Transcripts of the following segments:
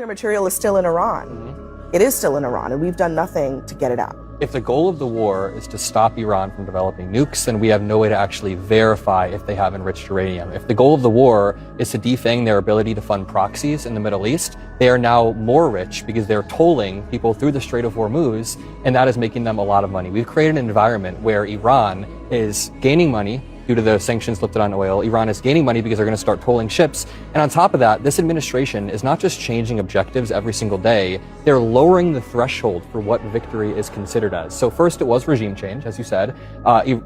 nuclear material is still in Iran. It is still in Iran, and we've done nothing to get it out. If the goal of the war is to stop Iran from developing nukes, then we have no way to actually verify if they have enriched uranium. If the goal of the war is to defang their ability to fund proxies in the Middle East, they are now more rich because they're tolling people through the Strait of Hormuz, and that is making them a lot of money. We've created an environment where Iran is gaining money due to the sanctions lifted on oil. Iran is gaining money because they're going to start tolling ships. And on top of that, this administration is not just changing objectives every single day, they're lowering the threshold for what victory is considered as. So first it was regime change, as you said.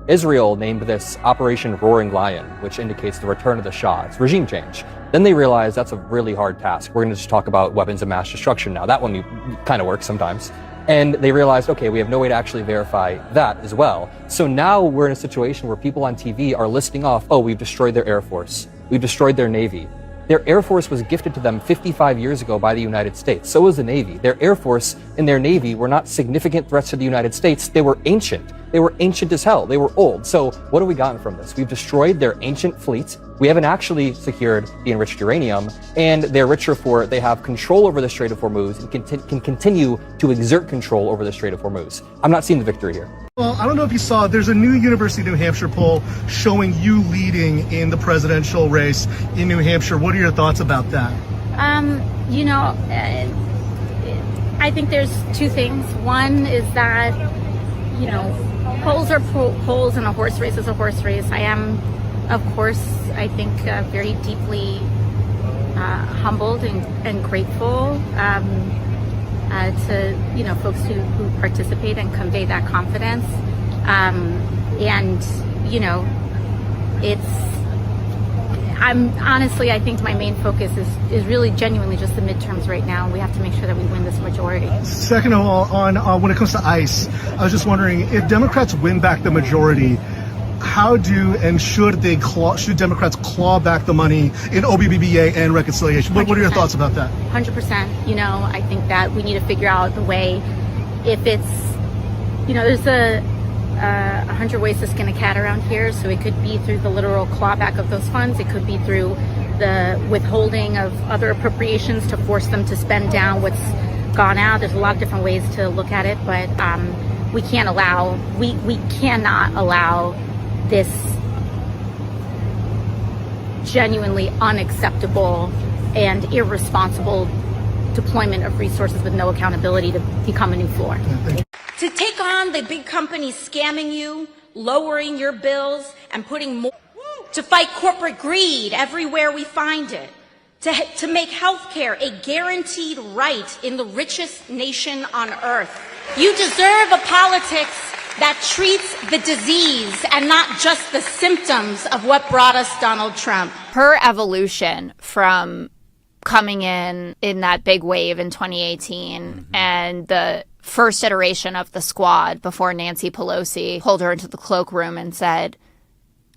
Israel named this Operation Roaring Lion, which indicates the return of the Shah. It's regime change. Then they realized that's a really hard task. We're going to just talk about weapons of mass destruction now. That one kind of works sometimes. And they realized, okay, we have no way to actually verify that as well. So now we're in a situation where people on TV are listing off, oh, we've destroyed their Air Force. We've destroyed their Navy. Their Air Force was gifted to them 55 years ago by the United States. So was the Navy. Their Air Force and their Navy were not significant threats to the United States. They were ancient. They were ancient as hell. They were old. So what have we gotten from this? We've destroyed their ancient fleet. We haven't actually secured the enriched uranium, and they're richer for it. They have control over the Strait of Hormuz and can continue to exert control over the Strait of Hormuz. I'm not seeing the victory here. Well, I don't know if you saw, there's a new University of New Hampshire poll showing you leading in the presidential race in New Hampshire. What are your thoughts about that? I think there's two things. One is that, polls are polls and a horse race is a horse race. I am, of course, I think very deeply humbled and grateful to folks who participate and convey that confidence. I think my main focus is really genuinely just the midterms right now. We have to make sure that we win this majority. Second of all, on when it comes to ICE, I was just wondering if Democrats win back the majority, how should Democrats claw back the money in OBBBA and reconciliation? What are your thoughts about that? 100%. I think that we need to figure out the way. If it's, there's 100 ways to skin a cat around here. So it could be through the literal clawback of those funds. It could be through the withholding of other appropriations to force them to spend down what's gone out. There's a lot of different ways to look at it, but we cannot allow this genuinely unacceptable and irresponsible deployment of resources with no accountability to become a new floor. To take on the big companies scamming you, lowering your bills, and putting more, to fight corporate greed everywhere we find it, to make healthcare a guaranteed right in the richest nation on earth. You deserve a politics that treats the disease and not just the symptoms of what brought us Donald Trump. Her evolution from coming in that big wave in 2018 and the first iteration of the squad before Nancy Pelosi pulled her into the cloakroom and said,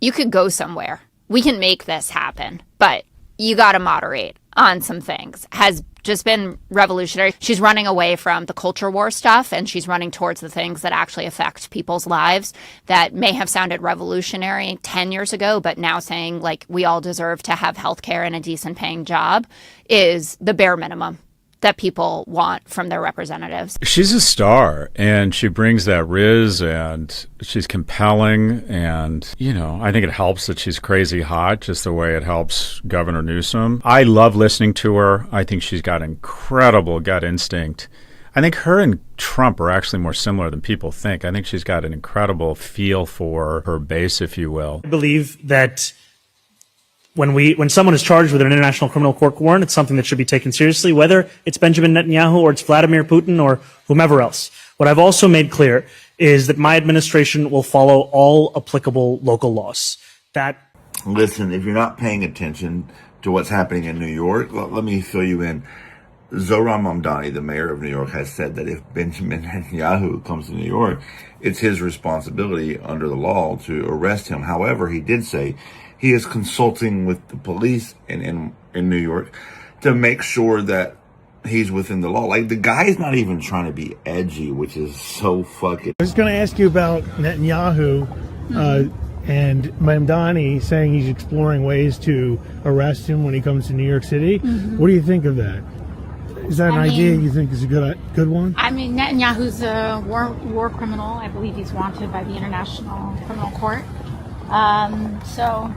you could go somewhere. We can make this happen, but you got to moderate on some things, has just been revolutionary. She's running away from the culture war stuff, and she's running towards the things that actually affect people's lives that may have sounded revolutionary 10 years ago, but now saying, like, we all deserve to have health care and a decent paying job is the bare minimum that people want from their representatives. She's a star, and she brings that riz, and she's compelling, and, I think it helps that she's crazy hot, just the way it helps Governor Newsom. I love listening to her. I think she's got incredible gut instinct. I think her and Trump are actually more similar than people think. I think she's got an incredible feel for her base, if you will. I believe that when someone is charged with an international criminal court warrant, it's something that should be taken seriously, whether it's Benjamin Netanyahu or it's Vladimir Putin or whomever else. What I've also made clear is that my administration will follow all applicable local laws. Listen, if you're not paying attention to what's happening in New York, let me fill you in. Zohran Mamdani, the mayor of New York, has said that if Benjamin Netanyahu comes to New York, it's his responsibility under the law to arrest him. However, he did say he is consulting with the police in New York to make sure that he's within the law. Like, the guy is not even trying to be edgy, which is so fucking... I was going to ask you about Netanyahu and Mamdani saying he's exploring ways to arrest him when he comes to New York City. What do you think of that? Is that an idea you think is a good one? I mean, Netanyahu's a war criminal. I believe he's wanted by the International Criminal Court. So,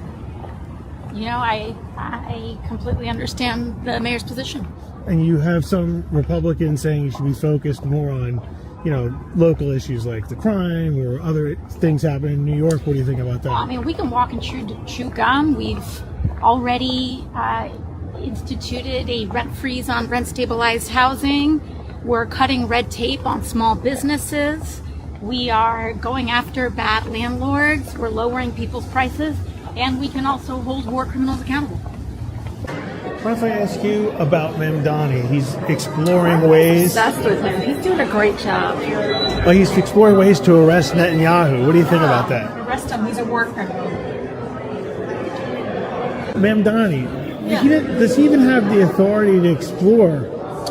you know, I completely understand the mayor's position. And you have some Republicans saying you should be focused more on, you know, local issues like the crime or other things happening in New York. What do you think about that? Well, I mean, we can walk and chew gum. We've already instituted a rent freeze on rent stabilized housing. We're cutting red tape on small businesses. We are going after bad landlords. We're lowering people's prices, and we can also hold war criminals accountable. What if I ask you about Mamdani? He's exploring ways. Obsessed with him. He's doing a great job. Well, he's exploring ways to arrest Netanyahu. What do you think about that? Arrest him. He's a war criminal. Mamdani, does he even have the authority to explore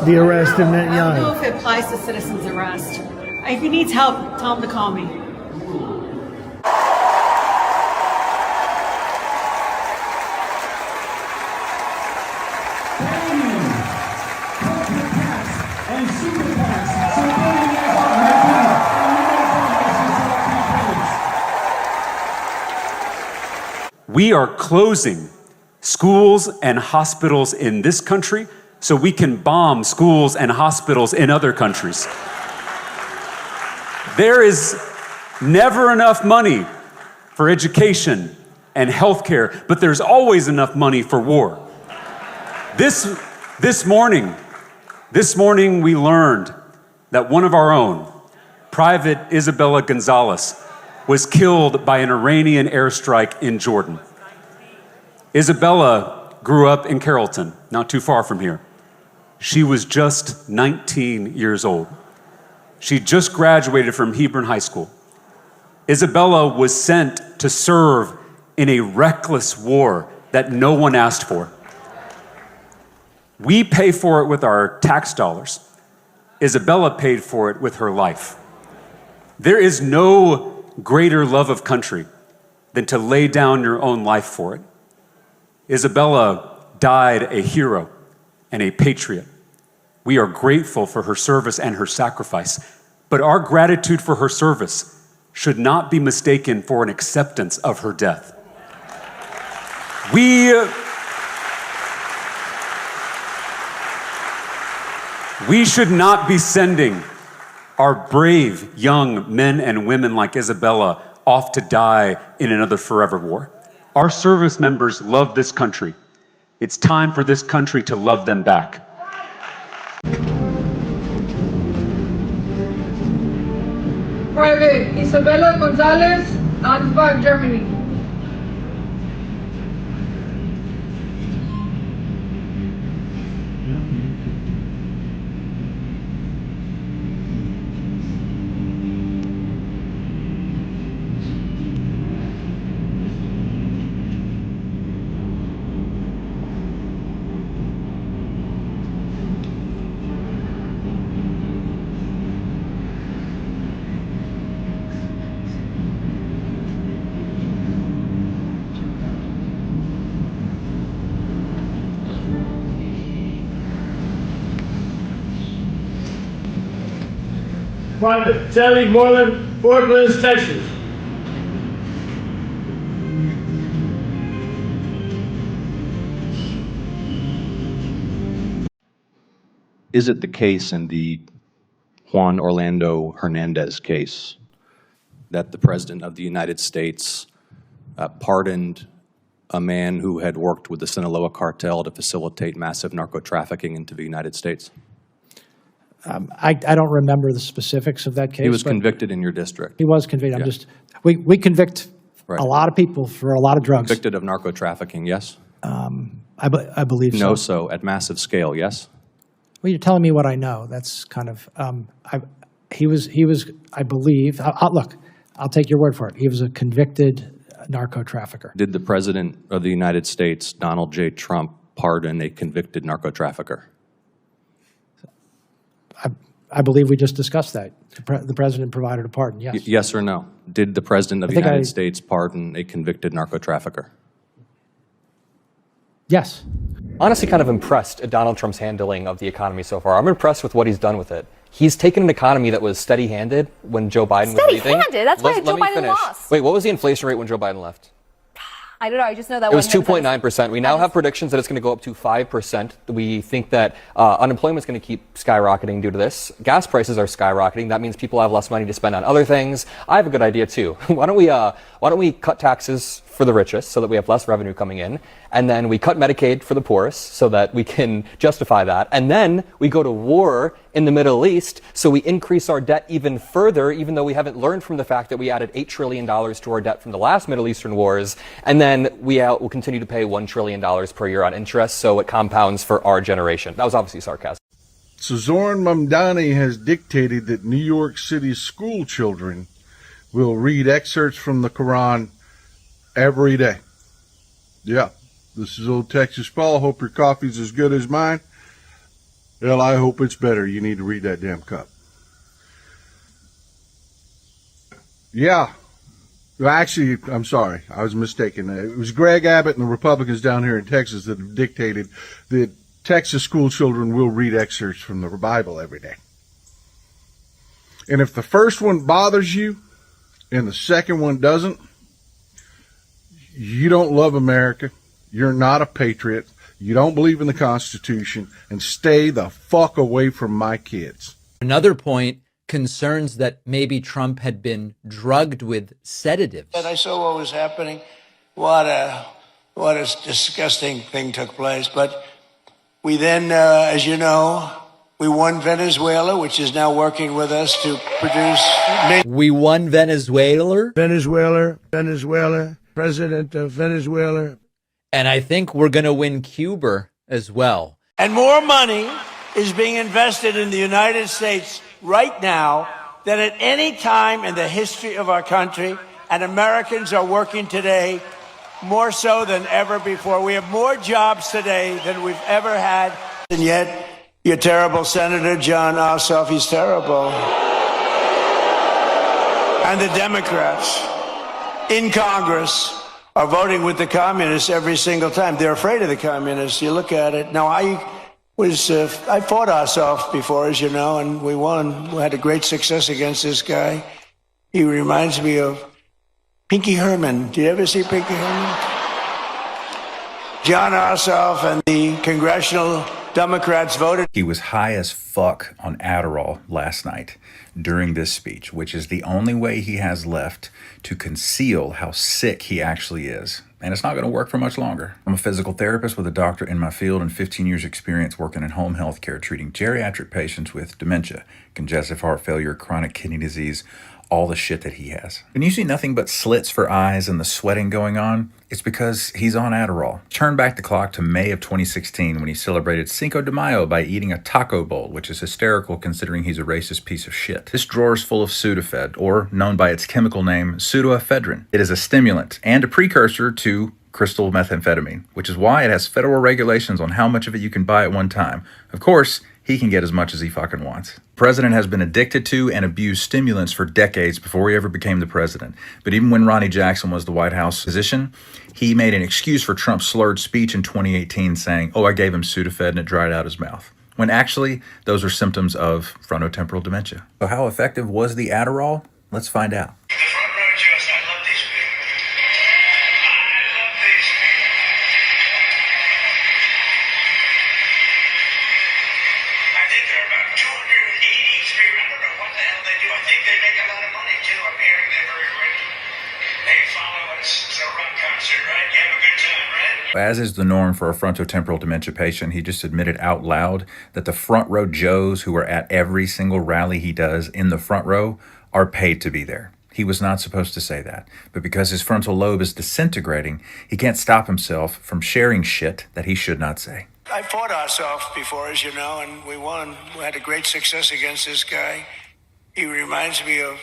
the arrest of Netanyahu? I don't know if it applies to citizens' arrest. If he needs help, tell him to call me. We are closing schools and hospitals in this country so we can bomb schools and hospitals in other countries. There is never enough money for education and healthcare, but there's always enough money for war. This morning we learned that one of our own, Private Isabella Gonzalez, was killed by an Iranian airstrike in Jordan. Isabella grew up in Carrollton, not too far from here. She was just 19 years old. She just graduated from Hebron High School. Isabella was sent to serve in a reckless war that no one asked for. We pay for it with our tax dollars. Isabella paid for it with her life. There is no greater love of country than to lay down your own life for it. Isabella died a hero and a patriot. We are grateful for her service and her sacrifice, but our gratitude for her service should not be mistaken for an acceptance of her death. We should not be sending our brave young men and women like Isabella off to die in another forever war. Our service members love this country. It's time for this country to love them back. Private Isabella Gonzalez, Ansbach, Germany. Private Sally Moreland, Fort Bliss, Texas. Is it the case in the Juan Orlando Hernandez case that the President of the United States pardoned a man who had worked with the Sinaloa cartel to facilitate massive narco trafficking into the United States? I don't remember the specifics of that case. He was convicted in your district. He was convicted. Yeah. We convict Right. a lot of people for a lot of drugs. Convicted of narco trafficking, yes? I believe so. No, so at massive scale, yes? Well, you're telling me what I know. That's kind of, he was, I believe, look, I'll take your word for it. He was a convicted narco trafficker. Did the President of the United States, Donald J. Trump, pardon a convicted narco trafficker? I believe we just discussed that. The President provided a pardon, yes. Yes or no? Did the President of the United States pardon a convicted narco trafficker? Yes. honestly kind of impressed at Donald Trump's handling of the economy so far. I'm impressed with what he's done with it. He's taken an economy that was steady-handed when Joe Biden was leaving. Steady-handed? That's why Joe Biden finish. lost. Wait, what was the inflation rate when Joe Biden left? I don't know. I just know that it was 2.9%. We now have predictions that it's going to go up to 5%. We think that unemployment is going to keep skyrocketing due to this. Gas prices are skyrocketing. That means people have less money to spend on other things. I have a good idea too. Why don't we cut taxes for the richest so that we have less revenue coming in, and then we cut Medicaid for the poorest so that we can justify that, and then we go to war in the Middle East, so we increase our debt even further, even though we haven't learned from the fact that we added $8 trillion to our debt from the last Middle Eastern wars, and then we will continue to pay $1 trillion per year on interest, so it compounds for our generation. That was obviously sarcasm. So Zoran Mamdani has dictated that New York City school children will read excerpts from the Quran every day. Yeah, this is old Texas Paul. Hope your coffee's as good as mine. Hell, I hope it's better. You need to read that damn cup. Yeah. Actually, I'm sorry. I was mistaken. It was Greg Abbott and the Republicans down here in Texas that have dictated that Texas school children will read excerpts from the Bible every day. And if the first one bothers you and the second one doesn't, you don't love America. You're not a patriot. You don't believe in the Constitution. And stay the fuck away from my kids. Another point concerns that maybe Trump had been drugged with sedatives. And I saw what was happening. What a disgusting thing took place. But we then, as you know, we won Venezuela, which is now working with us to produce. We won Venezuela. Venezuela, president of Venezuela. And I think we're going to win Cuba as well. And more money is being invested in the United States right now than at any time in the history of our country. And Americans are working today more so than ever before. We have more jobs today than we've ever had. And yet, your terrible Senator John Ossoff, he's terrible. And the Democrats in Congress are voting with the communists every single time. They're afraid of the communists. You look at it. Now, I fought Ossoff before, as you know, and we won. We had a great success against this guy. He reminds me of Pinky Herman. Did you ever see Pinky Herman? John Ossoff and the congressional Democrats voted. He was high as fuck on Adderall last night during this speech, which is the only way he has left to conceal how sick he actually is. And it's not going to work for much longer. I'm a physical therapist with a doctorate in my field and 15 years experience working in home health care, treating geriatric patients with dementia, congestive heart failure, chronic kidney disease, all the shit that he has. When you see nothing but slits for eyes and the sweating going on, it's because he's on Adderall. Turn back the clock to May of 2016 when he celebrated Cinco de Mayo by eating a taco bowl, which is hysterical considering he's a racist piece of shit. This drawer is full of Sudafed, or known by its chemical name, pseudoephedrine. It is a stimulant and a precursor to crystal methamphetamine, which is why it has federal regulations on how much of it you can buy at one time. Of course, he can get as much as he fucking wants. The president has been addicted to and abused stimulants for decades before he ever became the president. But even when Ronnie Jackson was the White House physician, he made an excuse for Trump's slurred speech in 2018 saying, "Oh, I gave him Sudafed and it dried out his mouth." When actually, those are symptoms of frontotemporal dementia. So how effective was the Adderall? Let's find out. As is the norm for a frontotemporal dementia patient, he just admitted out loud that the front row Joes who are at every single rally he does in the front row are paid to be there. He was not supposed to say that, but because his frontal lobe is disintegrating, he can't stop himself from sharing shit that he should not say. I fought Ossoff before, as you know, and we won. We had a great success against this guy. He reminds me of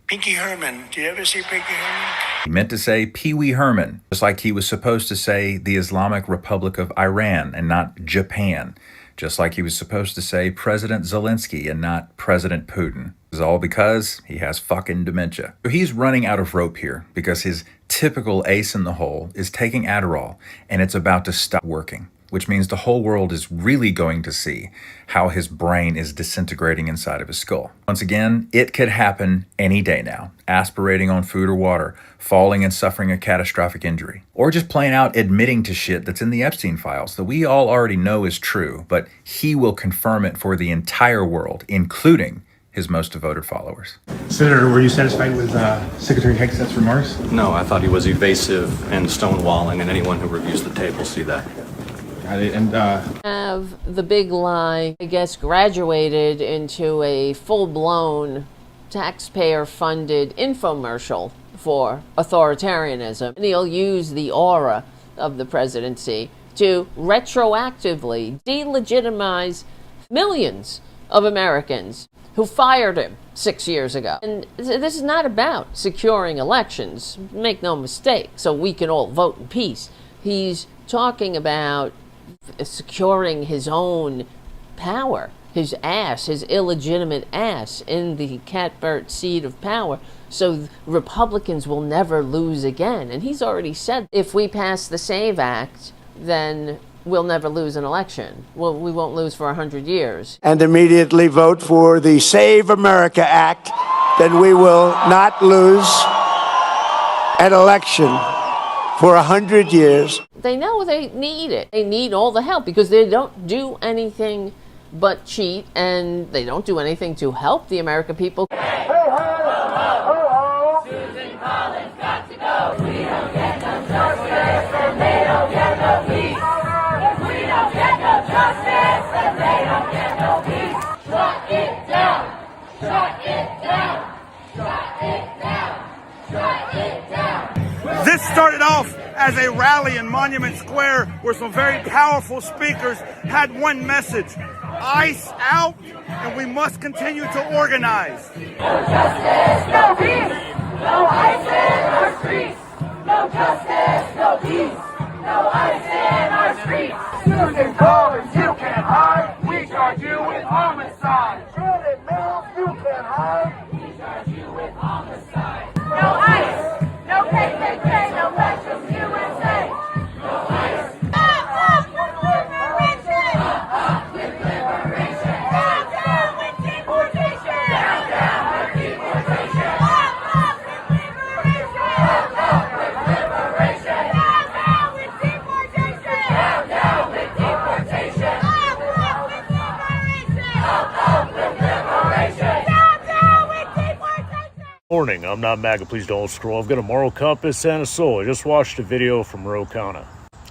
Pinky Herman. Did you ever see Pinky Herman? He meant to say Pee Wee Herman, just like he was supposed to say the Islamic Republic of Iran and not Japan, just like he was supposed to say President Zelensky and not President Putin. It's all because he has fucking dementia. So he's running out of rope here because his typical ace in the hole is taking Adderall and it's about to stop working. which means the whole world is really going to see how his brain is disintegrating inside of his skull. Once again, it could happen any day now, aspirating on food or water, falling and suffering a catastrophic injury, or just plain out admitting to shit that's in the Epstein files that we all already know is true, but he will confirm it for the entire world, including his most devoted followers. Senator, were you satisfied with Secretary Hegseth's remarks? No, I thought he was evasive and stonewalling, and anyone who reviews the tape will see that. Got it. And Have the big lie, I guess, graduated into a full-blown taxpayer-funded infomercial for authoritarianism. And he'll use the aura of the presidency to retroactively delegitimize millions of Americans who fired him 6 years ago. And this is not about securing elections, make no mistake, so we can all vote in peace. He's talking about securing his own power, his ass, his illegitimate ass in the catbird seat of power, so Republicans will never lose again. And he's already said if we pass the SAVE Act, then we'll never lose an election. Well, we won't lose for 100 years. And immediately vote for the Save America Act, then we will not lose an election for 100 years. They know they need it. They need all the help because they don't do anything but cheat, and they don't do anything to help the American people. Susan Collins got to go. We don't get no justice, and they don't get no peace. If we don't get no justice, then they don't get no peace. Shut it down. Shut it down. Shut it down. Shut it down. This started off as a rally in Monument Square where some very powerful speakers had one message: ICE out, and we must continue to organize. No justice, no peace. No ICE in our streets. No justice, no peace. No ICE in our streets. Susan Collins, you can't hide. We charge you with homicide. Janet Mills, you can't hide. We charge you with homicide. No ICE, no KKK, no Fascist USA. No ICE. Up with liberation. Up with liberation. Down, down with deportation. Down, down with deportation. Up with liberation. Up with liberation. Down, down with deportation. Down, down with deportation. Up with liberation. Up with liberation. Down, down with deportation. Morning, I'm not MAGA, please don't scroll. I've got a moral compass and a soul. I just watched a video from Ro Khanna.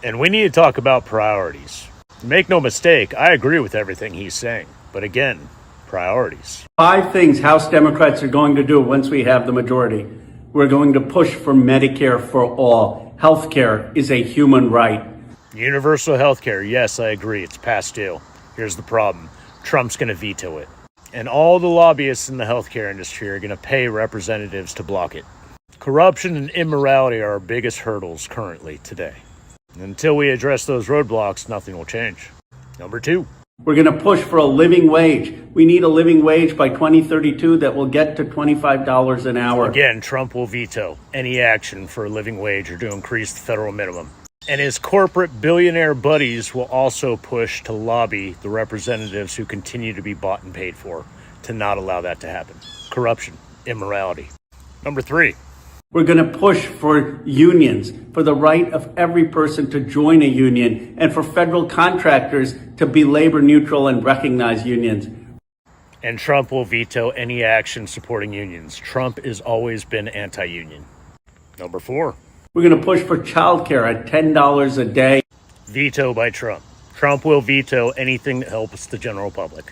And we need to talk about priorities. Make no mistake, I agree with everything he's saying. But again, priorities. 5 things House Democrats are going to do once we have the majority. We're going to push for Medicare for all. Healthcare is a human right. Universal health care, yes, I agree, it's past due. Here's the problem. Trump's going to veto it. And all the lobbyists in the healthcare industry are going to pay representatives to block it. Corruption and immorality are our biggest hurdles currently today. And until we address those roadblocks, nothing will change. Number 2. We're going to push for a living wage. We need a living wage by 2032 that will get to $25 an hour. Again, Trump will veto any action for a living wage or to increase the federal minimum. And his corporate billionaire buddies will also push to lobby the representatives who continue to be bought and paid for to not allow that to happen. Corruption, immorality. Number 3. We're going to push for unions, for the right of every person to join a union, and for federal contractors to be labor neutral and recognize unions. And Trump will veto any action supporting unions. Trump has always been anti-union. Number 4. We're going to push for childcare at $10 a day. Veto by Trump. Trump will veto anything that helps the general public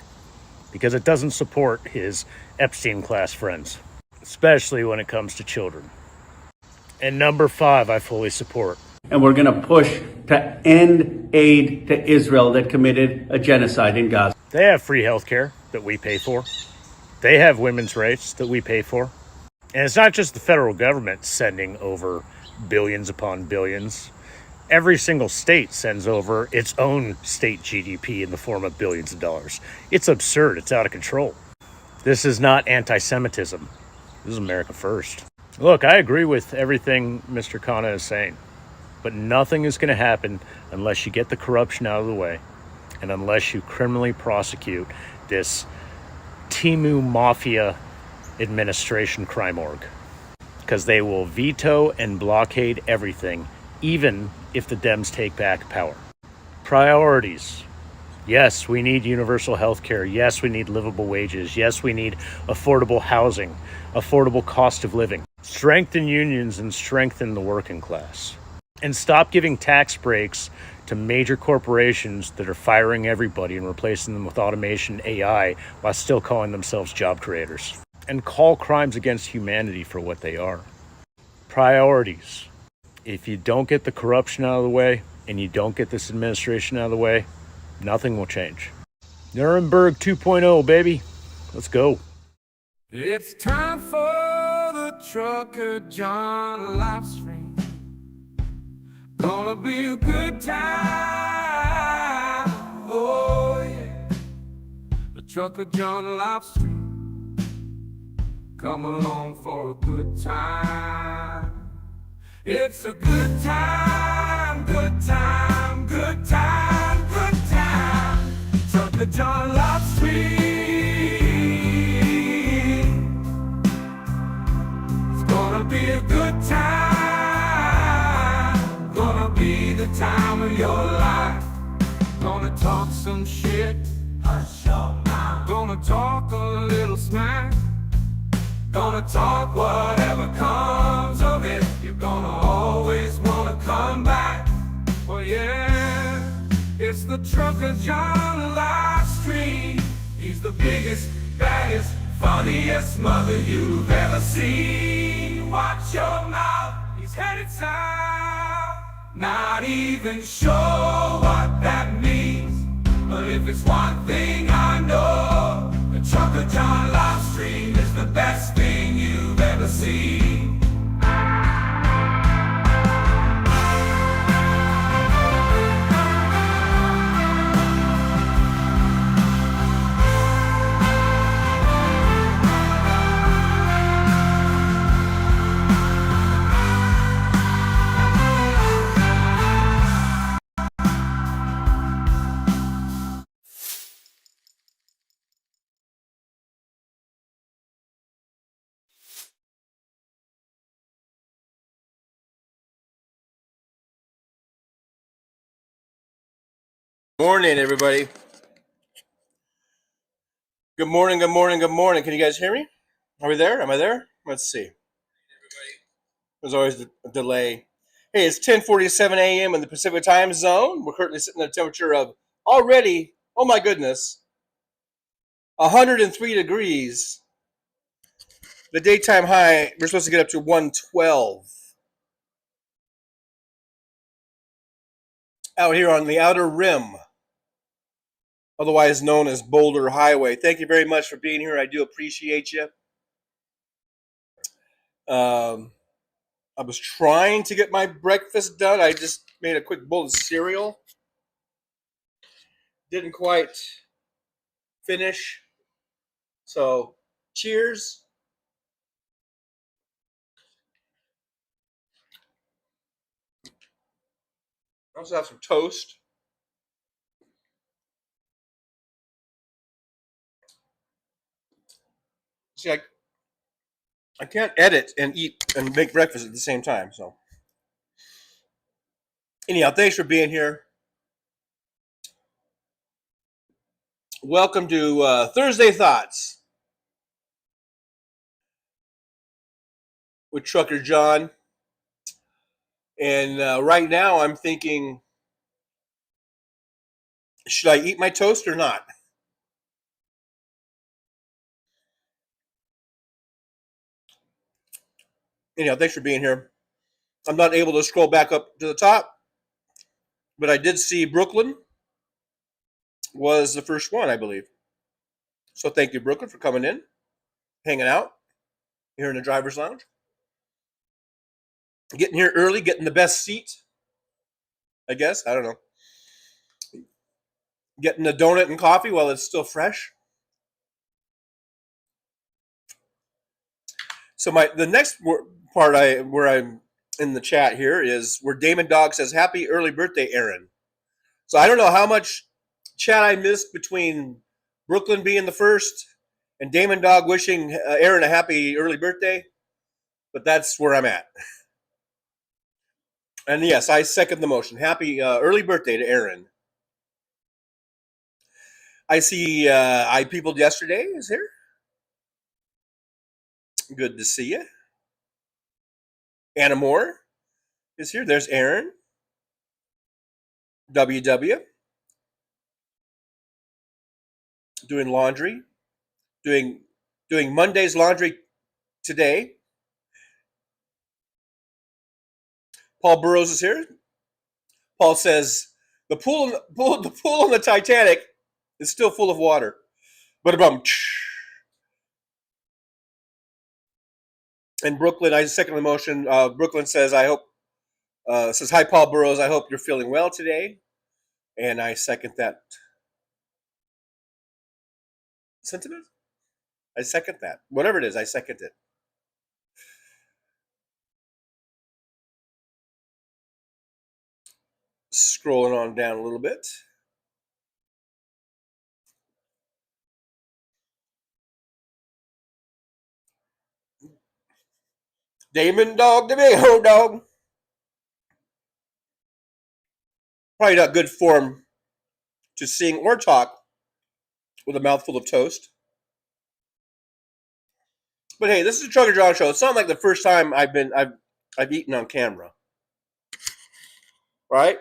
because it doesn't support his Epstein-class friends, especially when it comes to children. And number 5, I fully support. And we're going to push to end aid to Israel that committed a genocide in Gaza. They have free health care that we pay for. They have women's rights that we pay for. And it's not just the federal government sending over billions upon billions. Every single state sends over its own state GDP in the form of billions of dollars. It's absurd. It's out of control. This is not anti-Semitism. This is America first. Look, I agree with everything Mr. Khanna is saying. But nothing is going to happen unless you get the corruption out of the way and unless you criminally prosecute this Timu Mafia administration crime org. Because they will veto and blockade everything, even if the Dems take back power. Priorities. Yes, we need universal health care. Yes, we need livable wages. Yes, we need affordable housing, affordable cost of living. Strengthen unions and strengthen the working class. And stop giving tax breaks to major corporations that are firing everybody and replacing them with automation AI while still calling themselves job creators. And call crimes against humanity for what they are. Priorities. If you don't get the corruption out of the way and you don't get this administration out of the way, nothing will change. Nuremberg 2.0, baby. Let's go. It's time for the Trucker John Livestream. Gonna be a good time. Oh yeah. The Trucker John Livestream. Come along for a good time. It's a good time, good time, good time, good time. Trucker John Livestream. It's gonna be a good time. Gonna be the time of your life. Gonna talk some shit. Hush your mouth. Gonna talk a little smack. Gonna talk whatever comes of it. You're gonna always wanna come back. Well, yeah, it's the Trucker John Livestream. He's the biggest, baddest, funniest mother you've ever seen. Watch your mouth, he's headed south. Not even sure what that means, but if it's one thing I know, the Trucker John Livestream is the best thing you've ever seen. Morning, everybody. Good morning, good morning, good morning. Can you guys hear me? Are we there? Am I there? Let's see. There's always a delay. Hey, it's 10:47 a.m. in the Pacific time zone. We're currently sitting at a temperature of already, oh my goodness, 103 degrees. The daytime high, we're supposed to get up to 112. Out here on the outer rim, otherwise known as Boulder Highway. Thank you very much for being here. I do appreciate you. I was trying to get my breakfast done. I just made a quick bowl of cereal. Didn't quite finish. So, cheers. I also have some toast. See, I can't edit and eat and make breakfast at the same time. So, anyhow, thanks for being here. Welcome to Thursday Thoughts with Trucker John. And right now I'm thinking, should I eat my toast or not? Anyhow, thanks for being here. I'm not able to scroll back up to the top, but I did see Brooklyn was the first one, I believe. So thank you, Brooklyn, for coming in, hanging out here in the driver's lounge. Getting here early, getting the best seat, I guess. I don't know. Getting a donut and coffee while it's still fresh. So the next part where I'm in the chat here is where Damon Dog says, "Happy early birthday, Aaron." So I don't know how much chat I missed between Brooklyn being the first and Damon Dog wishing Aaron a happy early birthday, but that's where I'm at. And yes, I second the motion. Happy early birthday to Aaron. I see I Peopled Yesterday is here. Good to see you. Anna Moore is here. There's Aaron. WW. Doing laundry. Doing Monday's laundry today. Paul Burrows is here. Paul says the pool on the Titanic is still full of water. But in Brooklyn, I second the motion. Brooklyn says, "I hope." Says, "Hi, Paul Burrows. I hope you're feeling well today," and I second that sentiment. I second that. Whatever it is, I second it. Scrolling on down a little bit. Damon Dog, the big ho dog. Probably not good form to sing or talk with a mouthful of toast. But hey, this is a Trucker John show. It's not like the first time I've eaten on camera. Right?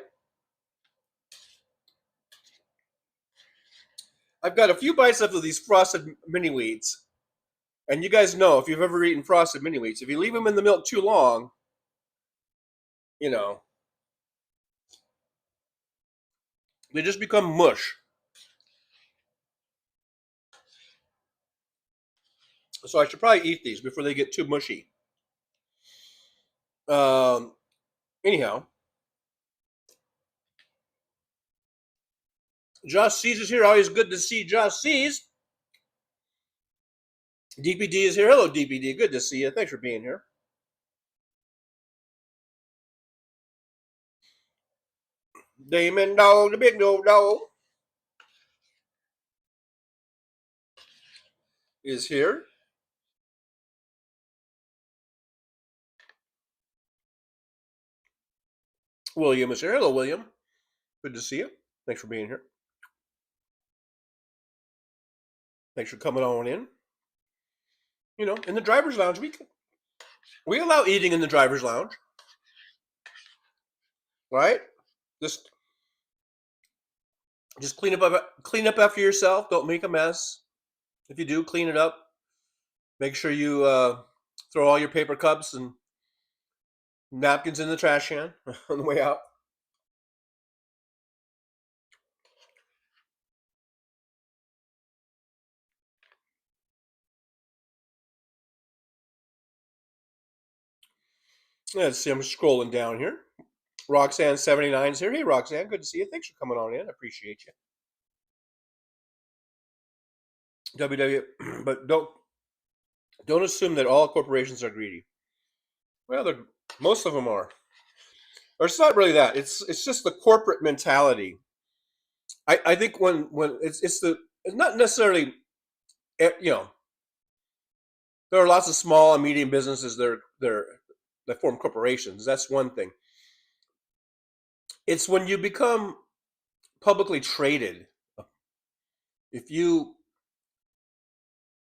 I've got a few bites of these frosted mini wheats. And you guys know, if you've ever eaten frosted mini wheats, if you leave them in the milk too long, you know, they just become mush. So I should probably eat these before they get too mushy. Anyhow, Josh C's is here. Always good to see Josh C's. DPD is here. Hello, DPD. Good to see you. Thanks for being here. Damon Dog, the big dog, is here. William is here. Hello, William. Good to see you. Thanks for being here. Thanks for coming on in. You know, in the driver's lounge, we allow eating in the driver's lounge. Right? Just clean up after yourself. Don't make a mess. If you do, clean it up. Make sure you throw all your paper cups and napkins in the trash can on the way out. Let's see, I'm scrolling down here. Roxanne79 is here. Hey, Roxanne, good to see you. Thanks for coming on in. I appreciate you. But don't assume that all corporations are greedy. Well, most of them are. Or it's not really that. It's just the corporate mentality. I think when it's not necessarily, you know, there are lots of small and medium businesses that form corporations. That's one thing. It's when you become publicly traded. If you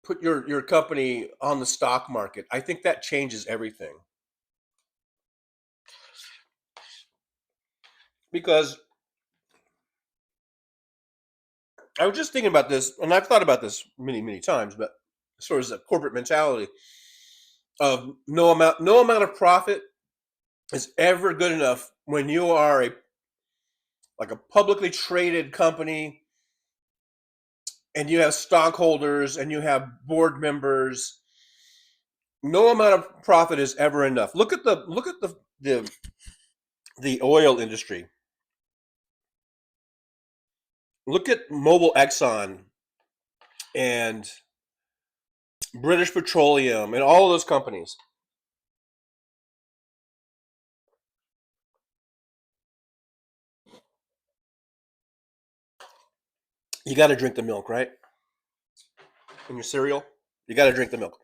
put your company on the stock market, I think that changes everything. Because I was just thinking about this, and I've thought about this many, many times, but sort of as a corporate mentality of no amount of profit is ever good enough when you are a publicly traded company and you have stockholders and you have board members. No amount of profit is ever enough. Look at the oil industry. Look at Mobil Exxon and British Petroleum and all of those companies. You got to drink the milk, right? In your cereal, you got to drink the milk.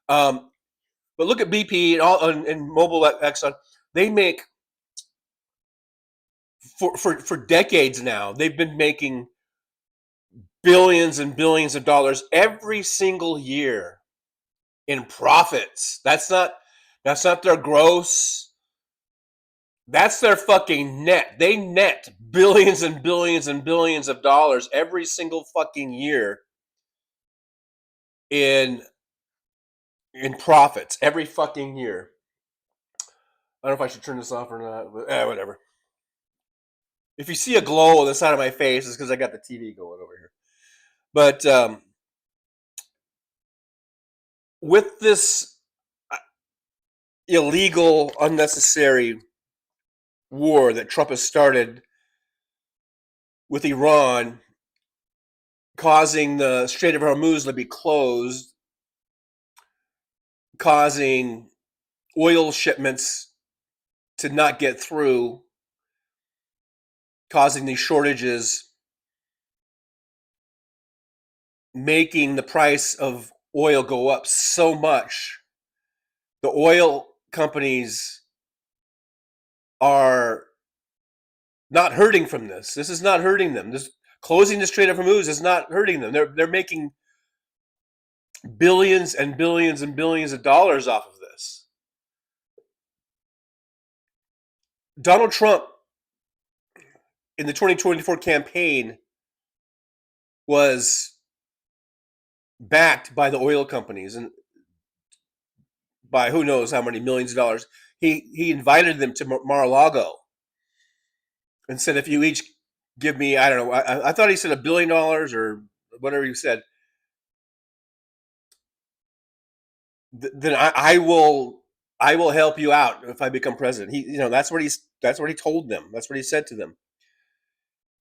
But look at BP and Mobil Exxon. They make for decades now. They've been making billions and billions of dollars every single year in profits. That's not their gross. That's their fucking net. They net billions and billions and billions of dollars every single fucking year in profits every fucking year. I don't know if I should turn this off or not, but whatever. If you see a glow on the side of my face, it's because I got the TV going over here. But with this illegal, unnecessary war that Trump has started with Iran, causing the Strait of Hormuz to be closed, causing oil shipments to not get through, causing these shortages, making the price of oil go up so much. The oil companies are not hurting from this. This is not hurting them. This closing the Strait of Hormuz is not hurting them. They're making billions and billions and billions of dollars off of this. Donald Trump in the 2024 campaign was backed by the oil companies and by who knows how many millions of dollars. He invited them to Mar-a-Lago and said, if you each give me, I don't know, I thought he said $1 billion or whatever he said, then I will help you out if I become president. That's what he told them. That's what he said to them.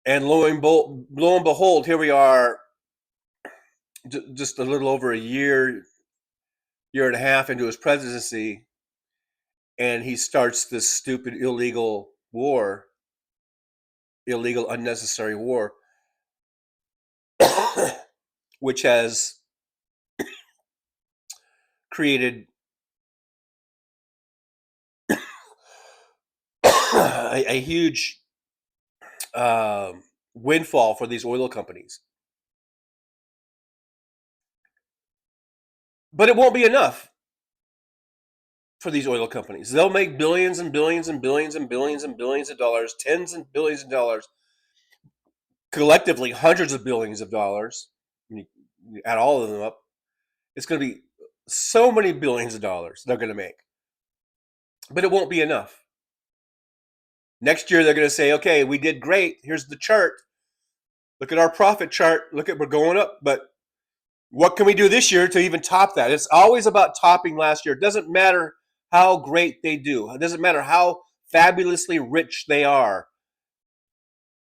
And lo and behold, here we are, just a little over a year and a half into his presidency, and he starts this stupid, illegal war, illegal, unnecessary war, which has created a huge windfall for these oil companies. But it won't be enough for these oil companies. They'll make billions and billions and billions and billions and billions of dollars, tens and billions of dollars, collectively hundreds of billions of dollars. When you add all of them up, it's going to be so many billions of dollars they're going to make. But it won't be enough. Next year, they're going to say, okay, we did great. Here's the chart. Look at our profit chart. We're going up. But what can we do this year to even top that? It's always about topping last year. It doesn't matter how great they do. It doesn't matter how fabulously rich they are.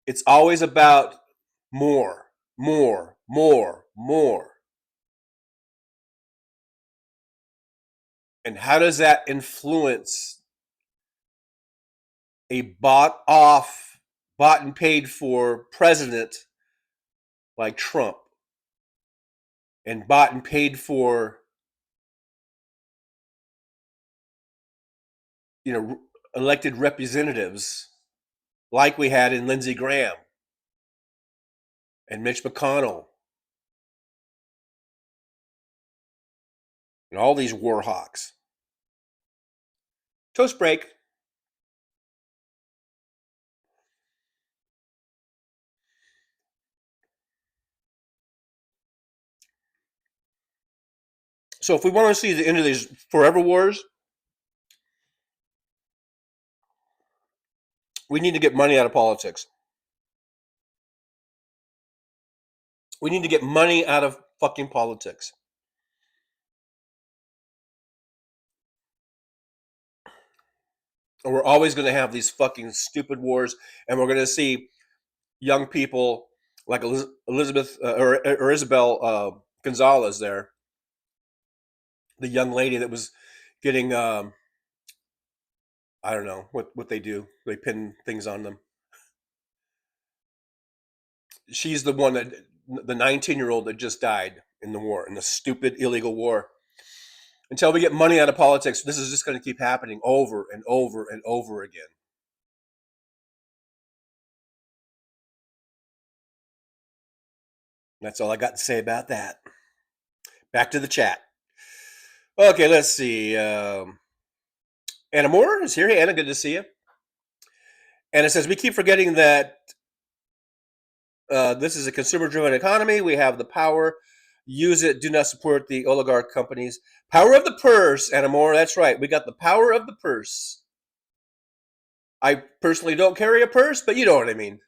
It's always about more, more, more, more. And how does that influence a bought and paid for president like Trump, and bought and paid for, elected representatives like we had in Lindsey Graham and Mitch McConnell and all these war hawks? Toast break. So if we want to see the end of these forever wars, we need to get money out of politics. We need to get money out of fucking politics. And we're always going to have these fucking stupid wars, and we're going to see young people like Elizabeth or Isabel Gonzalez there, the young lady that was getting, I don't know what they do. They pin things on them. She's the one that, the 19-year-old that just died in the war, in the stupid illegal war. Until we get money out of politics, this is just going to keep happening over and over and over again. That's all I got to say about that. Back to the chat. Okay, let's see. Anna Moore is here. Hey, Anna, good to see you. Anna says, we keep forgetting that this is a consumer-driven economy. We have the power. Use it. Do not support the oligarch companies. Power of the purse, Anna Moore. That's right. We got the power of the purse. I personally don't carry a purse, but you know what I mean.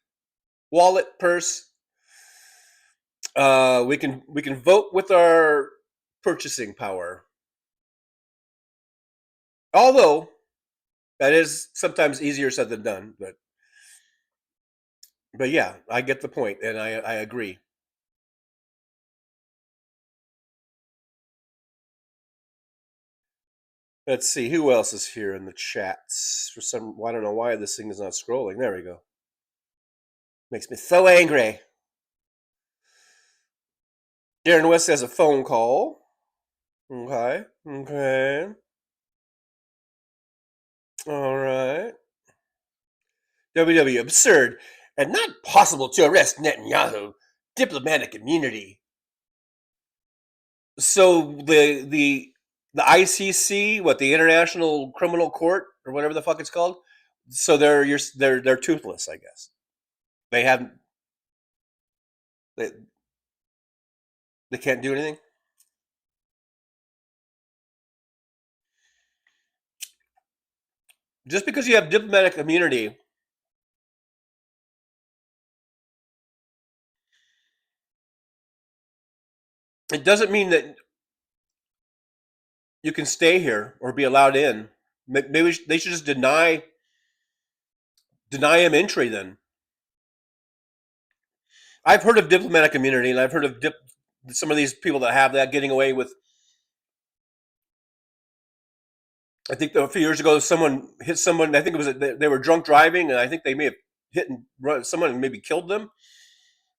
Wallet, purse. We can vote with our purchasing power. Although that is sometimes easier said than done, but yeah, I get the point, and I agree. Let's see, who else is here in the chats? For some, I don't know why this thing is not scrolling. There we go. Makes me so angry. Darren West has a phone call. Okay. All right. WW, absurd and not possible to arrest Netanyahu. Diplomatic immunity. So the ICC, what, the International Criminal Court or whatever the fuck it's called. So they're toothless, I guess. They haven't. They can't do anything. Just because you have diplomatic immunity, it doesn't mean that you can stay here or be allowed in. Maybe they should just deny him entry then. I've heard of diplomatic immunity, and I've heard of some of these people that have that getting away with. I think a few years ago, someone hit someone. I think it was they were drunk driving, and I think they may have hit and run someone and maybe killed them,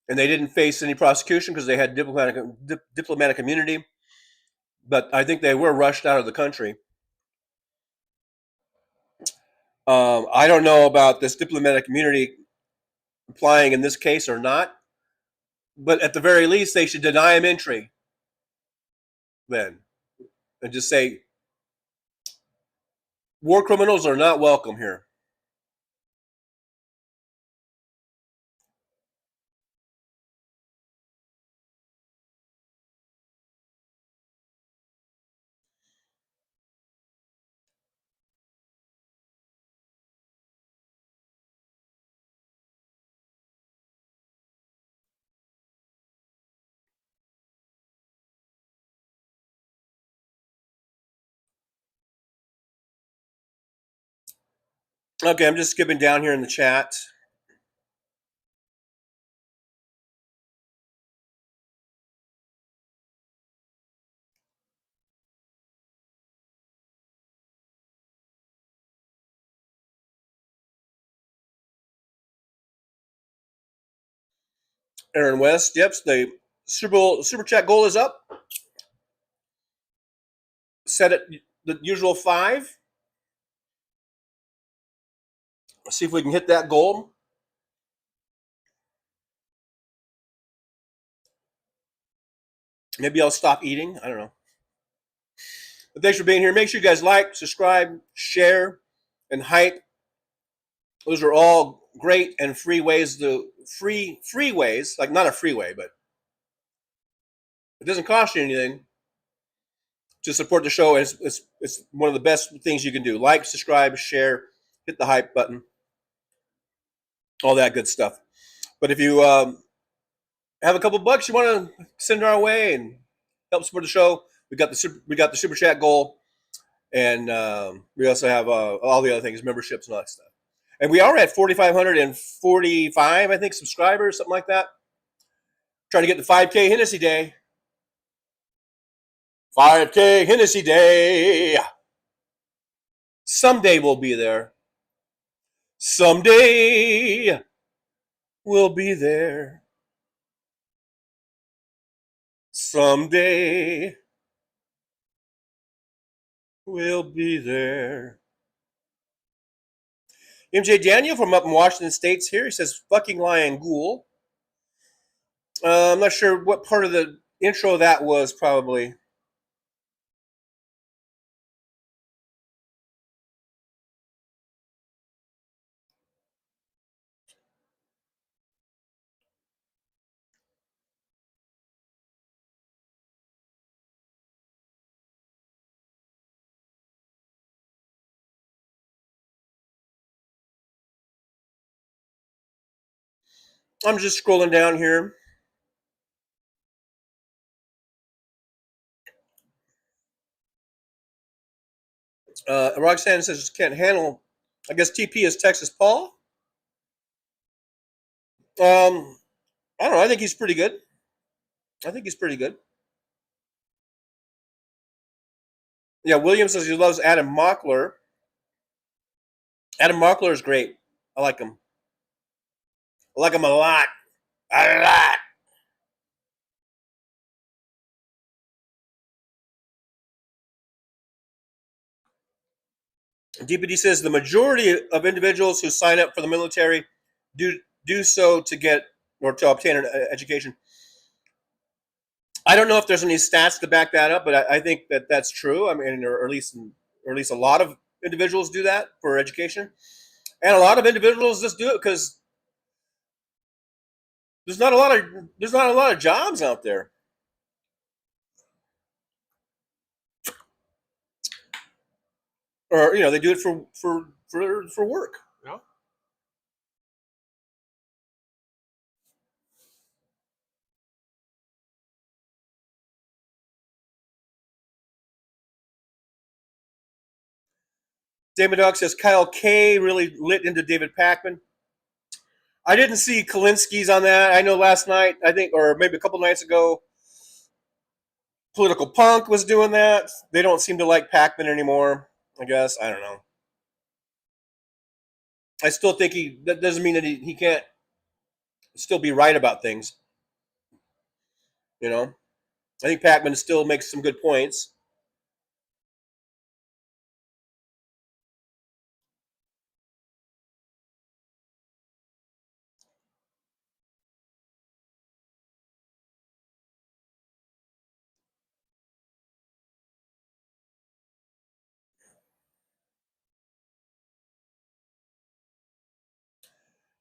and they didn't face any prosecution because they had diplomatic immunity. But I think they were rushed out of the country. I don't know about this diplomatic immunity applying in this case or not, but at the very least, they should deny him entry then, and just say, war criminals are not welcome here. Okay, I'm just skipping down here in the chat. Aaron West, yep, the super chat goal is up. Set it the usual 5. Let's see if we can hit that goal. Maybe I'll stop eating. I don't know. But thanks for being here. Make sure you guys like, subscribe, share, and hype. Those are all great and free ways free ways, like not a freeway, but it doesn't cost you anything to support the show. It's one of the best things you can do. Like, subscribe, share, hit the hype button, all that good stuff. But if you have a couple bucks you want to send our way and help support the show, we got the super chat goal, and we also have all the other things, memberships and all that stuff. And we are at 4,545, I think, subscribers, something like that. Trying to get to 5K Hennessy Day. 5K Hennessy Day. Someday we'll be there. Someday we'll be there. Someday we'll be there. MJ Daniel from up in Washington State's here. He says, fucking lion ghoul. I'm not sure what part of the intro that was, probably. I'm just scrolling down here. Roxanne says can't handle. I guess TP is Texas Paul. I don't know. I think he's pretty good. Yeah, William says he loves Adam Mockler. Adam Mockler is great. I like him. I like him a lot. A lot. DPD says the majority of individuals who sign up for the military do so to get or to obtain an education. I don't know if there's any stats to back that up, but I think that that's true. I mean, or at least a lot of individuals do that for education, and a lot of individuals just do it because there's not a lot of jobs out there. Or they do it for work. You know? David Dog says Kyle K really lit into David Pakman. I didn't see Kalinsky's on that. I know last night, I think, or maybe a couple nights ago, Political Punk was doing that. They don't seem to like Pakman anymore, I guess. I don't know. I still think that doesn't mean that he can't still be right about things. I think Pakman still makes some good points.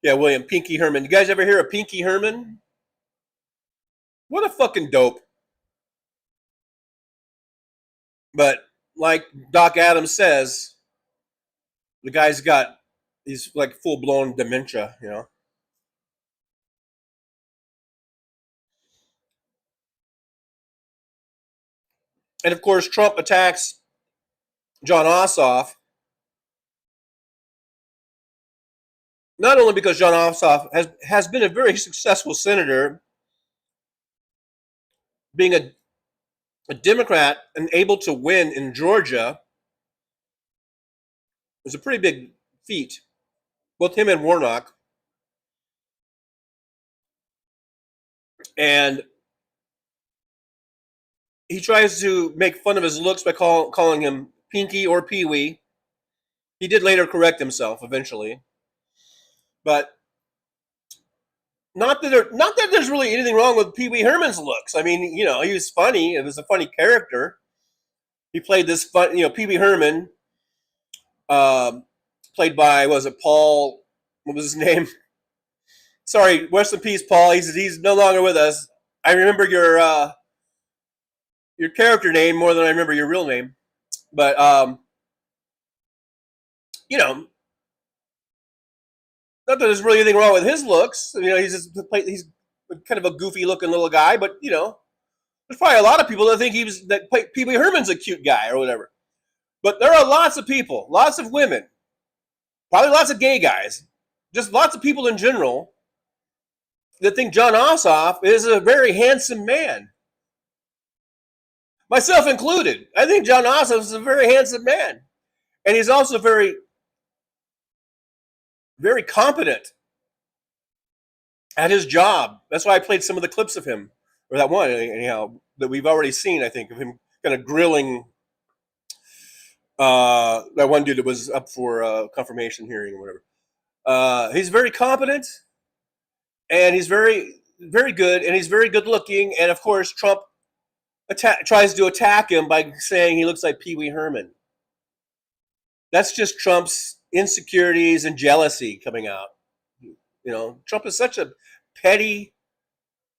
Yeah, William, Pinky Herman. You guys ever hear of Pinky Herman? What a fucking dope. But like Doc Adams says, the guy's got he's like full-blown dementia, And of course, Trump attacks John Ossoff, not only because John Ossoff has been a very successful senator, being a Democrat and able to win in Georgia is a pretty big feat. Both him and Warnock. And he tries to make fun of his looks by calling him Pinky or Pee-wee. He did later correct himself eventually. But not that there's really anything wrong with Pee-wee Herman's looks. I mean, he was funny. It was a funny character. He played this fun, Pee-wee Herman, played by, was it Paul? What was his name? Sorry, rest in peace, Paul. He's no longer with us. I remember your character name more than I remember your real name. But not that there's really anything wrong with his looks. He's kind of a goofy looking little guy, but there's probably a lot of people that think that Pee-wee Herman's a cute guy or whatever. But there are lots of people, lots of women, probably lots of gay guys, just lots of people in general that think John Ossoff is a very handsome man. Myself included. I think John Ossoff is a very handsome man. And he's also very, very competent at his job. That's why I played some of the clips of him or that one anyhow, that we've already seen, I think, of him kind of grilling that one dude that was up for confirmation hearing or whatever. He's very competent, and he's very, very good, and he's very good looking. And of course, Trump tries to attack him by saying he looks like Pee Wee Herman. That's just Trump's insecurities and jealousy coming out. You know, Trump is such a petty,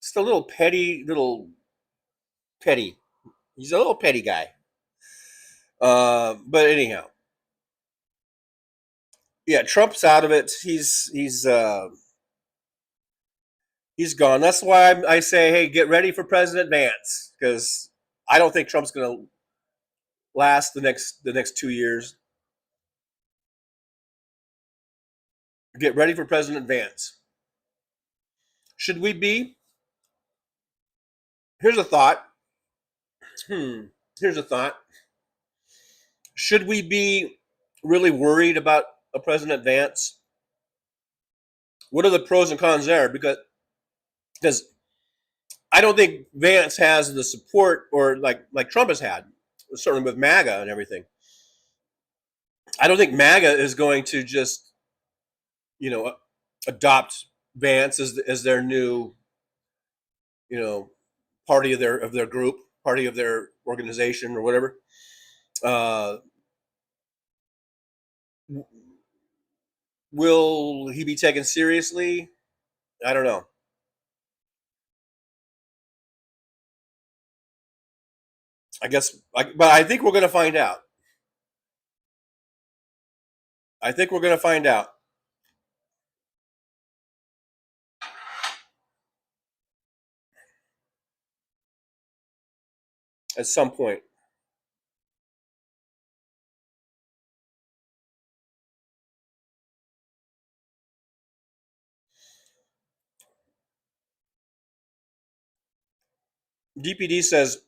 just a little petty. He's a little petty guy. But anyhow, yeah, Trump's out of it. He's gone. That's why I say, hey, get ready for President Vance, because I don't think Trump's going to last the next 2 years. Get ready for President Vance. Should we be? Here's a thought. Here's a thought. Should we be really worried about a President Vance? What are the pros and cons there? Because I don't think Vance has the support or like Trump has had, certainly with MAGA and everything. I don't think MAGA is going to just, adopt Vance as their new, party of their group, party of their organization or whatever. Will he be taken seriously? I don't know. But I think we're going to find out. At some point. DPD says,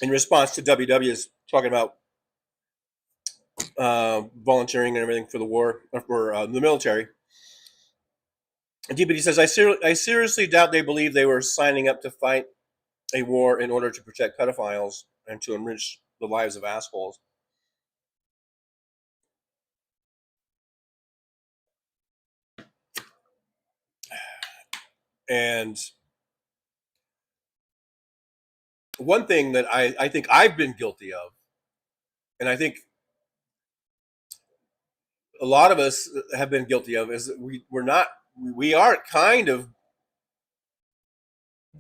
in response to WW's talking about volunteering and everything for the war, for the military, DPD says, I seriously doubt they believe they were signing up to fight a war in order to protect pedophiles and to enrich the lives of assholes. And one thing that I think I've been guilty of, and I think a lot of us have been guilty of, is that we are kind of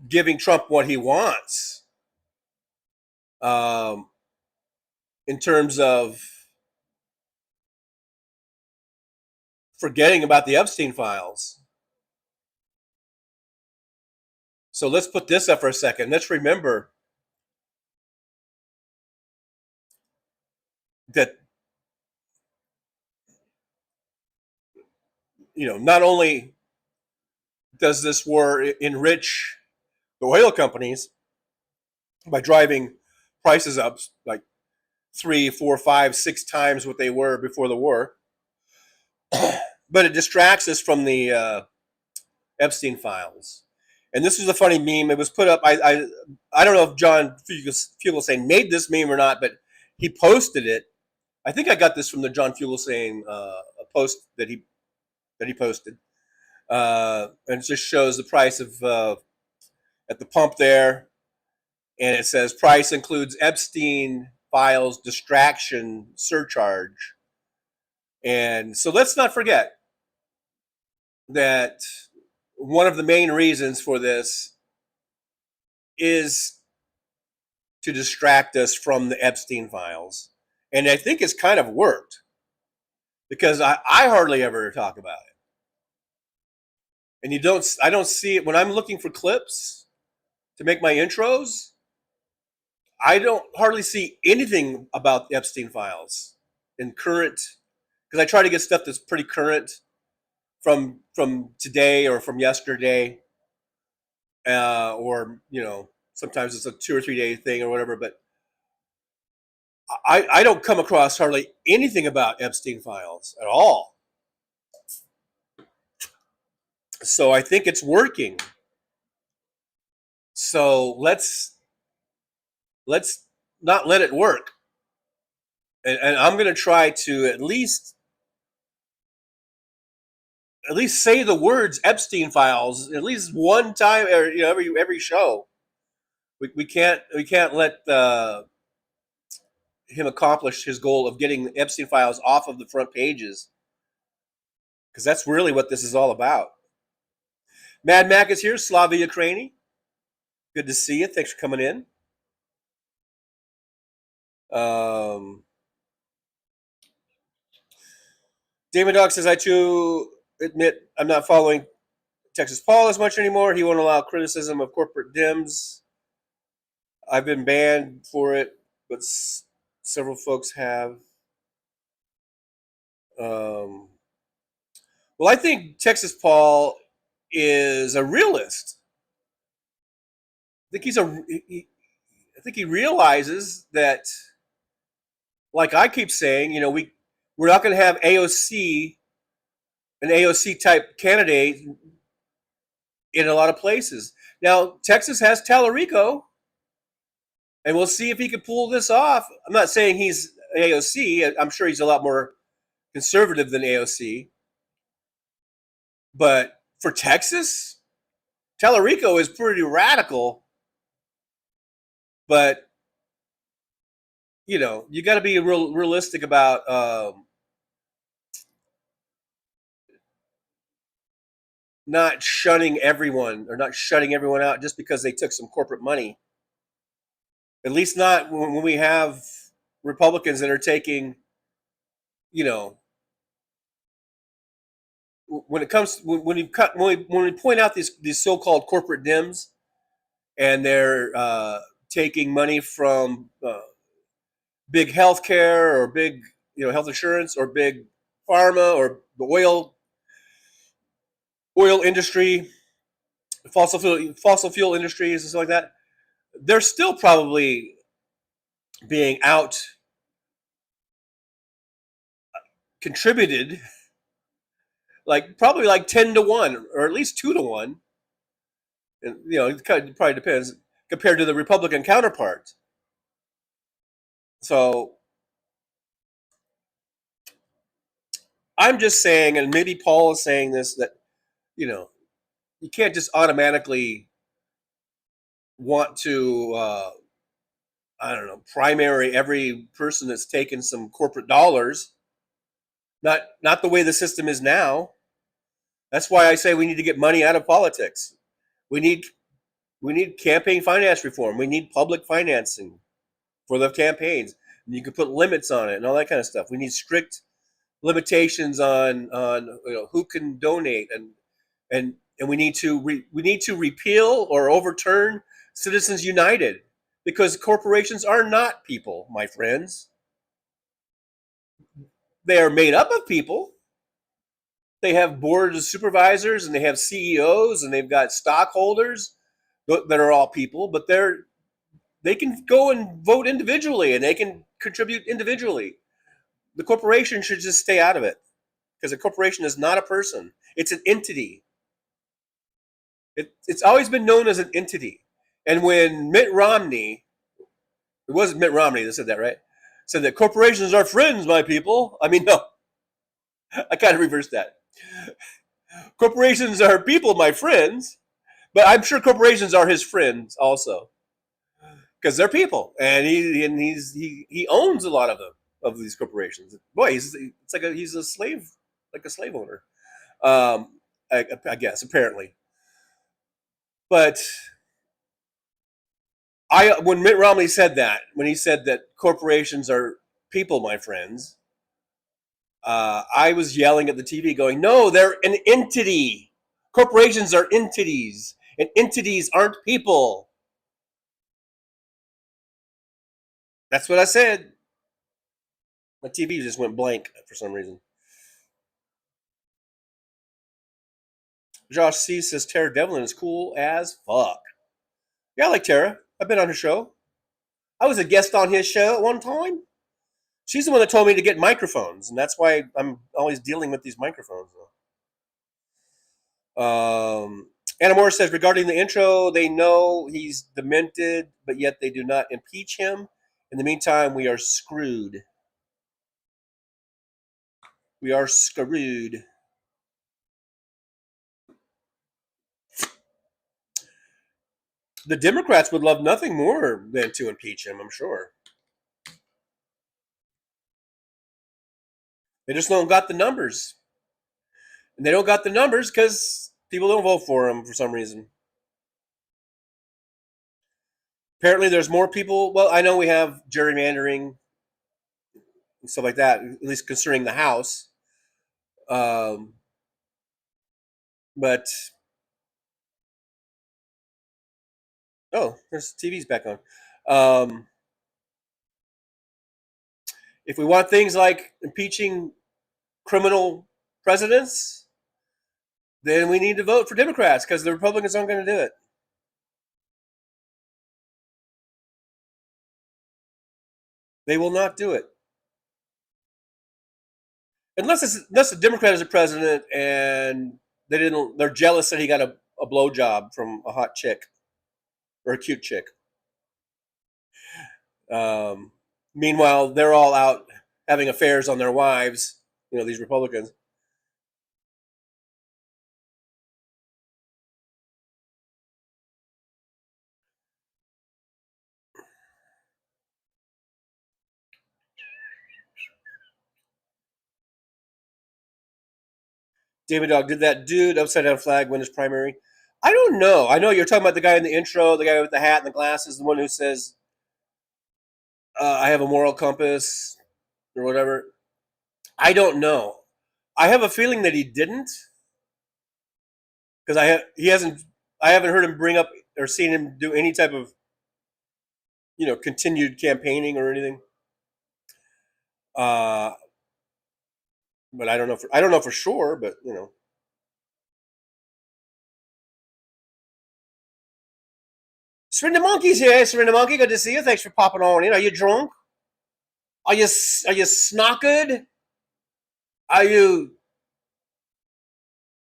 giving Trump what he wants, in terms of forgetting about the Epstein files. So let's put this up for a second. Let's remember that, not only does this war enrich the oil companies by driving prices up like 3, 4, 5, 6 times what they were before the war, but it distracts us from the Epstein files. And this is a funny meme. It was put up. I don't know if John Fugelsang made this meme or not, but he posted it. I think I got this from the John Fugelsang post that he posted, and it just shows the price of at the pump there, and it says price includes Epstein files distraction surcharge. And so let's not forget that one of the main reasons for this is to distract us from the Epstein files. And I think it's kind of worked, because I hardly ever talk about it. And I don't see it when I'm looking for clips to make my intros. I don't hardly see anything about the Epstein files in current, because I try to get stuff that's pretty current from today or from yesterday, or sometimes it's a 2 or 3 day thing or whatever. But I don't come across hardly anything about Epstein files at all. So I think it's working. So let's not let it work. And I'm going to try to at least say the words Epstein files at least one time, or every show. We can't let him accomplish his goal of getting the Epstein files off of the front pages, because that's really what this is all about. Mad Mac is here. Slava Ukraini. Good to see you. Thanks for coming in. Damon Dog says, I too admit I'm not following Texas Paul as much anymore. He won't allow criticism of corporate Dems. I've been banned for it, but several folks have. Well, I think Texas Paul is a realist. I think he realizes that, like I keep saying, we're not going to have an AOC type candidate in a lot of places. Now, Texas has Tallarico, and we'll see if he can pull this off. I'm not saying he's AOC. I'm sure he's a lot more conservative than AOC. But for Texas, Tallarico is pretty radical. But, you got to be realistic about not shunning everyone or not shutting everyone out just because they took some corporate money. At least not when we have Republicans that are taking, when we point out these so-called corporate Dems, and they're taking money from big healthcare or big health insurance or big pharma or the oil industry, fossil fuel industries and stuff like that, they're still probably being out contributed probably 10-1 or at least 2-1. And it probably depends compared to the Republican counterpart. So I'm just saying, and maybe Paul is saying this, that you can't just automatically want to primary every person that's taken some corporate dollars. Not the way the system is now. That's why I say we need to get money out of politics. We need campaign finance reform. We need public financing for the campaigns. And you can put limits on it and all that kind of stuff. We need strict limitations on who can donate, and we need to repeal or overturn Citizens United, because corporations are not people, my friends. They are made up of people. They have boards of supervisors, and they have CEOs, and they've got stockholders that are all people, but they can go and vote individually, and they can contribute individually. The corporation should just stay out of it, because a corporation is not a person. It's an entity. It's always been known as an entity. And when Mitt Romney, it wasn't Mitt Romney that said that, right? Said that corporations are friends, my people. I mean, no. I kind of reversed that. Corporations are people, my friends. But I'm sure corporations are his friends also, because they're people, and he owns a lot of them, of these corporations. Boy, he's a slave, like a slave owner, I guess, apparently. But when Mitt Romney said that, when he said that corporations are people, my friends, I was yelling at the TV going, no, they're an entity. Corporations are entities, and entities aren't people. That's what I said. My TV just went blank for some reason. Josh C says Tara Devlin is cool as fuck. Yeah, I like Tara. I've been on her show. I was a guest on his show at one time. She's the one that told me to get microphones, and that's why I'm always dealing with these microphones. Anna Moore says, regarding the intro, they know he's demented, but yet they do not impeach him. In the meantime, we are screwed. We are screwed. The Democrats would love nothing more than to impeach him, I'm sure. They just don't got the numbers. And they don't got the numbers because people don't vote for him for some reason. Apparently there's more people. Well, I know we have gerrymandering and stuff like that, at least concerning the House. But oh, there's TV's back on. If we want things like impeaching criminal presidents, then we need to vote for Democrats because the Republicans aren't going to do it. They will not do it. Unless a Democrat is a president and they're jealous that he got a blowjob from a hot chick or a cute chick. Meanwhile, they're all out having affairs on their wives, these Republicans. David Dog, did that dude upside down flag win his primary? I don't know. I know you're talking about the guy in the intro, the guy with the hat and the glasses, the one who says, I have a moral compass or whatever. I don't know. I have a feeling that he didn't, because I haven't heard him bring up or seen him do any type of continued campaigning or anything. But I don't know for sure, but Surrender Monkey's here. Surrender Monkey, good to see you. Thanks for popping on in. Are you drunk? Are you snockered? Are you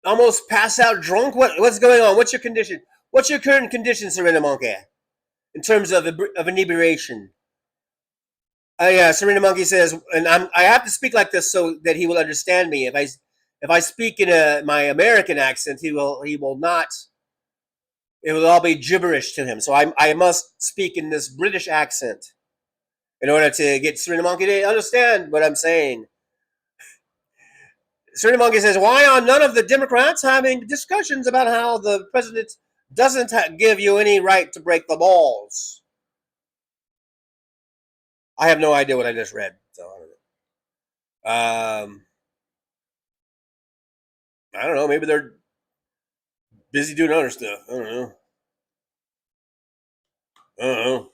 almost passed out drunk? What's going on? What's your condition? What's your current condition, Surrender Monkey, in terms of inebriation? Yeah, Serena Monkey says, and I have to speak like this so that he will understand me. If I speak in my American accent, he will not. It will all be gibberish to him. So I must speak in this British accent in order to get Serena Monkey to understand what I'm saying. Serena Monkey says, why are none of the Democrats having discussions about how the president doesn't give you any right to break the laws? I have no idea what I just read. So I don't know. Maybe they're busy doing other stuff. I don't know.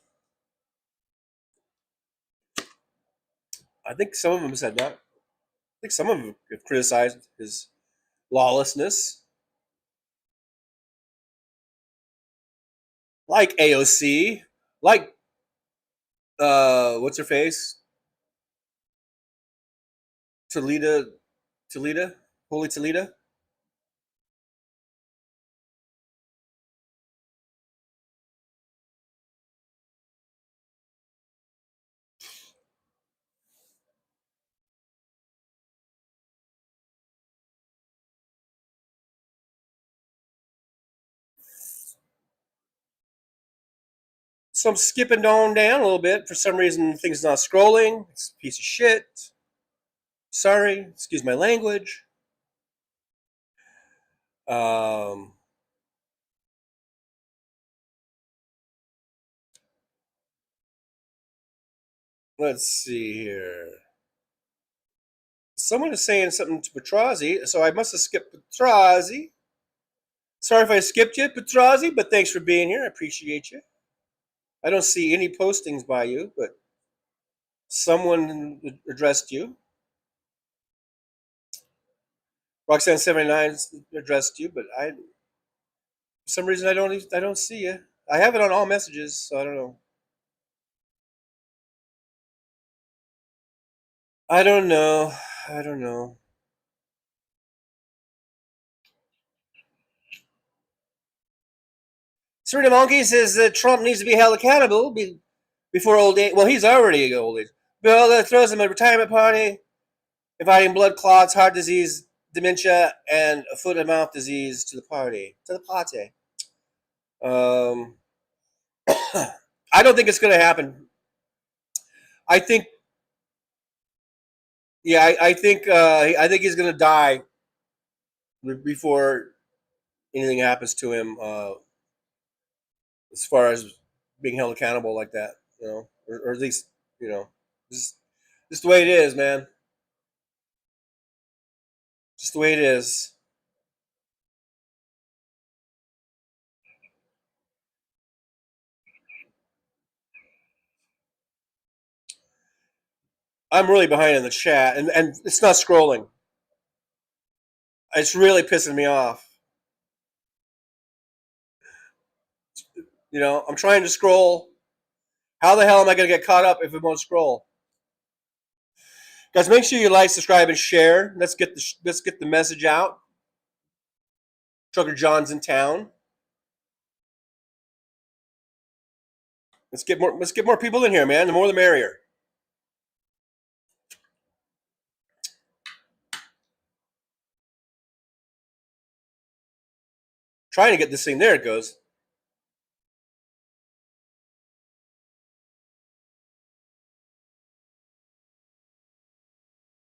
I think some of them said that. I think some of them have criticized his lawlessness. Like AOC. Like, what's her face? Toledo? Holy Toledo? So I'm skipping on down a little bit. For some reason, things not scrolling. It's a piece of shit. Sorry. Excuse my language. Let's see here. Someone is saying something to Petrozzi, so I must have skipped Petrozzi. Sorry if I skipped you, Petrozzi, but thanks for being here. I appreciate you. I don't see any postings by you, but someone addressed you. Roxanne79 addressed you, but for some reason I don't see you. I have it on all messages, so I don't know. I don't know. Serena Monkey says that Trump needs to be held accountable before old age. Well, he's already old age. Bill that throws him a retirement party, inviting blood clots, heart disease, dementia, and foot and mouth disease to the party. I don't think it's going to happen. I think, yeah, I think he's going to die before anything happens to him. As far as being held accountable like that, or at least, just the way it is, man. Just the way it is. I'm really behind in the chat, and it's not scrolling. It's really pissing me off. I'm trying to scroll. How the hell am I going to get caught up if it won't scroll? Guys, make sure you like, subscribe, and share. Let's get the message out. Trucker John's in town. Let's get more people in here, man. The more the merrier. Trying to get this thing. There it goes.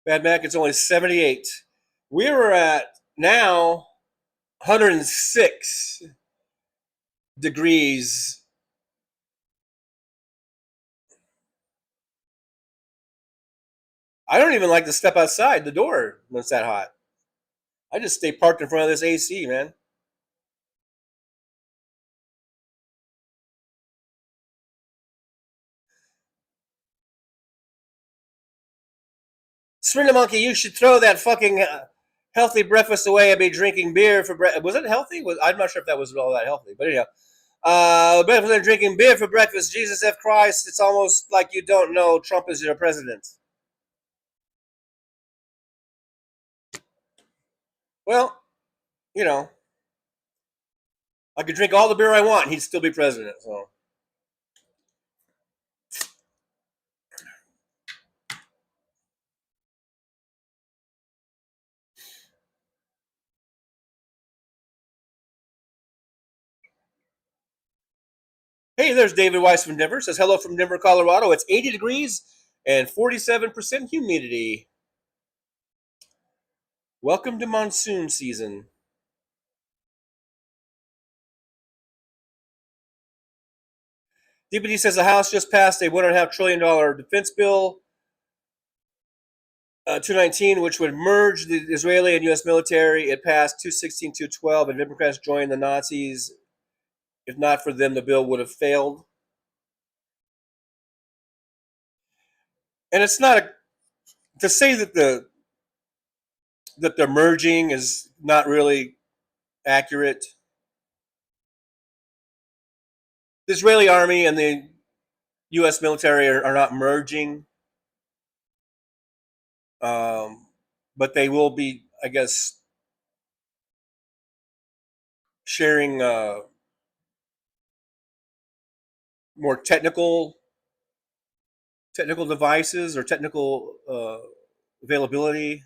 Bad Mac, it's only 78. We were at now 106 degrees. I don't even like to step outside the door when it's that hot. I just stay parked in front of this AC, man. Serena Monkey, you should throw that fucking healthy breakfast away and be drinking beer for breakfast. Was it healthy? I'm not sure if that was all that healthy, but anyhow. Breakfast and drinking beer for breakfast. Jesus F. Christ, it's almost like you don't know Trump is your president. Well, I could drink all the beer I want and he'd still be president, so. Hey, there's David Weiss from Denver. Says hello from Denver, Colorado. It's 80 degrees and 47% humidity. Welcome to monsoon season. DPD says the House just passed a $1.5 trillion defense bill, 219, which would merge the Israeli and U.S. military. It passed 216, 212, and Democrats joined the Nazis. If not for them, the bill would have failed. And it's not to say that they're merging is not really accurate. The Israeli army and the U.S. military are not merging, but they will be, I guess, sharing more technical devices or technical availabilities.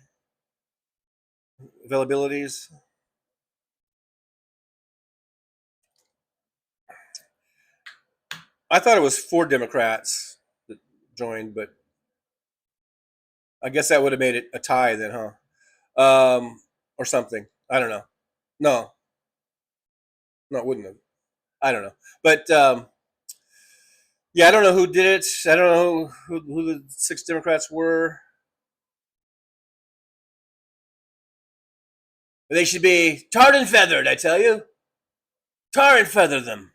I thought it was 4 Democrats that joined, but I guess that would have made it a tie then, huh? Or something. I don't know. No, it wouldn't have. I don't know. But yeah, I don't know who did it. I don't know who the 6 Democrats were. They should be tarred and feathered, I tell you. Tar and feather them.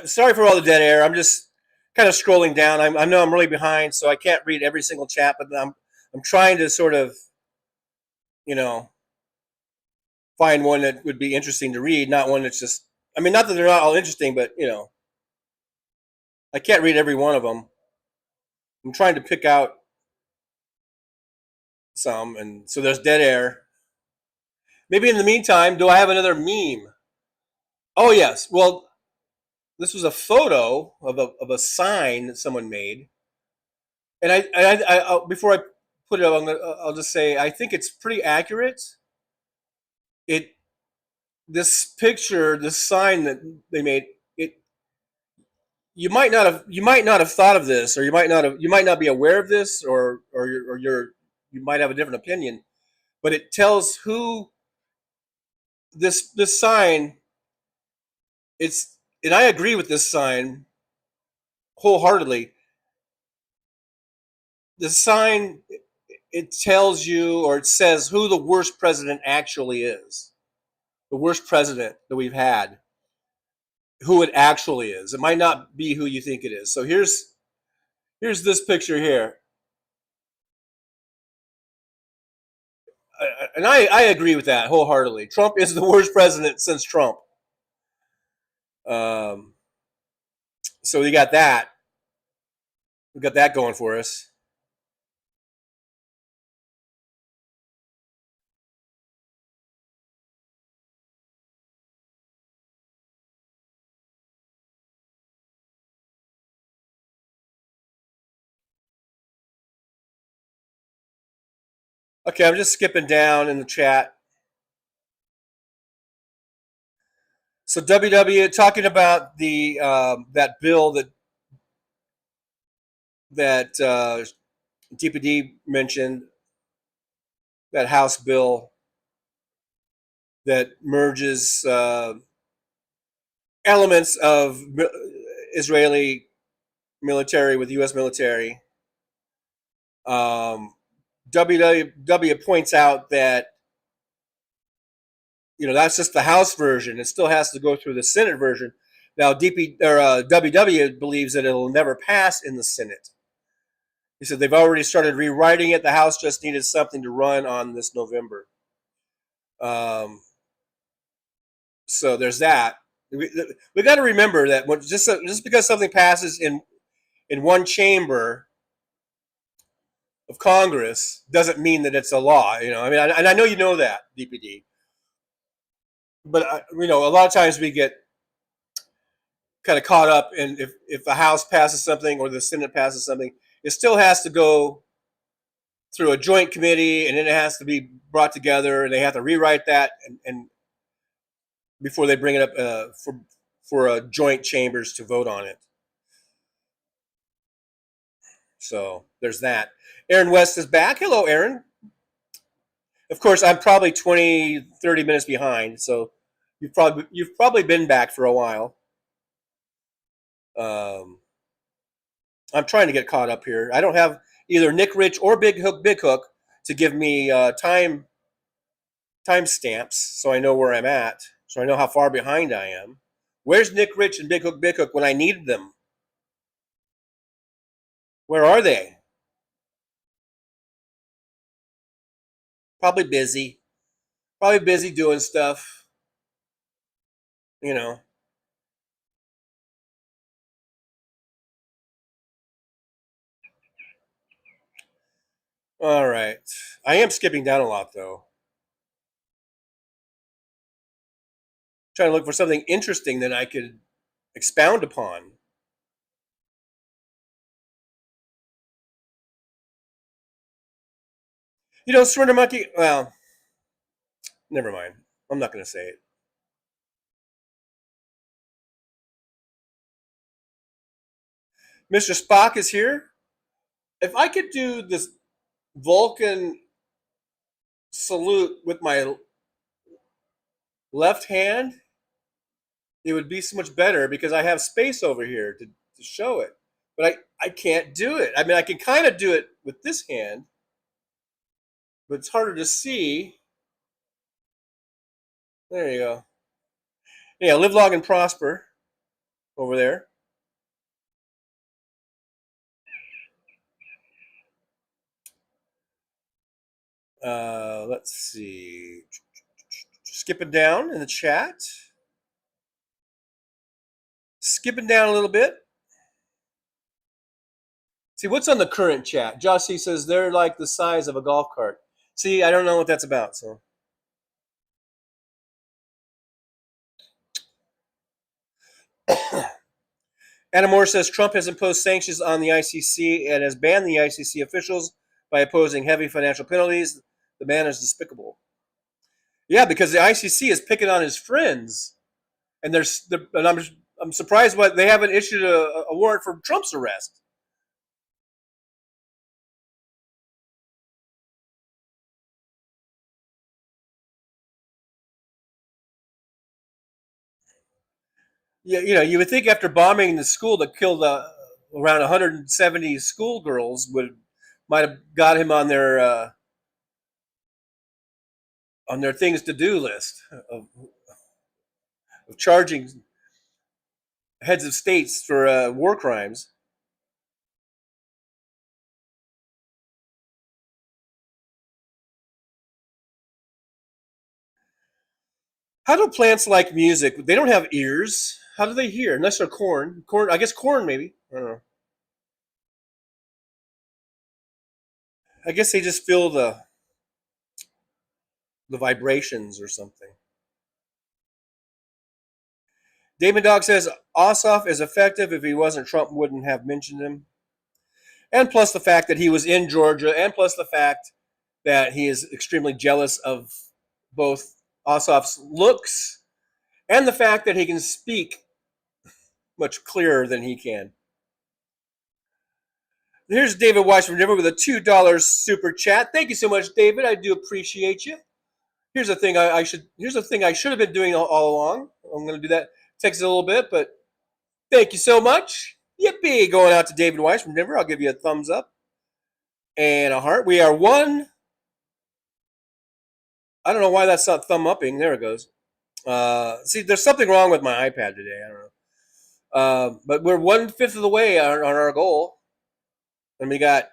Sorry for all the dead air. I'm just kind of scrolling down. I know I'm really behind, so I can't read every single chat, but I'm trying to sort of, find one that would be interesting to read, not one that's just. I mean, not that they're not all interesting, but I can't read every one of them. I'm trying to pick out some, and so there's dead air. Maybe in the meantime, do I have another meme? Oh yes. Well, this was a photo of a sign that someone made, and before I put it up, I'll just say I think it's pretty accurate. This picture, this sign that they made, you might not have thought of this, or you might not be aware of this, or you might have a different opinion, but it tells who this sign. And I agree with this sign wholeheartedly. The sign, it tells you, or it says who the worst president actually is. The worst president that we've had. Who it actually is. It might not be who you think it is. So here's this picture here. And I agree with that wholeheartedly. Trump is the worst president since Trump. So we got that. We got that going for us. Okay, I'm just skipping down in the chat. So WW talking about the that bill that DPD mentioned, that House bill that merges elements of Israeli military with U.S. military. WW points out that that's just the House version. It still has to go through the Senate version. Now, WW believes that it'll never pass in the Senate. He said they've already started rewriting it. The House just needed something to run on this November. So there's that. We got to remember that just because something passes in one chamber of Congress doesn't mean that it's a law. I mean, and I know you know that, DPD. But a lot of times we get kind of caught up in if the House passes something or the Senate passes something, it still has to go through a joint committee, and then it has to be brought together, and they have to rewrite that and before they bring it up for joint chambers to vote on it. So there's that. Aaron West is back. Hello, Aaron. Of course, I'm probably 20, 30 minutes behind, so you've probably been back for a while. I'm trying to get caught up here. I don't have either Nick Rich or Big Hook to give me time stamps, so I know where I'm at, so I know how far behind I am. Where's Nick Rich and Big Hook when I needed them? Where are they? Probably busy. Probably busy doing stuff. All right. I am skipping down a lot, though. Trying to look for something interesting that I could expound upon. Surrender Monkey, well, never mind. I'm not going to say it. Mr. Spock is here. If I could do this Vulcan salute with my left hand, it would be so much better because I have space over here to show it. But I can't do it. I mean, I can kind of do it with this hand, but it's harder to see. There you go. Yeah, live long and prosper. over there. Let's see. Skipping down in the chat. Skipping down a little bit. See, what's on the current chat? Jossie says they're like the size of a golf cart. See, I don't know what that's about, so. Anna Moore says Trump has imposed sanctions on the ICC and has banned the ICC officials by imposing heavy financial penalties. The man is despicable. Yeah, because the ICC is picking on his friends, and I'm surprised why they haven't issued a warrant for Trump's arrest. Yeah, you would think after bombing the school that killed around 170 schoolgirls might have got him on their things to do list of charging heads of states for war crimes. How do plants like music? They don't have ears. How do they hear? Unless they're corn. Corn, I guess corn maybe. I don't know. I guess they just feel the vibrations or something. David Dog says Ossoff is effective. If he wasn't, Trump wouldn't have mentioned him. And plus the fact that he was in Georgia, and plus the fact that he is extremely jealous of both Ossoff's looks and the fact that he can speak much clearer than he can. Here's David Weiss from Denver with a $2 super chat. Thank you so much, David. I do appreciate you. Here's the thing I should have been doing all along. I'm going to do that. It takes a little bit, but thank you so much. Yippee! Going out to David Weiss from Denver. I'll give you a thumbs up and a heart. We are one. I don't know why that's not thumb upping. There it goes. See, there's something wrong with my iPad today. I don't know. But we're 1/5 of the way on our goal. And we got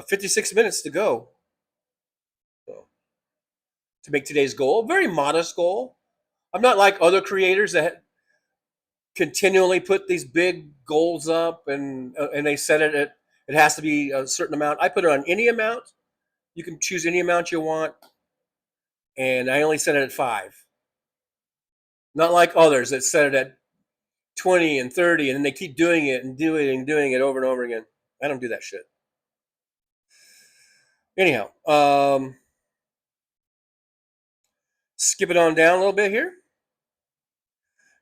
56 minutes to go to make today's goal. Very modest goal. I'm not like other creators that continually put these big goals up and they set it at, it has to be a certain amount. I put it on any amount. You can choose any amount you want. And I only set it at 5. Not like others that set it at 20 and 30, and then they keep doing it and doing it over and over again. I don't do that shit. Anyhow, skip it on down a little bit here.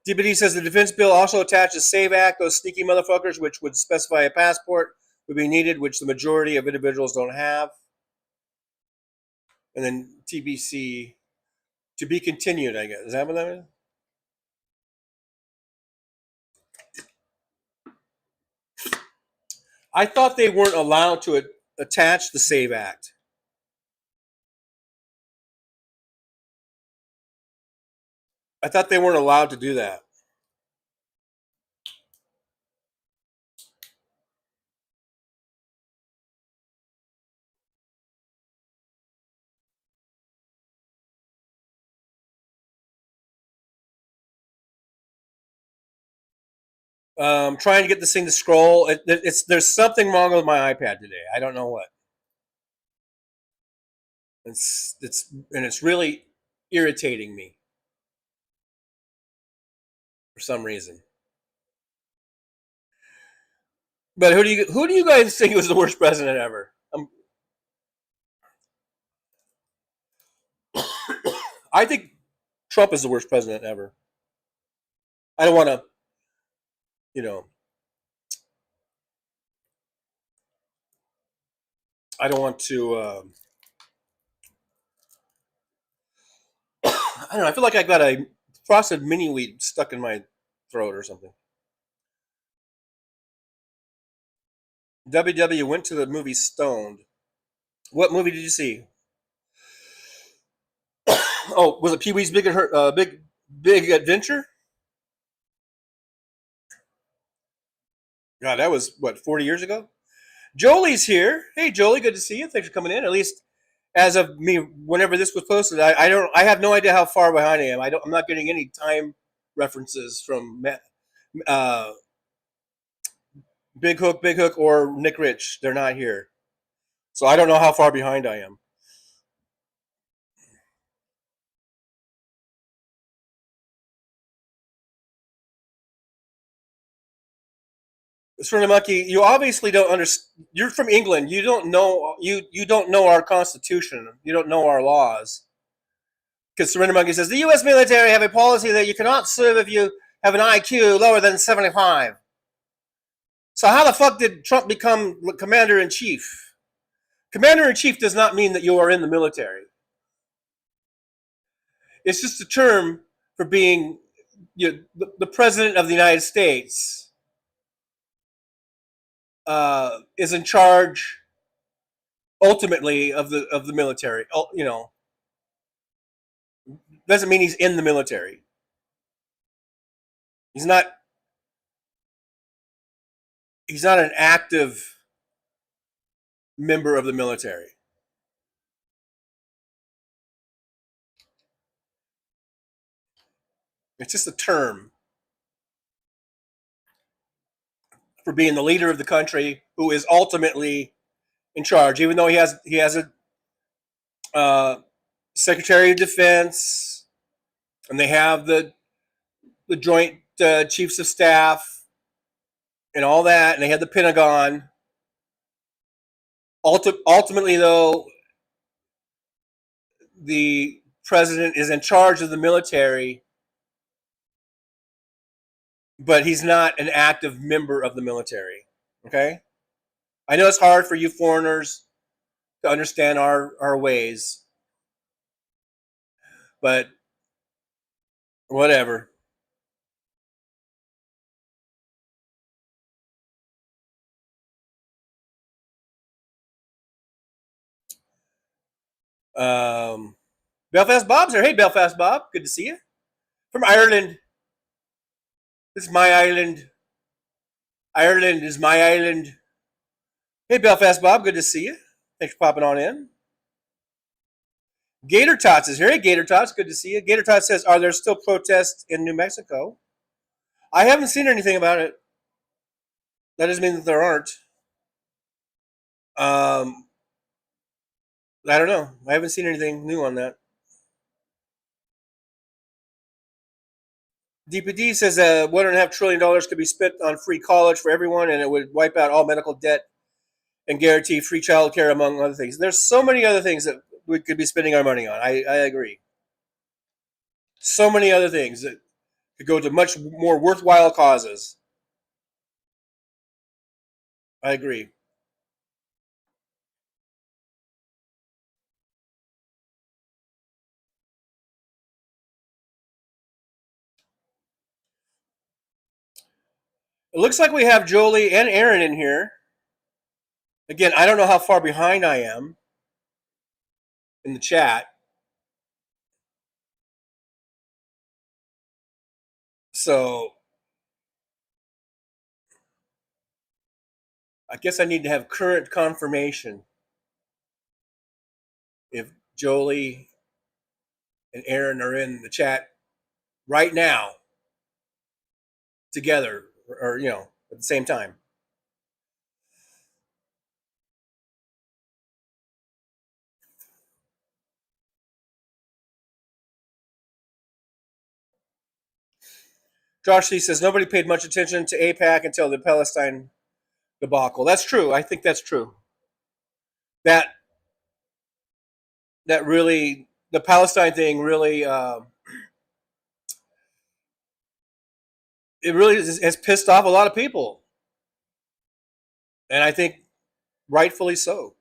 DPD says the defense bill also attaches SAVE Act, those sneaky motherfuckers, which would specify a passport would be needed, which the majority of individuals don't have. And then TBC, to be continued, I guess. Is that what that is? I thought they weren't allowed to attach the SAVE Act. I thought they weren't allowed to do that. Trying to get this thing to scroll. There's something wrong with my iPad today. I don't know what. It's really irritating me for some reason. But who do you guys think was the worst president ever? I think Trump is the worst president ever. I don't want to, I don't want to, I don't know, I feel like I got a frosted mini wheat stuck in my throat or something. WW went to the movie Stoned. What movie did you see? Oh, was it Pee-wee's Big Adventure? God, that was what, 40 years ago? Jolie's here. Hey, Jolie, good to see you. Thanks for coming in. At least as of me, whenever this was posted, I have no idea how far behind I am. I'm not getting any time references from Big Hook, or Nick Rich. They're not here, so I don't know how far behind I am. Sort of Monkey, you obviously don't understand. You're from England. You don't know our Constitution. You don't know our laws. Because Surrender Monkey says the U.S. military have a policy that you cannot serve if you have an IQ lower than 75. So how the fuck did Trump become commander-in-chief? Commander-in-chief does not mean that you are in the military. It's just a term for being the president of the United States is in charge ultimately of the military. Doesn't mean he's in the military. He's not an active member of the military. It's just a term for being the leader of the country who is ultimately in charge, even though he has a Secretary of Defense, and they have the Joint Chiefs of Staff and all that, and they have the Pentagon. Ultimately, though, the president is in charge of the military, but he's not an active member of the military. Okay? I know it's hard for you foreigners to understand our ways, but whatever. Belfast Bob's here. Hey, Belfast Bob. Good to see you. From Ireland. This is my island. Ireland is my island. Hey, Belfast Bob. Good to see you. Thanks for popping on in. Gator Tots is here. Hey, Gator Tots. Good to see you. Gator Tots says, are there still protests in New Mexico? I haven't seen anything about it. That doesn't mean that there aren't. I don't know. I haven't seen anything new on that. DPD says $1.5 trillion could be spent on free college for everyone, and it would wipe out all medical debt and guarantee free child care, among other things. There's so many other things that we could be spending our money on. I agree. So many other things that could go to much more worthwhile causes. I agree. It looks like we have Jolie and Aaron in here. Again, I don't know how far behind I am in the chat. So I guess I need to have current confirmation if Jolie and Aaron are in the chat right now together, or at the same time. Josh C says nobody paid much attention to AIPAC until the Palestine debacle. That's true. I think that's true. That really, the Palestine thing really, it really has pissed off a lot of people, and I think rightfully so.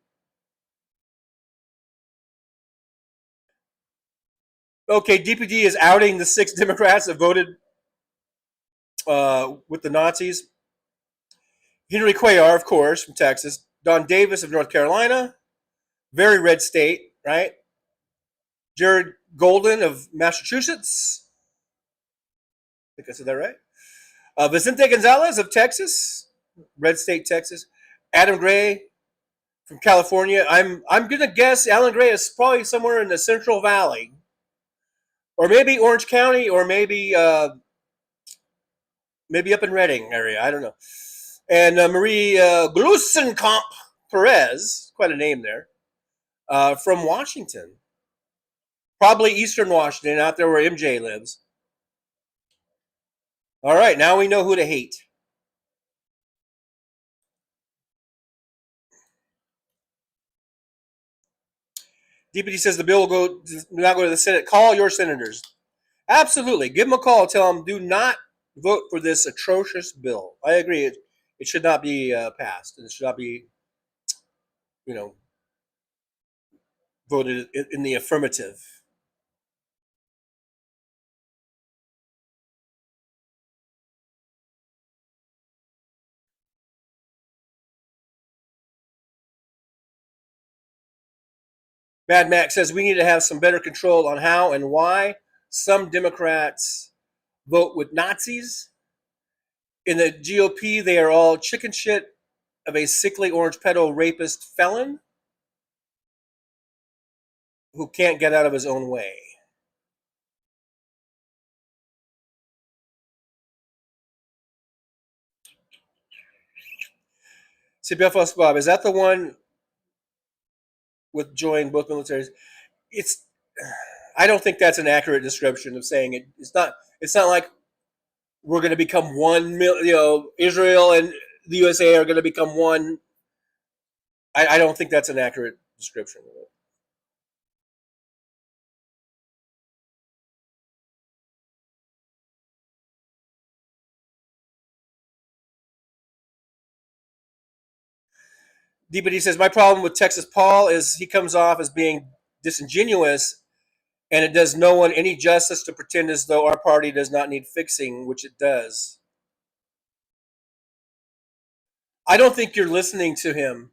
Okay, DPD is outing the 6 Democrats that voted with the Nazis. Henry Cuellar, of course, from Texas. Don Davis of North Carolina. Very red state, right? Jared Golden of Massachusetts. I think I said that right. Vicente Gonzalez of Texas. red state Texas. Adam Gray from California. I'm gonna guess Alan Gray is probably somewhere in the Central Valley, or maybe Orange County, or maybe maybe up in Redding area. I don't know. And Marie Glusenkamp Perez, quite a name there, from Washington, probably Eastern Washington, out there where MJ lives. All right, now we know who to hate. DPD says the bill will not go to the Senate. Call your senators. Absolutely. Give them a call. Tell them do not vote for this atrocious bill. I agree. It should not be passed. It should not be, voted in the affirmative. Mad Max says we need to have some better control on how and why some Democrats vote with Nazis. In the GOP, they are all chicken shit of a sickly orange pedo rapist felon who can't get out of his own way. CBFS Bob, is that the one with joining both militaries? I don't think that's an accurate description of saying it. It's not like we're going to become one. Israel and the USA are going to become one. I don't think that's an accurate description of it. DPD says my problem with Texas Paul is he comes off as being disingenuous, and it does no one any justice to pretend as though our party does not need fixing, which it does. I don't think you're listening to him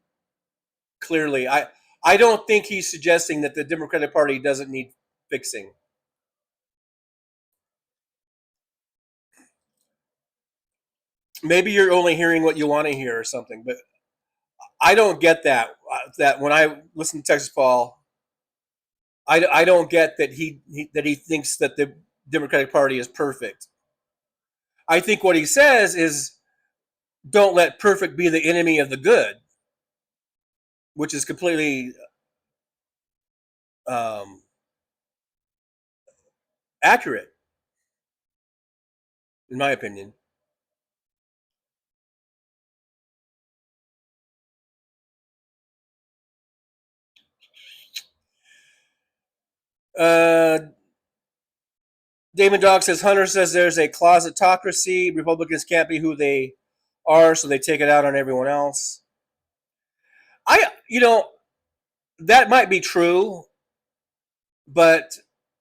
clearly. I don't think he's suggesting that the Democratic Party doesn't need fixing. Maybe you're only hearing what you want to hear or something, but I don't get that. That when I listen to Texas Paul, I don't get that he thinks that the Democratic Party is perfect. I think what he says is, don't let perfect be the enemy of the good, which is completely accurate, in my opinion. Damon Dog says Hunter says there's a closetocracy. Republicans can't be who they are, so they take it out on everyone else. That might be true, but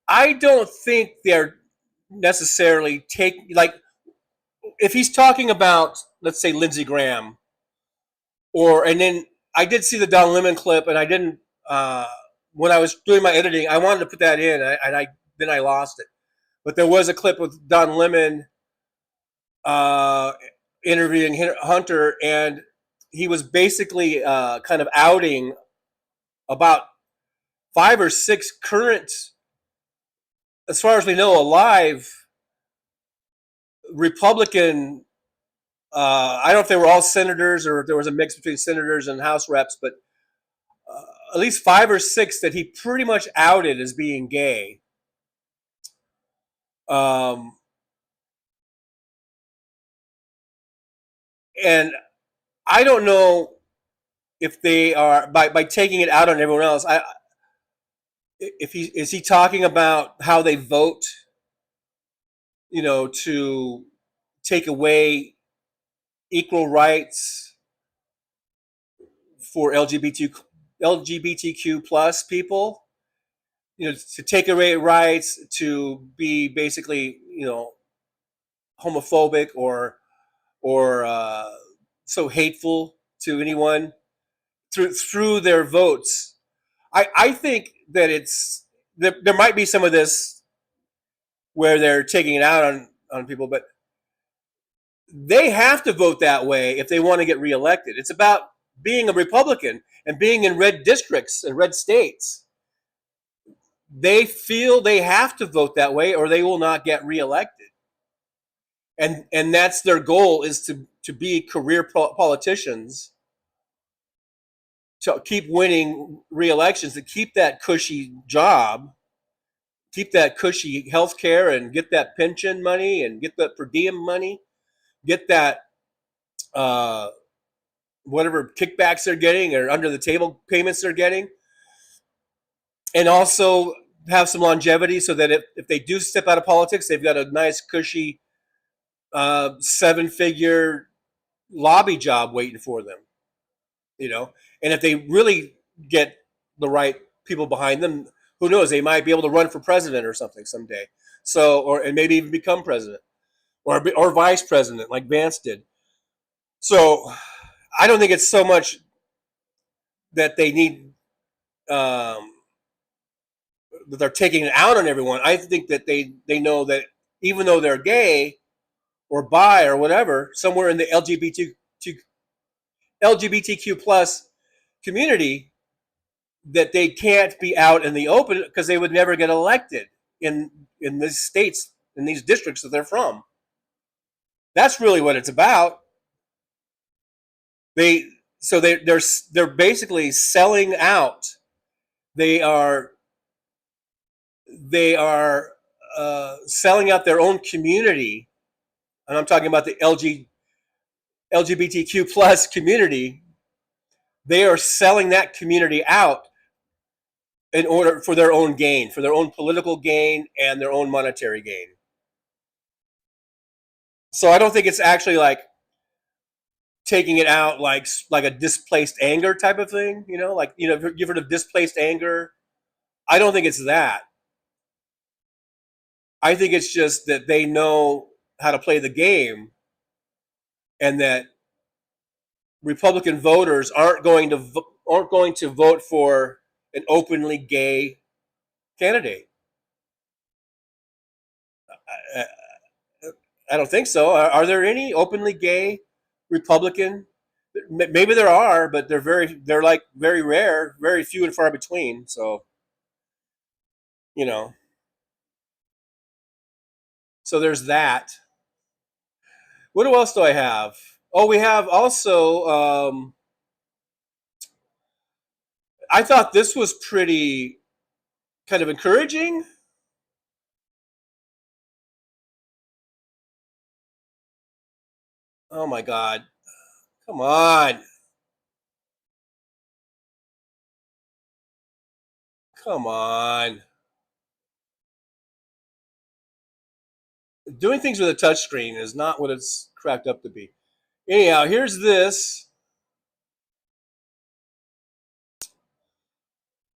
I don't think they're necessarily if he's talking about, let's say, Lindsey Graham, and then I did see the Don Lemon clip, and I didn't when I was doing my editing, I wanted to put that in, and then I lost it. But there was a clip with Don Lemon interviewing Hunter, and he was basically kind of outing about 5 or 6 current, as far as we know, alive Republican. I don't know if they were all senators or if there was a mix between senators and House reps, but at least 5 or 6 that he pretty much outed as being gay. And I don't know if they are by taking it out on everyone else. Is he talking about how they vote, to take away equal rights for LGBTQ plus people, to take away rights to be basically, homophobic or so hateful to anyone through their votes. I think that there might be some of this where they're taking it out on people, but they have to vote that way if they want to get reelected. It's about being a Republican and being in red districts and red states. They feel they have to vote that way or they will not get reelected. And that's their goal, is to be career politicians, to keep winning re-elections, to keep that cushy job, keep that cushy health care, and get that pension money, and get that per diem money, get that whatever kickbacks they're getting or under the table payments they're getting, and also have some longevity so that if they do step out of politics, they've got a nice cushy 7-figure lobby job waiting for them, and if they really get the right people behind them, who knows, they might be able to run for president or something someday, and maybe even become president or vice president like Vance did. So I don't think it's so much that they need that they're taking it out on everyone. I think that they know that even though they're gay or bi or whatever, somewhere in the LGBTQ plus community, that they can't be out in the open because they would never get elected in these states, in these districts that they're from. That's really what it's about. They're basically selling out. They are selling out their own community, and I'm talking about the LGBTQ plus community. They are selling that community out in order for their own gain, for their own political gain and their own monetary gain. So I don't think it's actually like taking it out like a displaced anger type of thing, you've heard of displaced anger. I don't think it's that. I think it's just that they know how to play the game, and that Republican voters aren't going to vote for an openly gay candidate. I don't think so. Are there any openly gay Republican? Maybe there are, but they're very rare, very few and far between. So, so there's that. What else do I have? Oh, we have also, I thought this was pretty kind of encouraging. Oh my God. Come on. Come on. Doing things with a touchscreen is not what it's cracked up to be. Anyhow, here's this.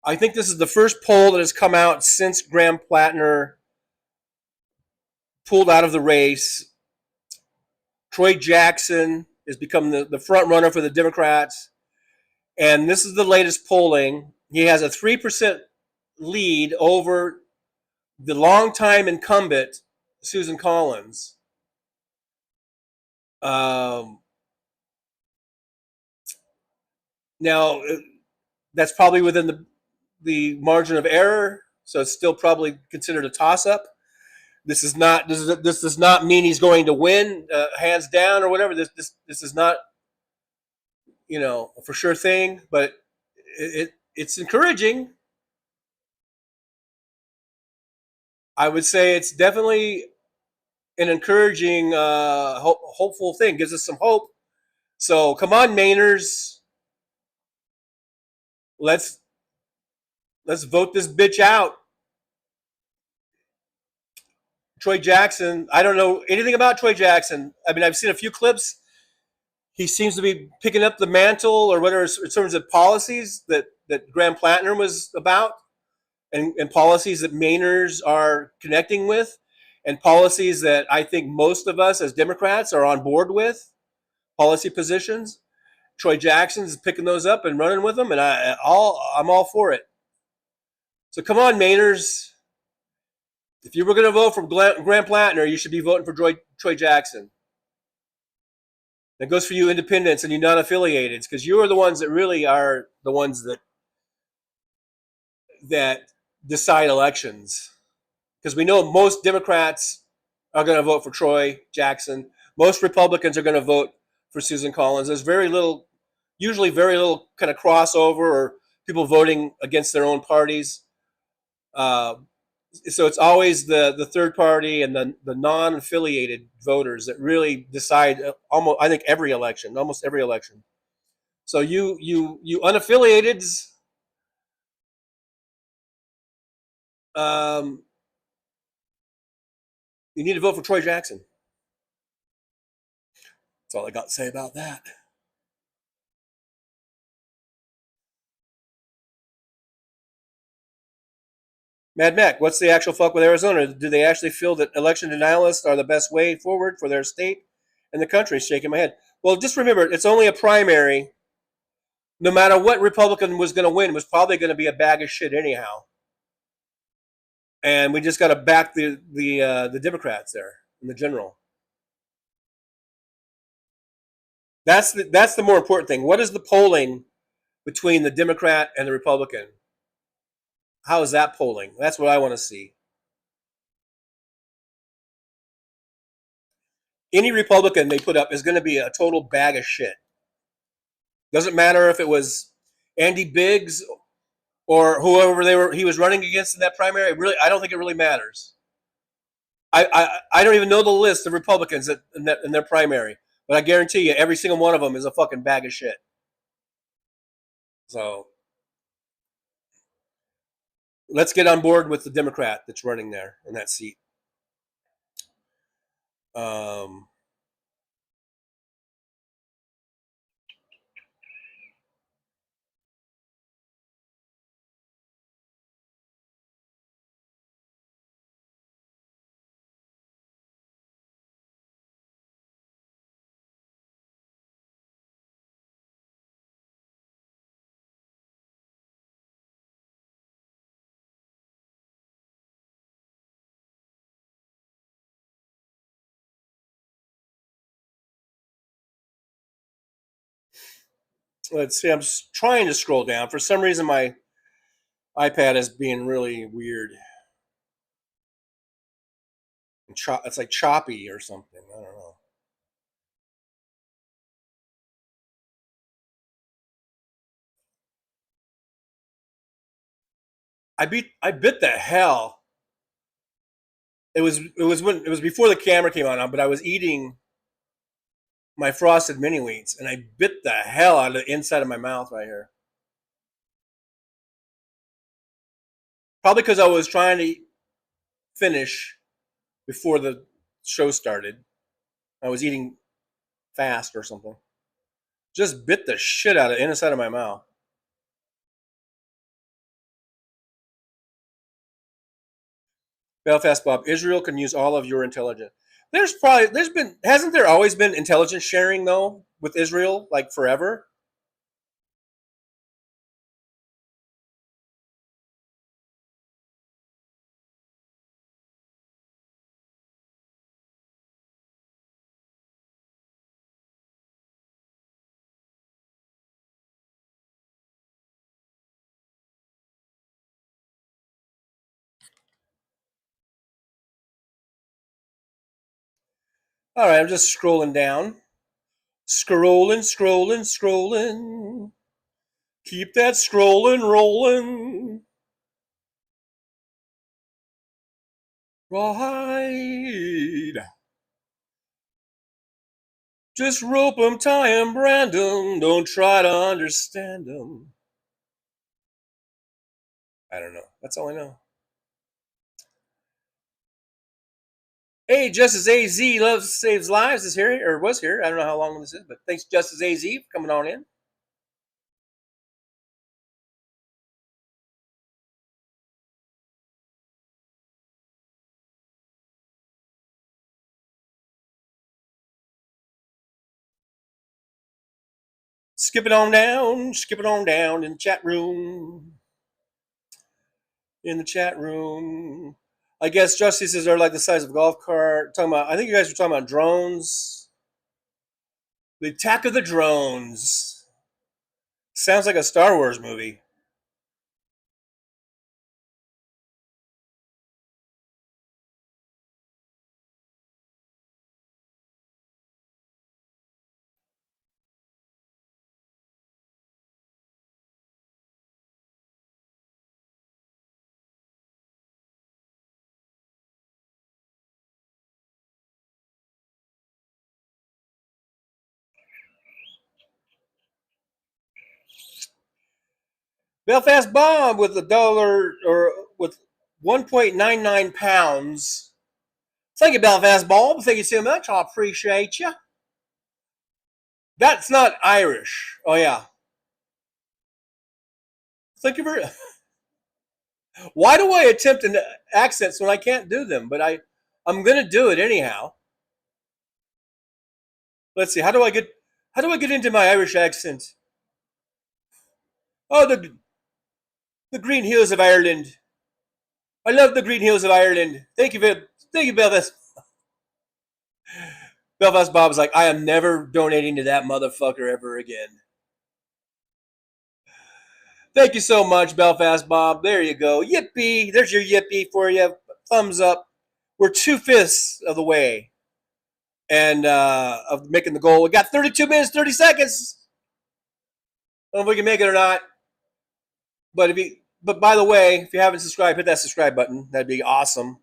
I think this is the first poll that has come out since Graham Plattner pulled out of the race. Troy Jackson has become the front runner for the Democrats. And this is the latest polling. He has a 3% lead over the longtime incumbent, Susan Collins. Now, that's probably within the margin of error, so it's still probably considered a toss-up. This does not mean he's going to win hands down or whatever. This is not a for sure thing, but it's encouraging. I would say it's definitely an encouraging, hopeful thing. Gives us some hope. So come on, Mainers. Let's vote this bitch out. Troy Jackson, I don't know anything about Troy Jackson. I mean, I've seen a few clips. He seems to be picking up the mantle or whatever in terms of policies that Graham Plattner was about, and policies that Mainers are connecting with, and policies that I think most of us as Democrats are on board with, policy positions. Troy Jackson's picking those up and running with them, and I'm all for it. So come on, Mainers. If you were going to vote for Graham Plattner, you should be voting for Troy Jackson. That goes for you independents and you non-affiliateds, because you are the ones that really are the ones that decide elections. Because we know most Democrats are going to vote for Troy Jackson. Most Republicans are going to vote for Susan Collins. There's usually very little kind of crossover or people voting against their own parties. So it's always the third party and the non-affiliated voters that really decide almost, I think, almost every election. So you unaffiliateds, you need to vote for Troy Jackson. That's all I got to say about that. Mad Mac, what's the actual fuck with Arizona? Do they actually feel that election denialists are the best way forward for their state and the country? Shaking my head. Well, just remember, it's only a primary. No matter what Republican was going to win, it was probably going to be a bag of shit anyhow. And we just got to back the Democrats there in the general. That's the more important thing. What is the polling between the Democrat and the Republican? How is that polling? That's what I want to see. Any Republican they put up is going to be a total bag of shit. Doesn't matter if it was Andy Biggs or whoever he was running against in that primary. I don't think it really matters. I don't even know the list of Republicans in their primary, but I guarantee you every single one of them is a fucking bag of shit. So let's get on board with the Democrat that's running there in that seat. Let's see. I'm trying to scroll down. For some reason, my iPad is being really weird. It's like choppy or something. I don't know. I bit the hell. It was before the camera came on, but I was eating my frosted mini wheats and I bit the hell out of the inside of my mouth right here. Probably because I was trying to finish before the show started. I was eating fast or something. Just bit the shit out of the inside of my mouth. Belfast Bob, Israel can use all of your intelligence. Hasn't there always been intelligence sharing though with Israel, like forever? All right, I'm just scrolling down. Scrolling. Keep that scrolling rolling. Right. Just rope 'em, tie 'em, brand 'em. Don't try to understand 'em. I don't know. That's all I know. Hey, Justice AZ loves saves lives is here or was here. I don't know how long this is, but thanks Justice AZ for coming on in. Skip it on down in the chat room. In the chat room. I guess justices are like the size of a golf cart. I think you guys were talking about drones. The Attack of the Drones. Sounds like a Star Wars movie. Belfast bomb with $1 or with 1.99 pounds. Thank you, Belfast bomb. Thank you so much. I appreciate you. That's not Irish. Oh yeah. Thank you very. Why do I attempt an accents when I can't do them? But I'm gonna do it anyhow. Let's see. How do I get into my Irish accent? Oh, the Green Hills of Ireland. I love the Green Hills of Ireland. Thank you, Belfast. Belfast Bob's like, I am never donating to that motherfucker ever again. Thank you so much, Belfast Bob. There you go. Yippee. There's your yippee for you. Thumbs up. We're 2/5 of the way. And of making the goal. We got 32 minutes, 30 seconds. I don't know if we can make it or not. But by the way, if you haven't subscribed, hit that subscribe button. That'd be awesome.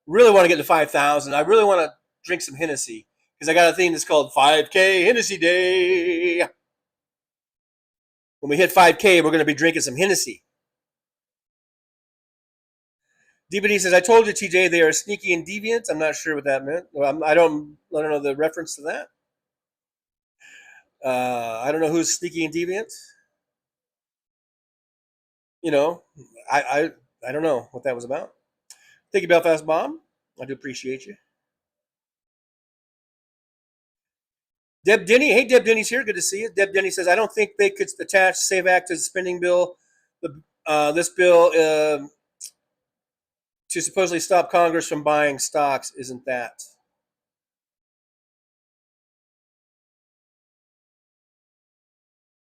Really want to get to 5,000. I really want to drink some Hennessy because I got a thing that's called 5K Hennessy Day. When we hit 5K, we're going to be drinking some Hennessy. DBD says, I told you, TJ, they are sneaky and deviant. I'm not sure what that meant. Well, I don't know the reference to that. I don't know who's sneaky and deviant. You know, I don't know what that was about. Thank you, Belfast Bomb. I do appreciate you. Deb Denny. Hey, Deb Denny's here. Good to see you. Deb Denny says, I don't think they could attach SAVE Act to the spending bill. This bill to supposedly stop Congress from buying stocks isn't that.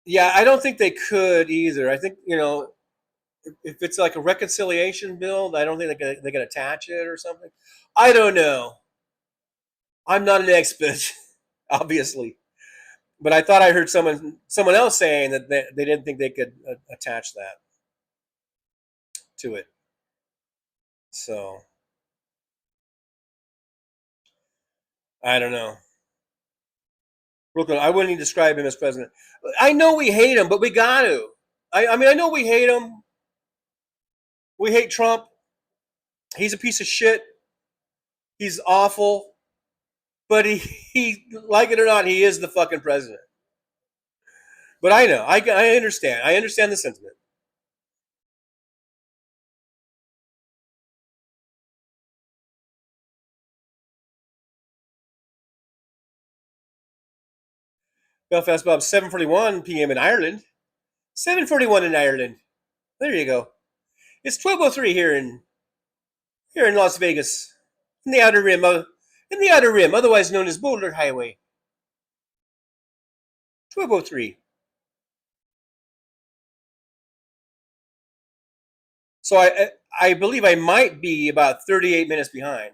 Yeah, I don't think they could either. I think, if it's like a reconciliation bill, I don't think they can attach it or something. I don't know. I'm not an expert, obviously. But I thought I heard someone else saying that they didn't think they could attach that to it. So, I don't know. Brooklyn, I wouldn't even describe him as president. I know we hate him, but we got to. I mean, I know we hate him. We hate Trump. He's a piece of shit. He's awful. But he like it or not, he is the fucking president. But I know. I understand. I understand the sentiment. Belfast Bob, 7:41 p.m. in Ireland. 7:41 in Ireland. There you go. It's 12:03 here in Las Vegas, in the outer rim, otherwise known as Boulder Highway. 12:03. So I believe I might be about 38 minutes behind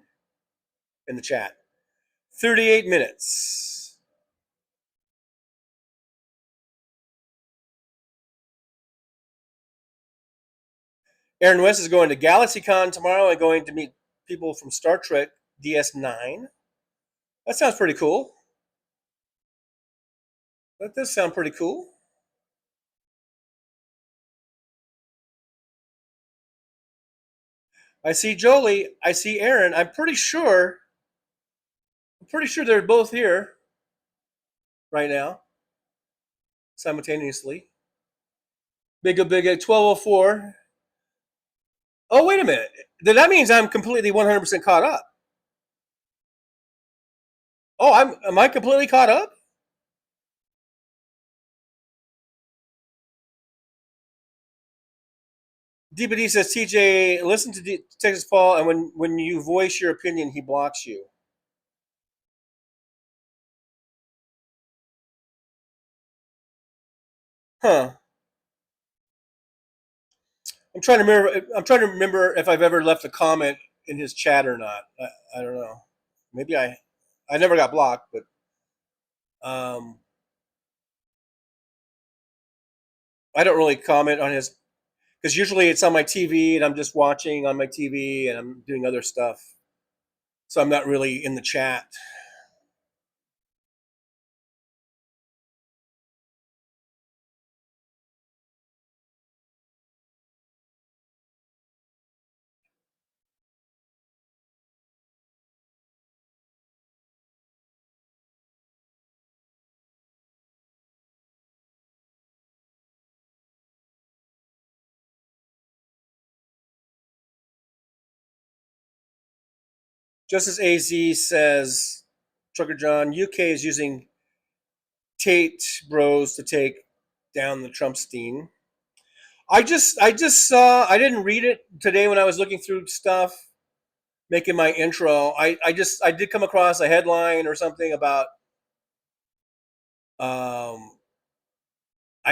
in the chat. 38 minutes. Aaron West is going to GalaxyCon tomorrow and going to meet people from Star Trek DS9. That sounds pretty cool. That does sound pretty cool. I see Jolie. I see Aaron. I'm pretty sure they're both here right now, simultaneously. Big 12:04. Oh, wait a minute. That means I'm completely 100% caught up. Oh, am I completely caught up? DBD says, TJ, listen to Texas Paul, and when you voice your opinion, he blocks you. Huh. I'm trying to remember if I've ever left a comment in his chat or not. I don't know. Maybe I never got blocked, but I don't really comment on his, because usually it's on my TV and I'm just watching on my TV and I'm doing other stuff. So I'm not really in the chat. Justice AZ says, Trucker John, UK is using Tate Bros to take down the Trumpstein. I just saw, I didn't read it today when I was looking through stuff, making my intro. I did come across a headline or something about, I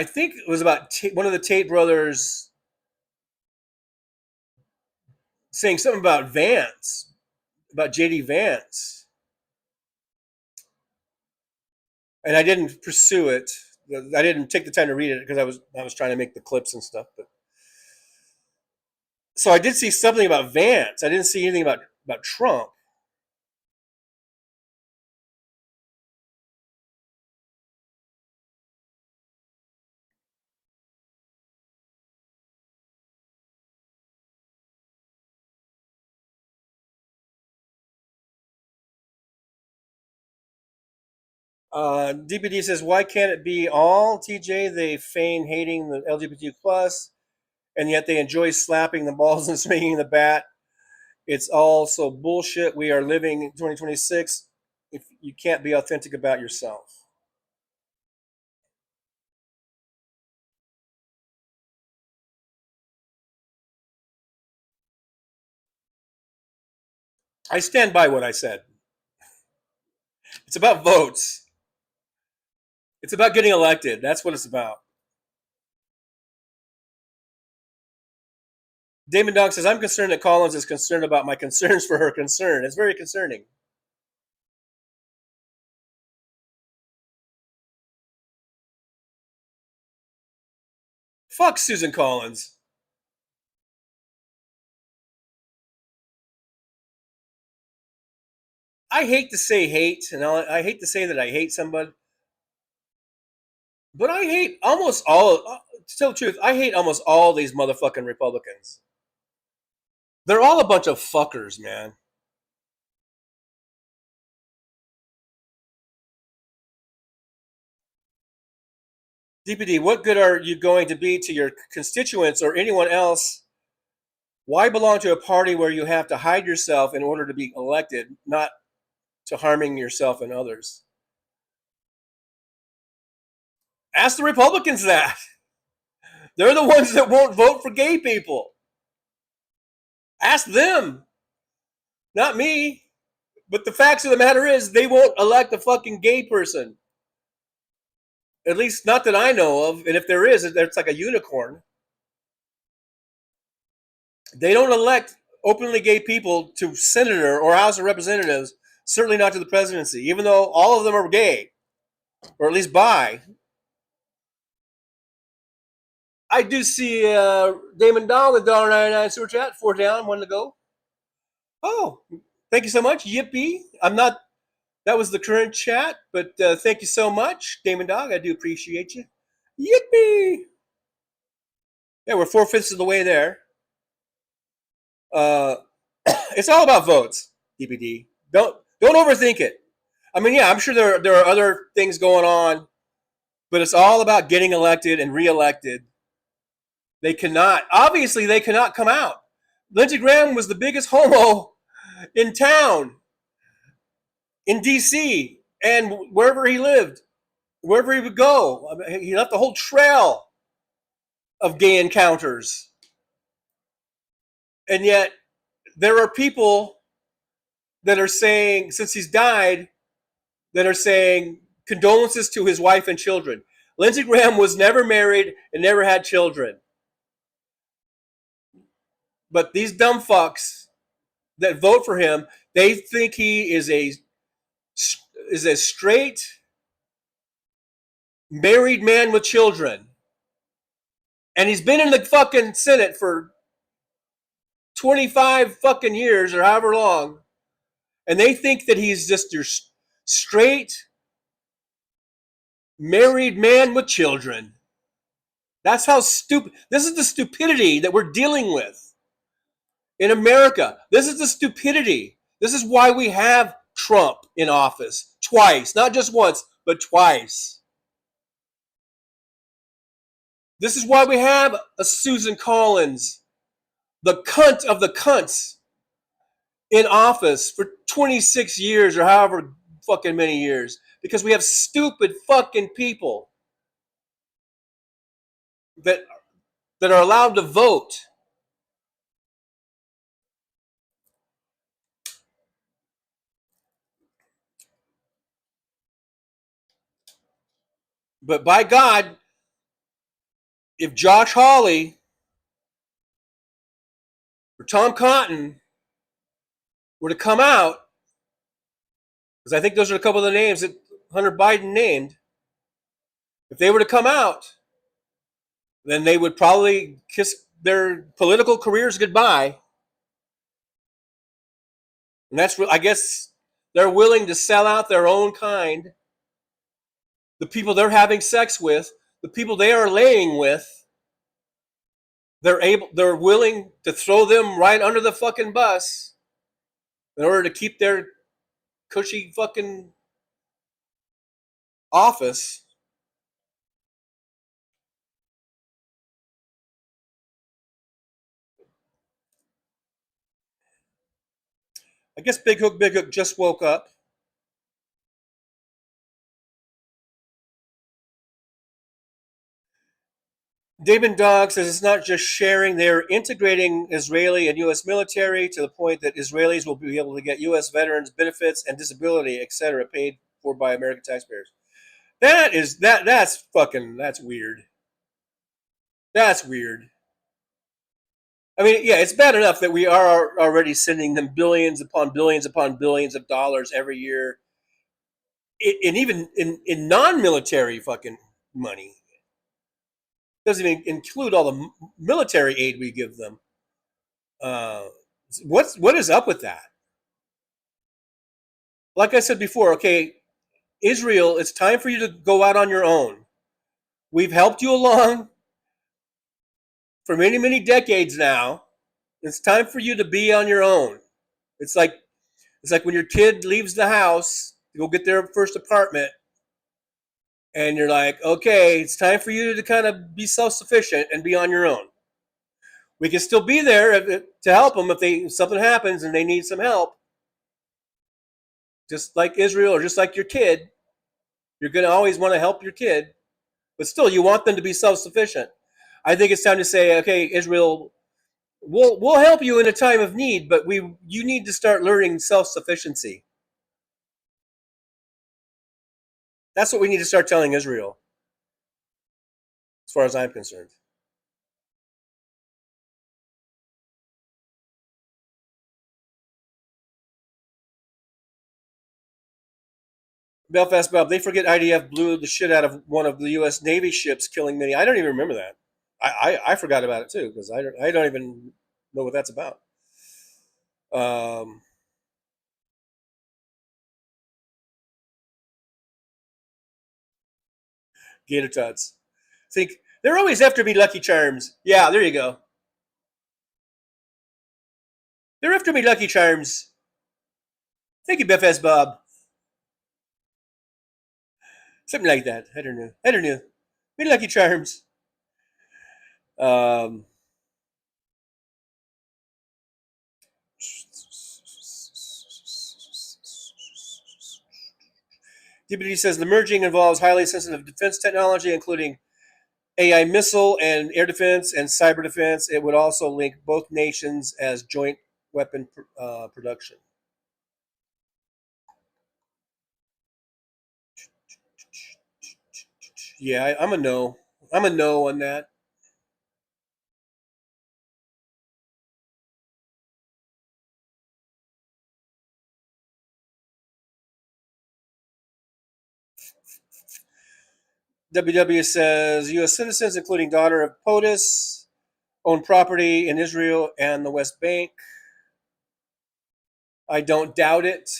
think it was about one of the Tate brothers saying something about Vance, about JD Vance. And I didn't pursue it. I didn't take the time to read it because I was trying to make the clips and stuff. But so I did see something about Vance. I didn't see anything about Trump. DPD says, why can't it be all TJ? They feign hating the LGBTQ plus, and yet they enjoy slapping the balls and swinging the bat. It's all so bullshit. We are living in 2026 if you can't be authentic about yourself. I stand by what I said. It's about votes. It's about getting elected. That's what it's about. Damon Dog says, I'm concerned that Collins is concerned about my concerns for her concern. It's very concerning. Fuck Susan Collins. I hate to say hate, and I hate to say that I hate somebody, but I hate almost all, to tell the truth, I hate almost all these motherfucking Republicans. They're all a bunch of fuckers, man. DPD, what good are you going to be to your constituents or anyone else? Why belong to a party where you have to hide yourself in order to be elected, not to harming yourself and others? Ask the Republicans that. They're the ones that won't vote for gay people. Ask them. Not me. But the facts of the matter is they won't elect a fucking gay person. At least not that I know of. And if there is, it's like a unicorn. They don't elect openly gay people to senator or House of Representatives, certainly not to the presidency, even though all of them are gay, or at least bi. I do see Damon Dahl with $1.99 super chat, 4 down, 1 to go. Oh, thank you so much. Yippee. That was the current chat, but thank you so much, Damon Dog. I do appreciate you. Yippee. Yeah, we're 4/5 of the way there. It's all about votes, DPD. Don't overthink it. I mean, yeah, I'm sure there are other things going on, but it's all about getting elected and reelected. They cannot come out. Lindsey Graham was the biggest homo in town, in D.C., and wherever he lived, wherever he would go. I mean, he left a whole trail of gay encounters. And yet, there are people that are saying, since he's died, that are saying condolences to his wife and children. Lindsey Graham was never married and never had children. But these dumb fucks that vote for him, they think he is a straight married man with children. And he's been in the fucking Senate for 25 fucking years or however long. And they think that he's just your straight married man with children. That's how stupid. This is the stupidity that we're dealing with in America. This is the stupidity. This is why we have Trump in office twice, not just once, but twice. This is why we have a Susan Collins, the cunt of the cunts, in office for 26 years or however fucking many years, because we have stupid fucking people that are allowed to vote. But by God, if Josh Hawley or Tom Cotton were to come out, because I think those are a couple of the names that Hunter Biden named, if they were to come out, then they would probably kiss their political careers goodbye. And that's, I guess, they're willing to sell out their own kind, the people they're having sex with, the people they are laying with. They're willing to throw them right under the fucking bus in order to keep their cushy fucking office. I guess Big Hook just woke up. Damon Dog says it's not just sharing, they're integrating Israeli and U.S. military to the point that Israelis will be able to get U.S. veterans benefits and disability, etc., paid for by American taxpayers. That's weird. That's weird. I mean, yeah, it's bad enough that we are already sending them billions upon billions upon billions of dollars every year, and even in non-military fucking money. Doesn't even include all the military aid we give them. What is up with that? Like I said before, okay, Israel, it's time for you to go out on your own. We've helped you along for many, many decades now. It's time for you to be on your own. It's like when your kid leaves the house to go get their first apartment, and you're like, okay, it's time for you to kind of be self-sufficient and be on your own. We can still be there to help them if something happens and they need some help. Just like Israel, or just like your kid, you're going to always want to help your kid, but still, you want them to be self-sufficient. I think it's time to say, okay, Israel, we'll help you in a time of need, but you need to start learning self-sufficiency. That's what we need to start telling Israel, as far as I'm concerned. Belfast Bob, they forget IDF blew the shit out of one of the U.S. Navy ships, killing many. I don't even remember that. I forgot about it too, because I don't even know what that's about. Gator Tots. Think they're always after me, Lucky Charms. Yeah, there you go. They're after me, Lucky Charms. Thank you, Belfast Bob. Something like that. I don't know. Me Lucky Charms. DPD says the merging involves highly sensitive defense technology, including AI missile and air defense and cyber defense. It would also link both nations as joint weapon production. Yeah, I'm a no. I'm a no on that. WW says U.S. citizens, including daughter of POTUS, own property in Israel and the West Bank. I don't doubt it.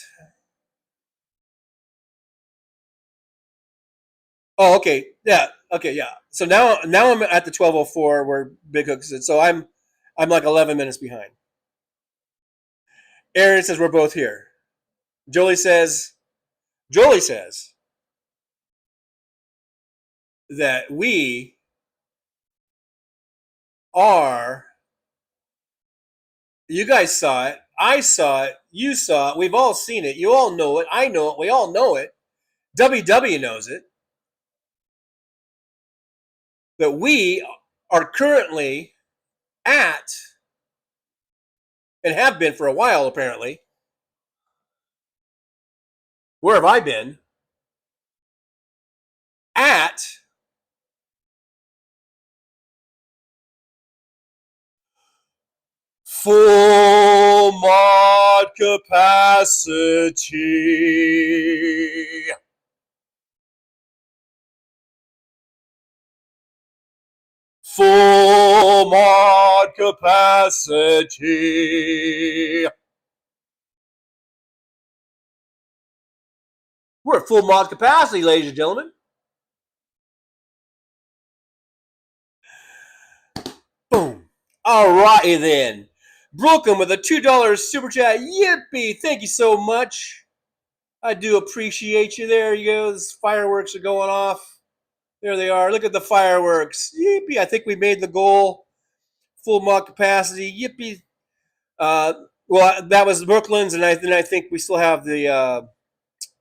Oh, okay. Yeah. Okay. Yeah. So now I'm at the 12:04 where Big Hook is. So I'm like 11 minutes behind. Aaron says we're both here. Jolie says that we are. You guys saw it. I saw it. You saw it. We've all seen it. You all know it. I know it. We all know it. WW knows it. That we are currently at, and have been for a while apparently. Where have I been? At full mod capacity. Full mod capacity. We're at full mod capacity, ladies and gentlemen. Boom. All righty then. Brooklyn with a $2 super chat. Yippee. Thank you so much. I do appreciate you. There you go. These fireworks are going off. There they are. Look at the fireworks. Yippee. I think we made the goal. Full mod capacity. Yippee. Well, that was Brooklyn's, and I think we still have the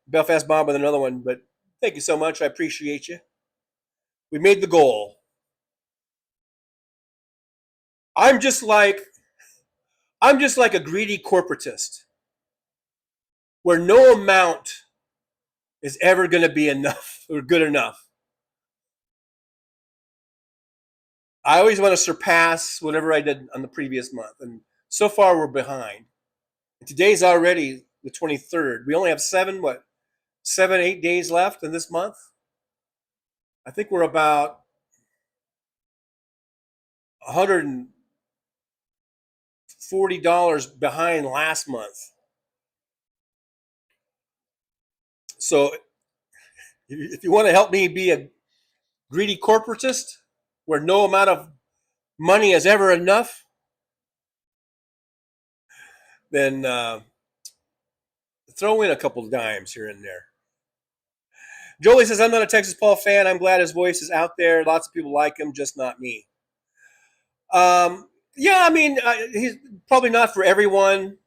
Belfast Bomb with another one. But thank you so much. I appreciate you. We made the goal. I'm just like a greedy corporatist, where no amount is ever going to be enough or good enough. I always want to surpass whatever I did on the previous month, and so far we're behind. And today's already the 23rd. We only have 7, 8 days left in this month. I think we're about $140 behind last month. So if you want to help me be a greedy corporatist where no amount of money is ever enough, then throw in a couple of dimes here and there. Jolie says, I'm not a Texas Paul fan. I'm glad his voice is out there. Lots of people like him, just not me. Yeah, I mean, he's probably not for everyone.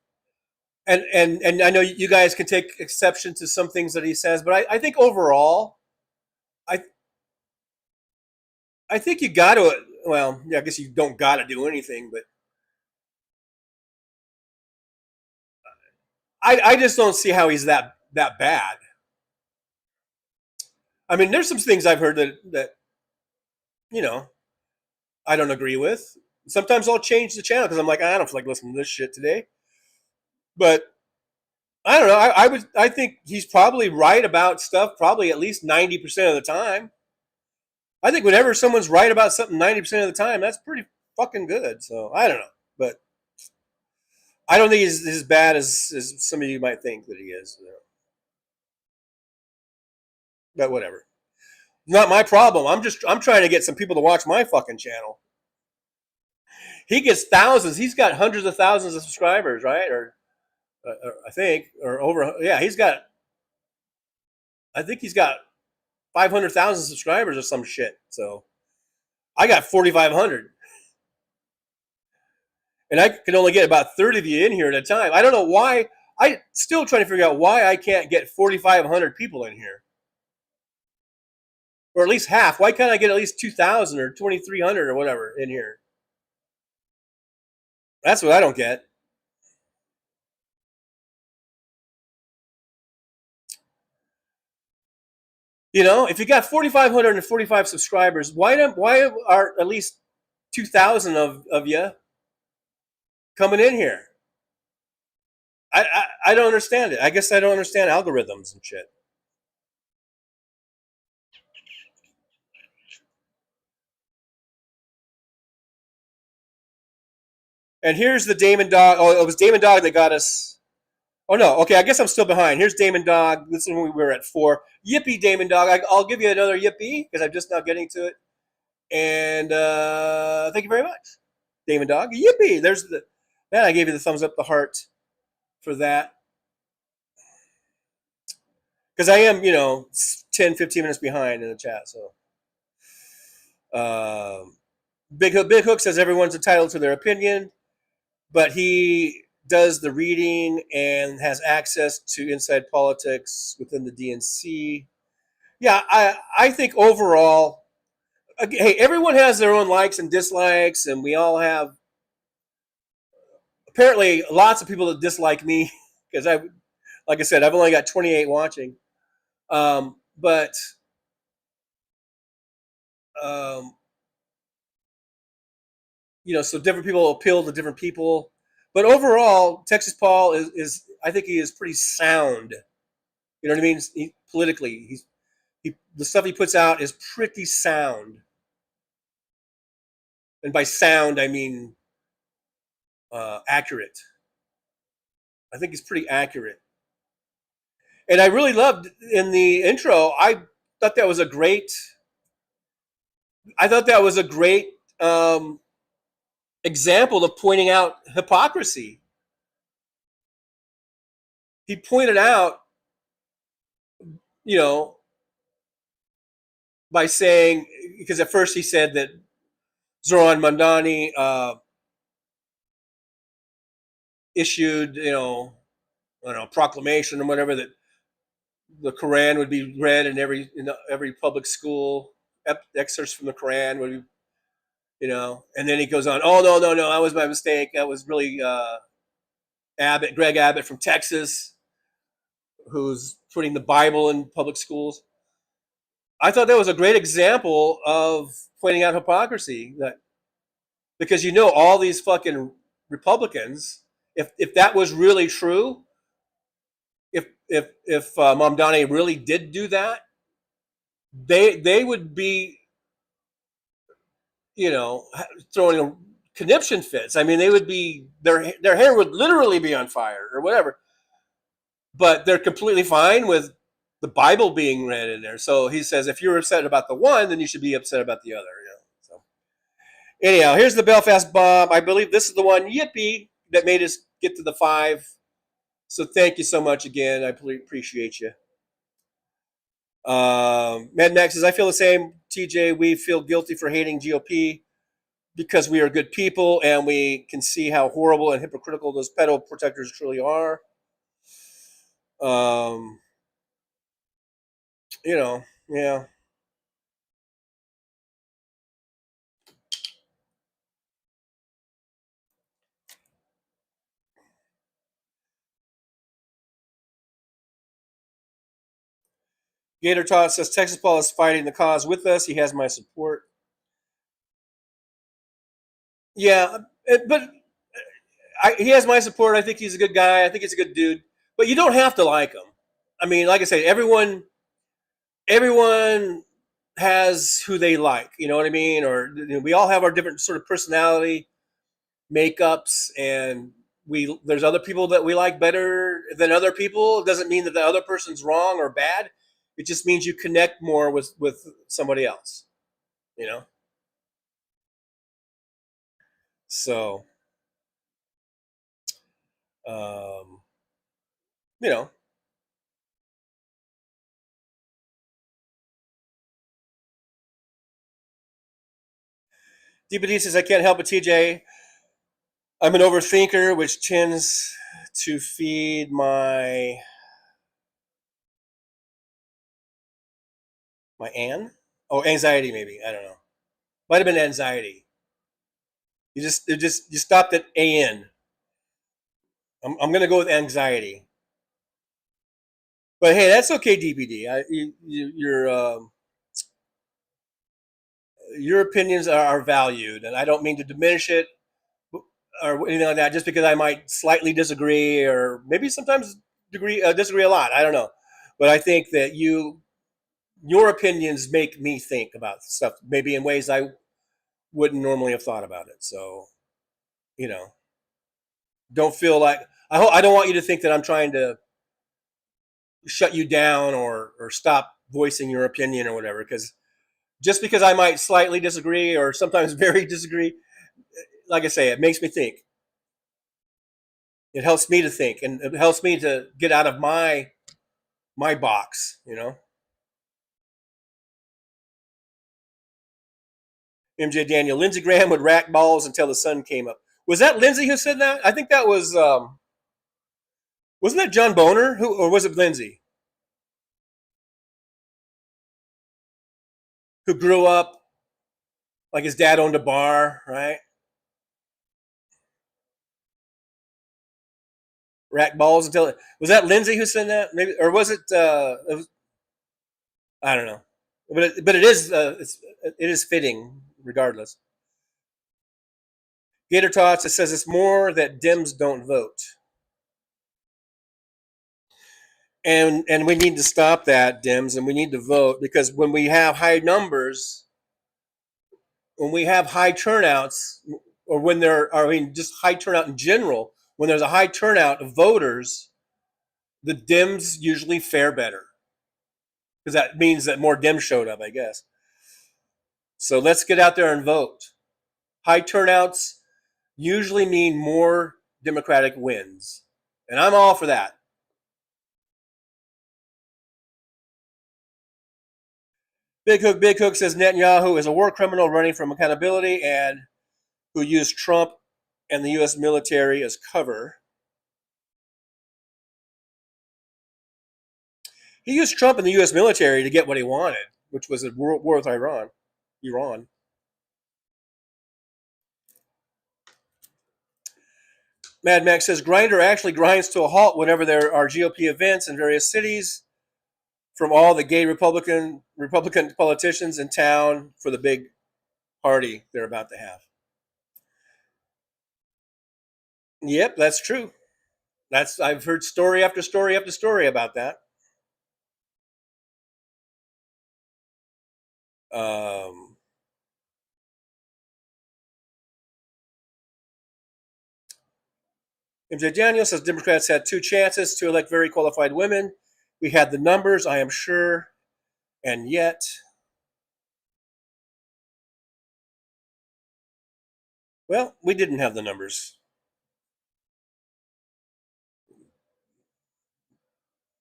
And I know you guys can take exception to some things that he says, but I think overall, I think you got to, well, yeah, I guess you don't got to do anything, but I just don't see how he's that bad. I mean, there's some things I've heard that I don't agree with. Sometimes I'll change the channel because I'm like, I don't feel like listening to this shit today. But I don't know. I think he's probably right about stuff probably at least 90% of the time. I think whenever someone's right about something 90% of the time, that's pretty fucking good. So I don't know. But I don't think he's as bad as some of you might think that he is. But whatever. Not my problem. I'm trying to get some people to watch my fucking channel. He gets thousands. He's got hundreds of thousands of subscribers, right? Or I think, or over. Yeah, I think he's got 500,000 subscribers or some shit. So I got 4,500. And I can only get about 30 of you in here at a time. I don't know why. I still trying to figure out why I can't get 4,500 people in here. Or at least half. Why can't I get at least 2,000 or 2,300 or whatever in here? That's what I don't get. You know, if you got 4,545 subscribers, why are at least 2,000 of you coming in here? I don't understand it. I guess I don't understand algorithms and shit. And here's the Damon Dog. Oh, it was Damon Dog that got us. Oh no, okay. I guess I'm still behind. Here's Damon Dog. This is when we were at 4. Yippee, Damon Dog. I'll give you another yippee because I'm just now getting to it. And thank you very much, Damon Dog. Yippee! There's the man. I gave you the thumbs up, the heart for that because I am, 10, 15 minutes behind in the chat. So, Big Hook says everyone's entitled to their opinion, but he does the reading and has access to inside politics within the DNC. Yeah, I think overall, hey, everyone has their own likes and dislikes, and we all have apparently lots of people that dislike me because like I said, I've only got 28 watching. But so different people appeal to different people. But overall, Texas Paul is I think he is pretty sound. You know what I mean? Politically, the stuff he puts out is pretty sound. And by sound, I mean accurate. I think he's pretty accurate. And I really loved in the intro. I thought that was a great example of pointing out hypocrisy. He pointed out, by saying, because at first he said that Zoran Mandani issued, a proclamation or whatever that the Quran would be read in every public school. Excerpts from the Quran would be, and then he goes on, oh, no, that was my mistake. That was really Greg Abbott from Texas, who's putting the Bible in public schools. I thought that was a great example of pointing out hypocrisy, because all these fucking Republicans, if that was really true, if Mamdani really did do that, they would be, throwing conniption fits. I mean, they would be their hair would literally be on fire or whatever. But they're completely fine with the Bible being read in there. So he says, if you're upset about the one, then you should be upset about the other. So anyhow, here's the Belfast bomb. I believe this is the one, yippee, that made us get to the 5. So thank you so much again. I appreciate you. Mad Max says, I feel the same, TJ. We feel guilty for hating GOP because we are good people and we can see how horrible and hypocritical those pedo protectors truly are. Yeah. Gator Todd says, Texas Paul is fighting the cause with us. He has my support. Yeah, but he has my support. I think he's a good guy. I think he's a good dude. But you don't have to like him. I mean, like I say, everyone has who they like. You know what I mean? Or we all have our different sort of personality makeups, and there's other people that we like better than other people. It doesn't mean that the other person's wrong or bad. It just means you connect more with somebody else. So, DPD says, I can't help it, TJ. I'm an overthinker, which tends to feed my anxiety, maybe. I don't know. Might have been anxiety. You stopped at AN. I'm going to go with anxiety. But hey, that's okay, DPD. Your opinions are valued, and I don't mean to diminish it or anything like that. Just because I might slightly disagree, or maybe sometimes disagree a lot. I don't know, but I think that your opinions make me think about stuff, maybe in ways I wouldn't normally have thought about it. So, don't feel like I don't want you to think that I'm trying to shut you down or stop voicing your opinion or whatever. Because just because I might slightly disagree or sometimes very disagree, like I say, it makes me think. It helps me to think, and it helps me to get out of my box. MJ Daniel, Lindsey Graham would rack balls until the sun came up. Was that Lindsey who said that? I think that was. Wasn't that John Boner or was it Lindsey? Who grew up like his dad owned a bar, right? Rack balls until was that Lindsey who said that? Maybe, or was it? I don't know, but it is it is fitting regardless. Gator Tots, it says it's more that Dems don't vote, and we need to stop that, Dems, and we need to vote, because when we have high numbers, when we have high turnouts, or when just high turnout in general, when there's a high turnout of voters, the Dems usually fare better, because that means that more Dems showed up, I guess. So let's get out there and vote. High turnouts usually mean more Democratic wins, and I'm all for that. Big Hook says Netanyahu is a war criminal running from accountability and who used Trump and the U.S. military as cover. He used Trump and the U.S. military to get what he wanted, which was a war with Iran. Mad Max says Grindr actually grinds to a halt whenever there are GOP events in various cities from all the gay Republican politicians in town for the big party they're about to have. Yep, that's true. I've heard story after story after story about that. MJ Daniel says Democrats had 2 chances to elect very qualified women. We had the numbers, I am sure, and yet. Well, we didn't have the numbers.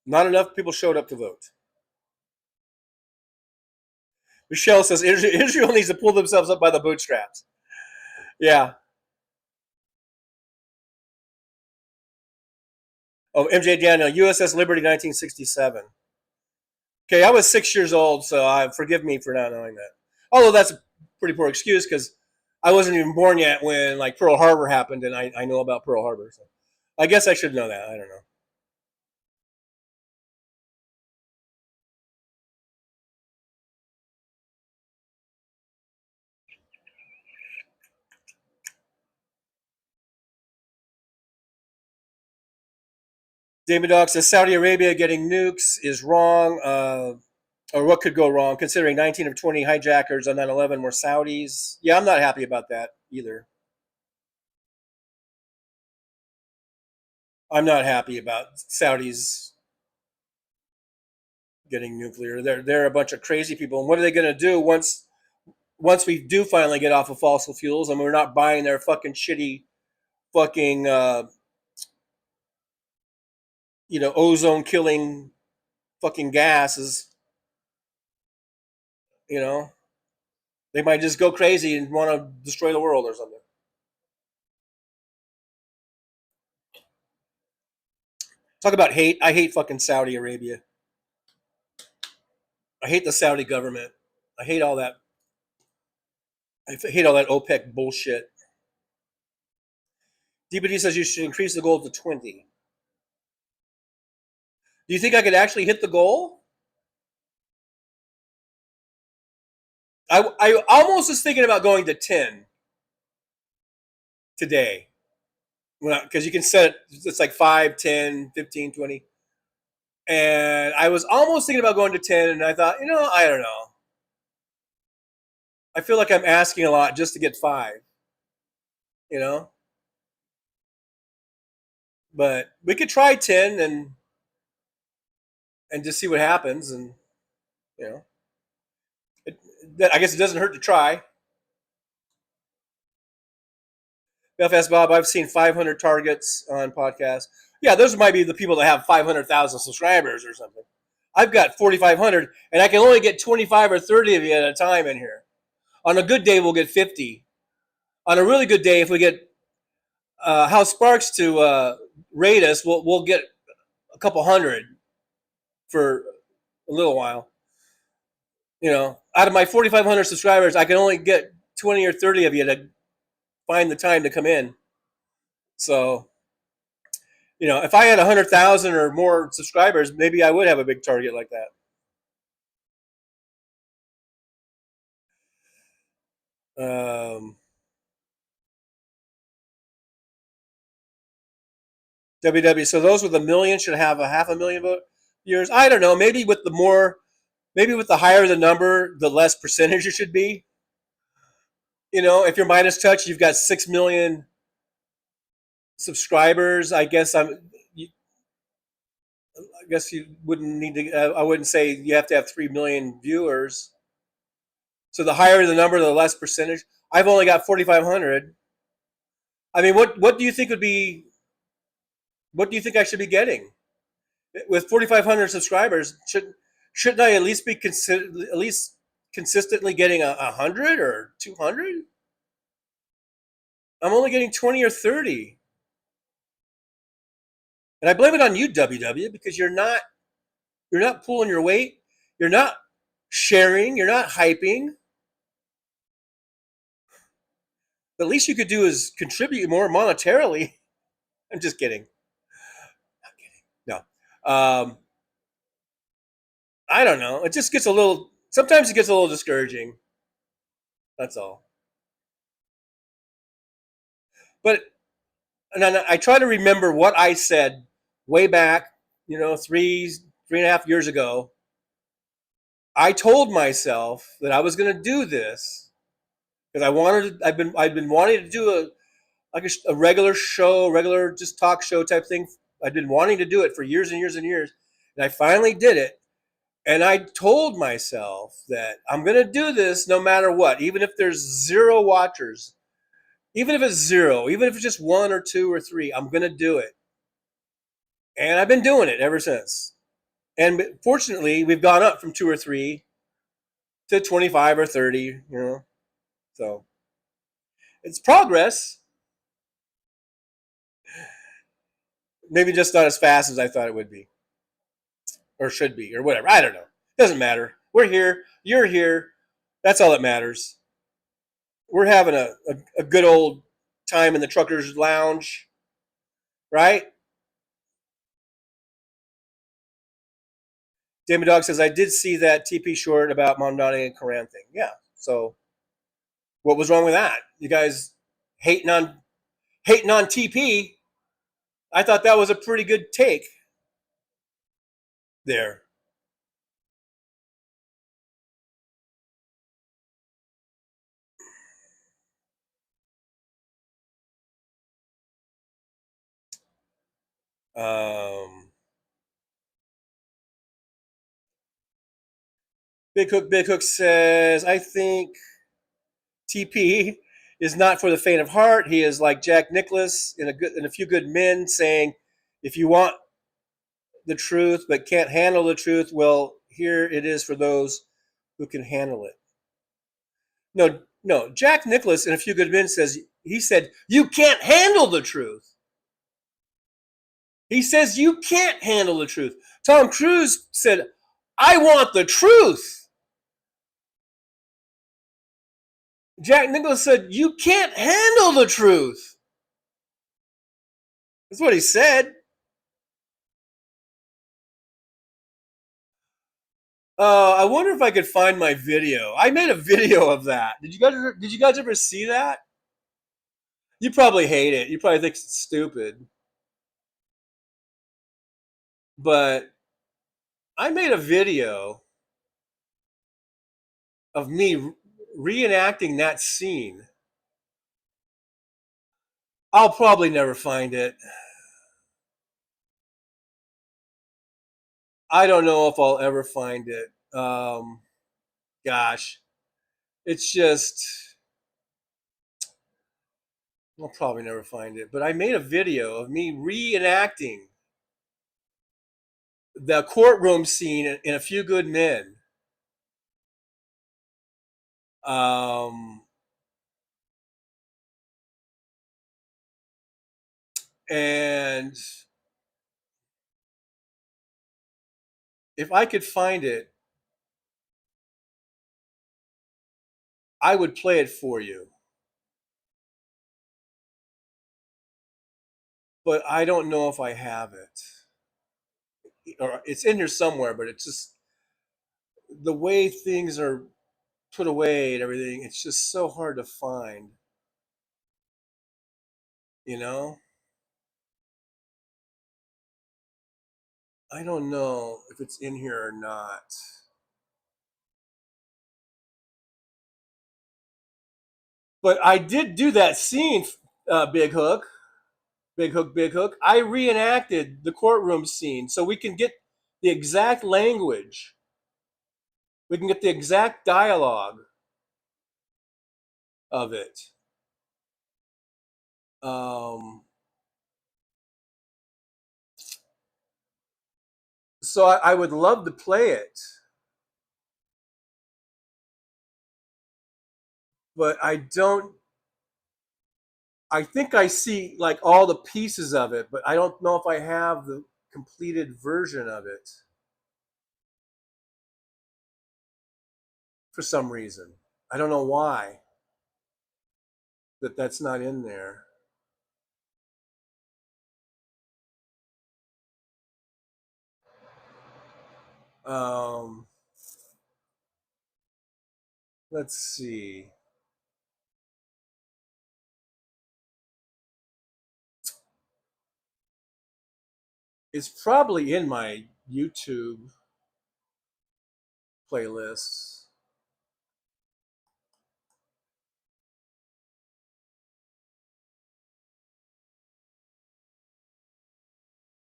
Not enough people showed up to vote. Michelle says Israel needs to pull themselves up by the bootstraps. Yeah. Oh, MJ Daniel, USS Liberty, 1967. Okay, I was 6 years old, so forgive me for not knowing that. Although that's a pretty poor excuse, because I wasn't even born yet when Pearl Harbor happened, and I know about Pearl Harbor. So I guess I should know that. I don't know. David Dog says Saudi Arabia getting nukes is wrong, or what could go wrong, considering 19 of 20 hijackers on 9/11 were Saudis. Yeah, I'm not happy about that either. I'm not happy about Saudis getting nuclear. They're a bunch of crazy people. And what are they going to do once we do finally get off of fossil fuels and we're not buying their fucking shitty fucking ozone killing fucking gases? They might just go crazy and want to destroy the world or something. Talk about hate. I hate fucking Saudi Arabia. I hate the Saudi government. I hate all that. I hate all that OPEC bullshit. DPD says you should increase the goal to 20. Do you think I could actually hit the goal? I almost was thinking about going to 10 today. Because you can set it, it's like 5, 10, 15, 20. And I was almost thinking about going to 10, and I thought, I don't know. I feel like I'm asking a lot just to get 5. But we could try 10 and just see what happens, and I guess it doesn't hurt to try. Belfast Bob, I've seen 500 targets on podcasts. Yeah, those might be the people that have 500,000 subscribers or something. I've got 4,500, and I can only get 25 or 30 of you at a time in here. On a good day, we'll get 50. On a really good day, if we get House Sparks to rate us, we'll get a couple hundred for a little while. Out of my 4,500 subscribers, I can only get 20 or 30 of you to find the time to come in. So, if I had 100,000 or more subscribers, maybe I would have a big target like that. WW. So those with 1 million should have a 500,000 viewers. I don't know. Maybe with the higher the number, the less percentage it should be. If you're Midas Touch, you've got 6 million subscribers. I guess you wouldn't need to. I wouldn't say you have to have 3 million viewers. So the higher the number, the less percentage. I've only got 4,500. I mean, what do you think would be? What do you think I should be getting? With 4,500 subscribers, shouldn't I at least be consistently getting 100 or 200? I'm only getting 20 or 30. And I blame it on you, WW, because you're not pulling your weight. You're not sharing. You're not hyping. The least you could do is contribute more monetarily. I'm just kidding. No. I don't know. It just gets sometimes it gets a little discouraging. That's all. But and I try to remember what I said way back, 3.5 years ago. I told myself that I was going to do this because I've been wanting to do a regular show, regular just talk show type thing. I've been wanting to do it for years and years and years, and I finally did it. And I told myself that I'm going to do this no matter what, even if there's 0 watchers, even if it's 0, even if it's just 1 or 2 or 3, I'm going to do it. And I've been doing it ever since. And fortunately, we've gone up from 2 or 3 to 25 or 30, So it's progress. Maybe just not as fast as I thought it would be. Or should be, or whatever. I don't know. Doesn't matter. We're here. You're here. That's all that matters. We're having a good old time in the Truckers Lounge, right? Damon Dog says, I did see that TP short about Mamdani and Koran thing. Yeah. So what was wrong with that? You guys hating on TP? I thought that was a pretty good take there. Big Hook says, I think TP is not for the faint of heart. He is like Jack Nicklaus in a few good men, saying, if you want the truth but can't handle the truth, well, here it is for those who can handle it. No. Jack Nicklaus in A Few Good Men said, you can't handle the truth. He says you can't handle the truth. Tom Cruise said, I want the truth. Jack Nicklaus said, you can't handle the truth. That's what he said. I wonder if I could find my video. I made a video of that. Did you guys ever see that? You probably hate it. You probably think it's stupid. But I made a video of me reenacting that scene. I'll probably never find it. I don't know if I'll ever find it. Gosh, it's just, I'll probably never find it. But I made a video of me reenacting the courtroom scene in A Few Good Men. And if I could find it, I would play it for you. But I don't know if I have it. Or it's in here somewhere, but it's just the way things are put away and everything, it's just so hard to find. You know? I don't know if it's in here or not. But I did do that scene, Big Hook. Big Hook, Big Hook. I reenacted the courtroom scene so we can get the exact language. We can get the exact dialogue of it. So I would love to play it. But I think I see like all the pieces of it, but I don't know if I have the completed version of it for some reason. I don't know why that's not in there. Let's see. It's probably in my YouTube playlists.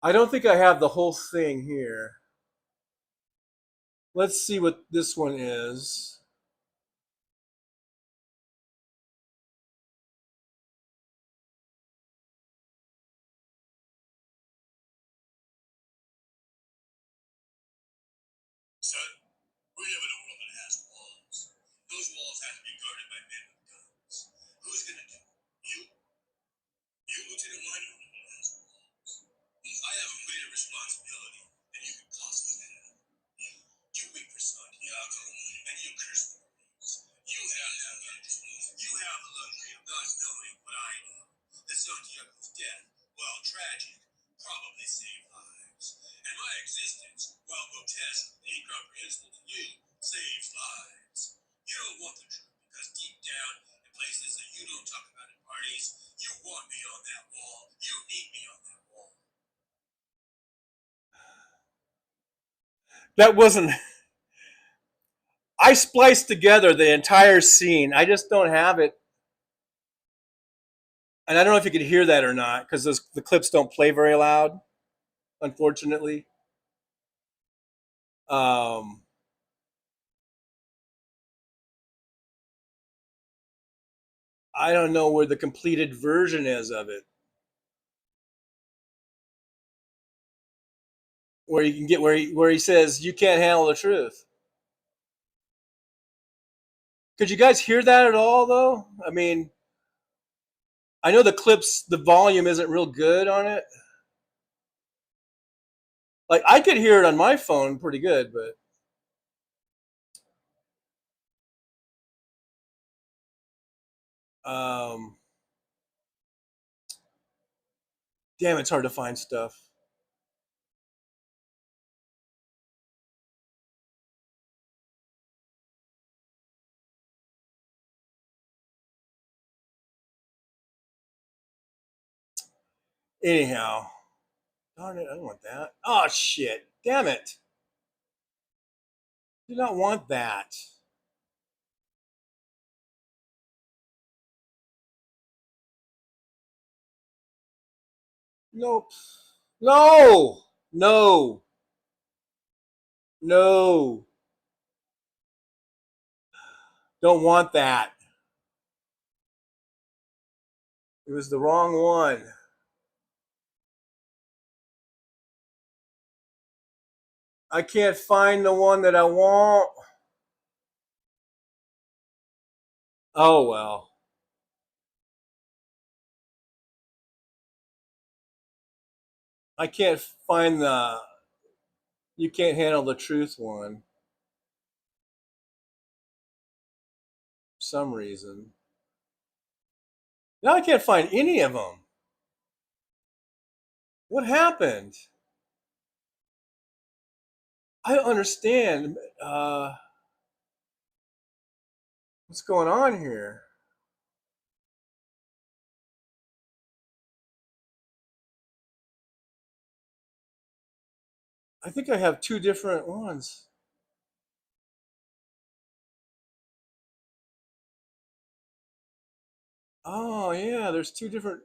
I don't think I have the whole thing here. Let's see what this one is. Son, we live in a world that has walls. Those walls have to be guarded by men with guns. Who's gonna do it? You? You, Lieutenant Wyman, has walls. I have a greater responsibility than you could possibly have. You wait for sun, and you curse the breeze. You have that luxury. You have the luxury of not knowing what I know. That Santiago's death, while tragic, probably saved lives. And my existence, while grotesque and incomprehensible to you, saves lives. You don't want the truth because deep down, in places that you don't talk about in parties, you want me on that wall. You need me on that wall. That wasn't. I spliced together the entire scene. I just don't have it. And I don't know if you could hear that or not because the clips don't play very loud, unfortunately. I don't know where the completed version is of it. Where you can get where he says you can't handle the truth. Could you guys hear that at all though? I mean, I know the clips, the volume isn't real good on it. Like I could hear it on my phone pretty good, but damn, it's hard to find stuff. Anyhow, darn it, I don't want that. Oh shit! Damn it! Do not want that. Nope. No. No. No. Don't want that. It was the wrong one. I can't find the one that I want. Oh well. I can't find the you can't handle the truth one. For some reason. Now I can't find any of them. What happened? I don't understand. What's going on here? I think I have two different ones. Oh yeah, there's two different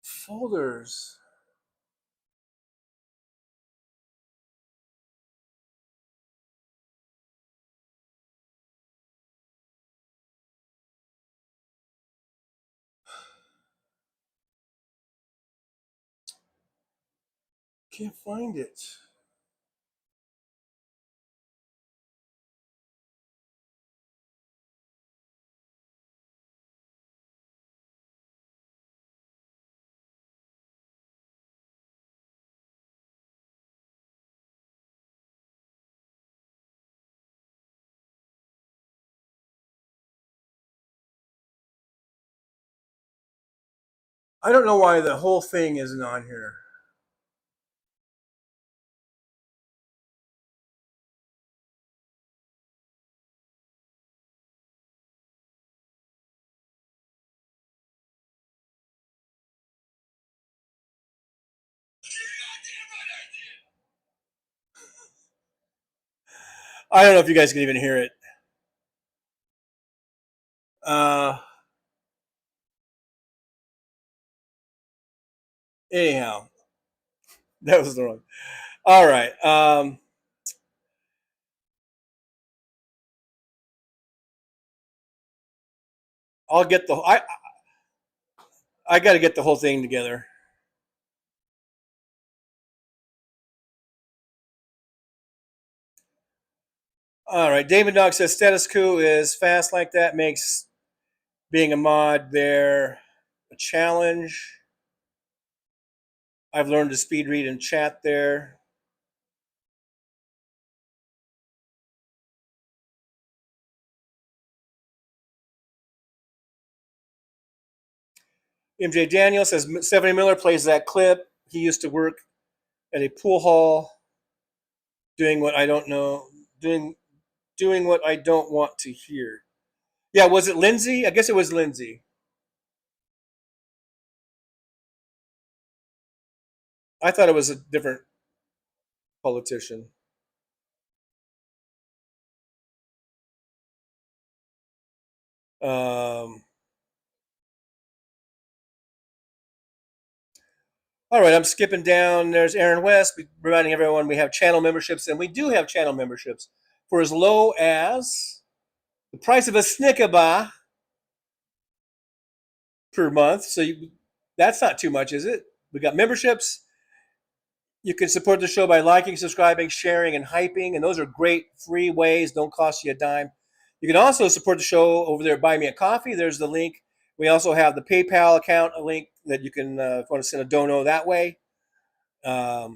folders. Can't find it. I don't know why the whole thing isn't on here. I don't know if you guys can even hear it. Anyhow, that was the wrong. All right. I'll get the. I got to get the whole thing together. All right. David Dog says status quo is fast like that makes being a mod there a challenge. I've learned to speed read and chat there. MJ Daniel says Stephanie Miller plays that clip. He used to work at a pool hall doing what I don't know, doing what I don't want to hear. Yeah, was it Lindsay? I guess it was Lindsay. I thought it was a different politician. All right, I'm skipping down. There's Aaron West reminding everyone we have channel memberships, and we do have channel memberships for as low as the price of a Snickaba per month. So that's not too much, is it? We got memberships. You can support the show by liking, subscribing, sharing, and hyping, and those are great free ways. Don't cost you a dime. You can also support the show over there at Buy Me a Coffee. There's the link. We also have the PayPal account, a link that you can, if you want to send a dono that way. But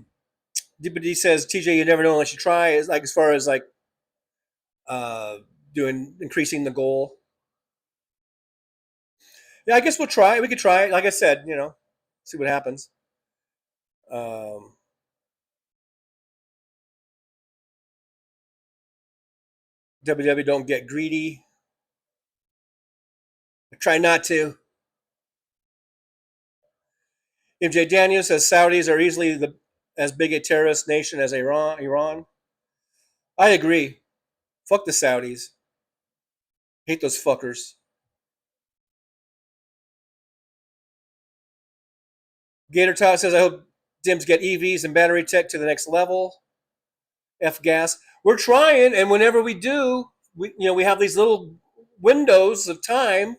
he says, TJ, you never know unless you try. Is like as far as like increasing the goal. Yeah, I guess we'll try. We could try it. Like I said, see what happens. WW don't get greedy. I try not to. MJ Daniel says Saudis are easily as big a terrorist nation as Iran. I agree. Fuck the Saudis. Hate those fuckers. Gator Todd says, I hope Dims get EVs and battery tech to the next level. F gas. We're trying, and whenever we do, we have these little windows of time.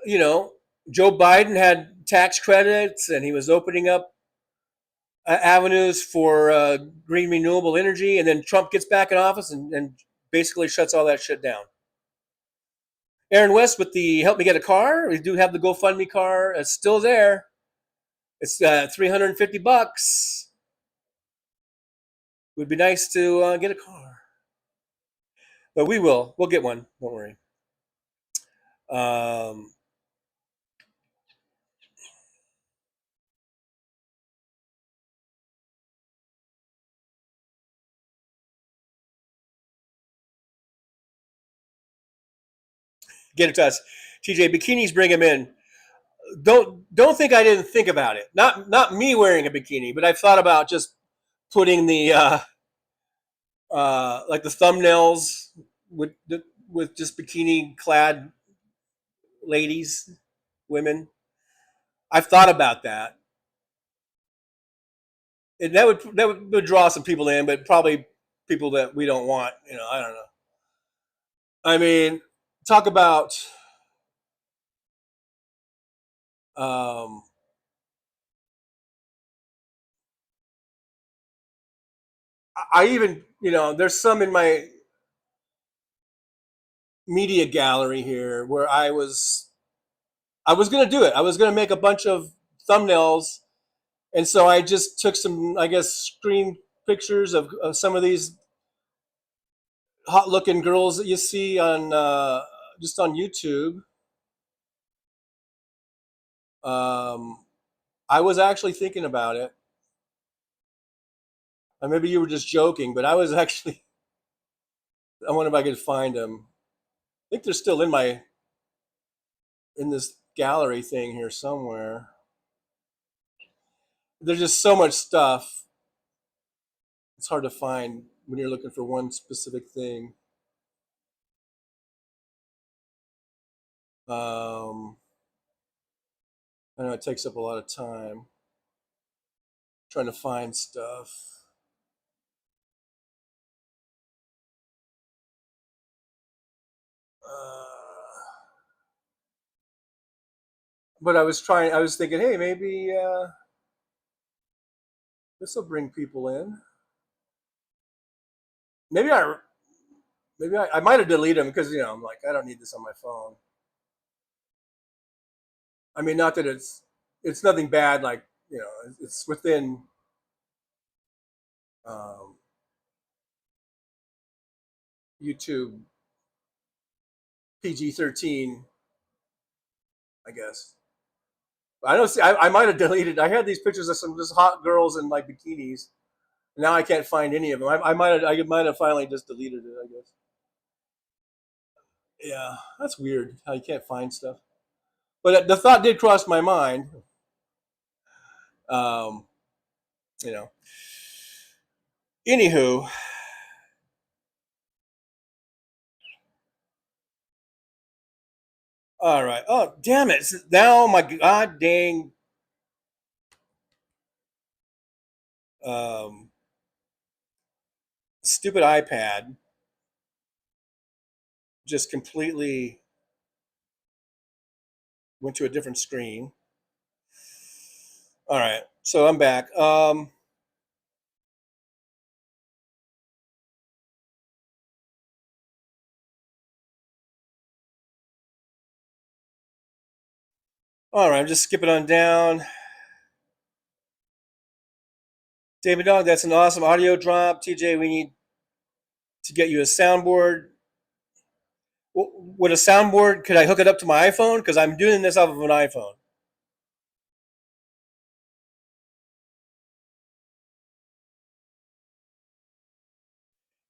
Joe Biden had tax credits, and he was opening up avenues for green renewable energy, and then Trump gets back in office and basically shuts all that shit down. Aaron West with the help me get a car. We do have the GoFundMe car. It's still there. It's $350. Would be nice to get a car, but we will. We'll get one. Don't worry. Get in touch. TJ, bikinis, bring him in. Don't think I didn't think about it. Not me wearing a bikini, but I've thought about just putting the like the thumbnails with just bikini clad ladies, women. I've thought about that, and that would draw some people in, but probably people that we don't want. I don't know. I mean, talk about I even, there's some in my media gallery here where I was going to do it. I was going to make a bunch of thumbnails, and so I just took some, I guess, screen pictures of some of these hot-looking girls that you see on just on YouTube. I was actually thinking about it. And maybe you were just joking, but I was actually. I wonder if I could find them. I think they're still in this gallery thing here somewhere. There's just so much stuff. It's hard to find when you're looking for one specific thing. I know it takes up a lot of time trying to find stuff. But I was thinking, hey, maybe this will bring people in. Maybe I might have deleted them because I'm like, I don't need this on my phone. I mean, not that it's nothing bad, like it's within YouTube PG-13, I guess. I don't see. I might have deleted. I had these pictures of some just hot girls in like bikinis. Now I can't find any of them. I might have finally just deleted it, I guess. Yeah, that's weird how you can't find stuff. But the thought did cross my mind. Anywho, all right. Oh, damn it! Now my god dang. Stupid iPad just completely went to a different screen. All right, so I'm back. All right, I'm just skipping on down. David Dog, that's an awesome audio drop. TJ, we need to get you a soundboard. Would a soundboard, could I hook it up to my iPhone? Because I'm doing this off of an iPhone.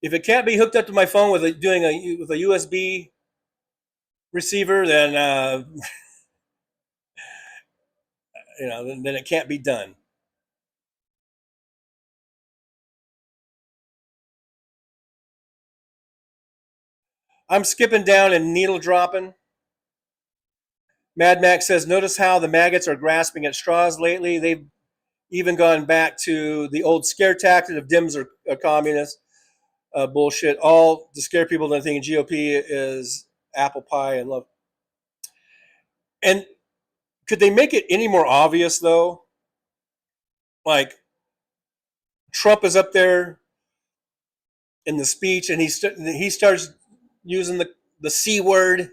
If it can't be hooked up to my phone with a USB receiver, then then it can't be done. I'm skipping down and needle dropping. Mad Max says, notice how the maggots are grasping at straws lately. They've even gone back to the old scare tactic of Dems are communists. Bullshit. All to scare people into thinking GOP is apple pie and love. And could they make it any more obvious, though? Like, Trump is up there in the speech, and he starts using the C word,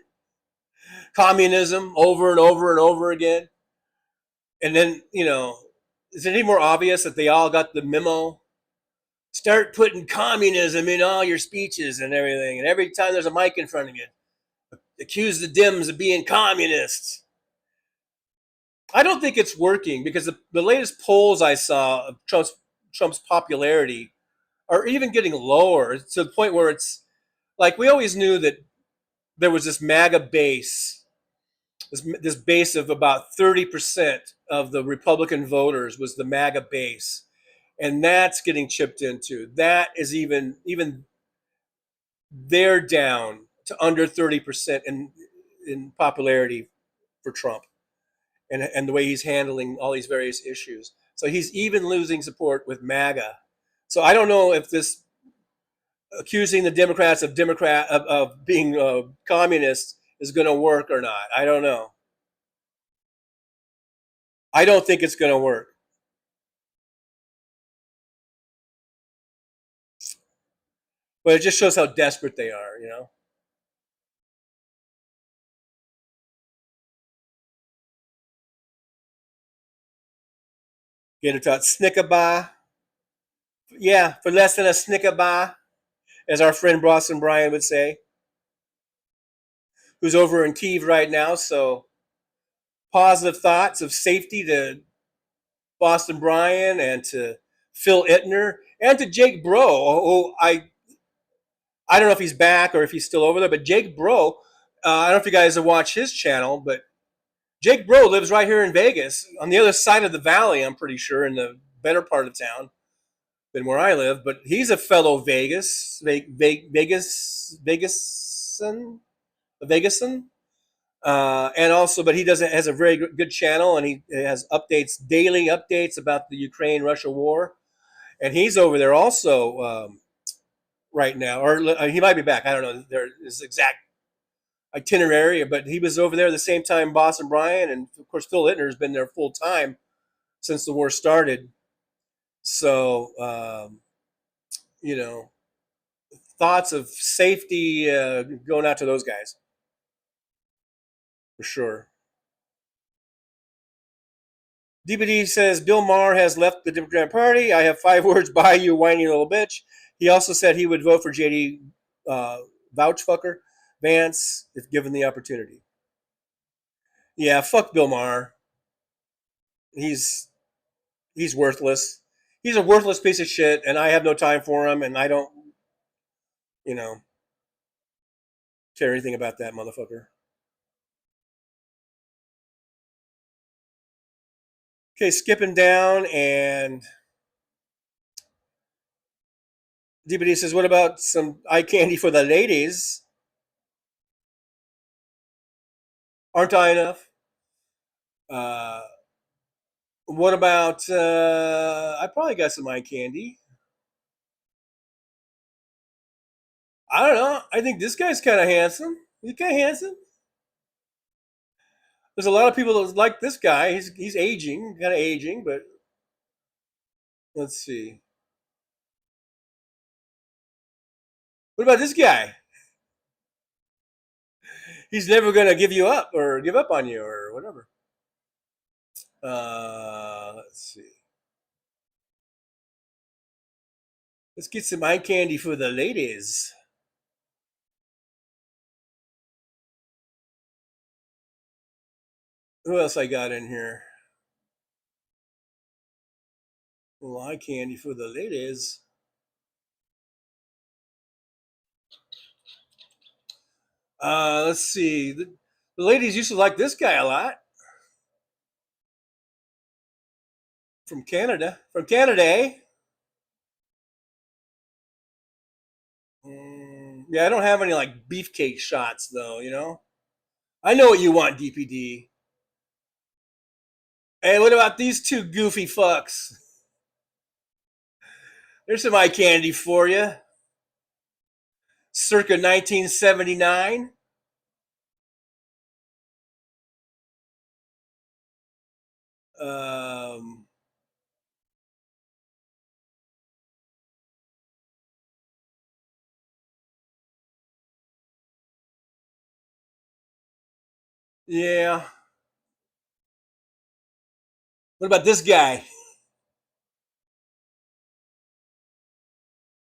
communism, over and over and over again. And then, is it any more obvious that they all got the memo? Start putting communism in all your speeches and everything. And every time there's a mic in front of you, accuse the Dems of being communists. I don't think it's working because the latest polls I saw of Trump's popularity are even getting lower to the point where it's like we always knew that there was this MAGA base, this base of about 30% of the Republican voters was the MAGA base. And that's getting chipped into. That is even they're down to under 30% in popularity for Trump and the way he's handling all these various issues. So he's even losing support with MAGA. So I don't know if this accusing the Democrats of being communists is going to work or not. I don't know. I don't think it's going to work. But it just shows how desperate they are, Get it out. Snickerbar. Yeah, for less than a Snickerbar, as our friend Boston Brian would say, who's over in Kyiv right now. So positive thoughts of safety to Boston Brian and to Phil Ittner and to Jake Bro. I don't know if he's back or if he's still over there, but Jake Bro, I don't know if you guys have watched his channel, but Jake Bro lives right here in Vegas on the other side of the valley, I'm pretty sure, in the better part of town than where I live. But he's a fellow Vegasan. And also, but he has a very good channel, and he has daily updates about the Ukraine-Russia war. And he's over there also right now, or he might be back. I don't know his exact itinerary, but he was over there at the same time Boston Brian, and of course Phil Ittner has been there full time since the war started. So thoughts of safety going out to those guys for sure. DBD says Bill Maher has left the Democratic Party. I have 5 words by you, whiny little bitch. He also said he would vote for JD Vouchfucker Vance if given the opportunity. Yeah, fuck Bill Maher. He's worthless. He's a worthless piece of shit, and I have no time for him, and I don't, care anything about that motherfucker. Okay, skipping down, and DBD says, what about some eye candy for the ladies? Aren't I enough? What about, I probably got some eye candy. I don't know. I think this guy's kind of handsome. He's kind of handsome. There's a lot of people that like this guy. He's aging, kind of aging, but let's see. What about this guy? He's never going to give you up or give up on you or whatever. Let's see. Let's get some eye candy for the ladies. Who else I got in here? Well, eye candy for the ladies. Let's see. The ladies used to like this guy a lot. From Canada. From Canada, eh? Yeah, I don't have any like beefcake shots though, you know? I know what you want, DPD. Hey, what about these two goofy fucks? There's some eye candy for you. Circa 1979. Yeah. What about this guy?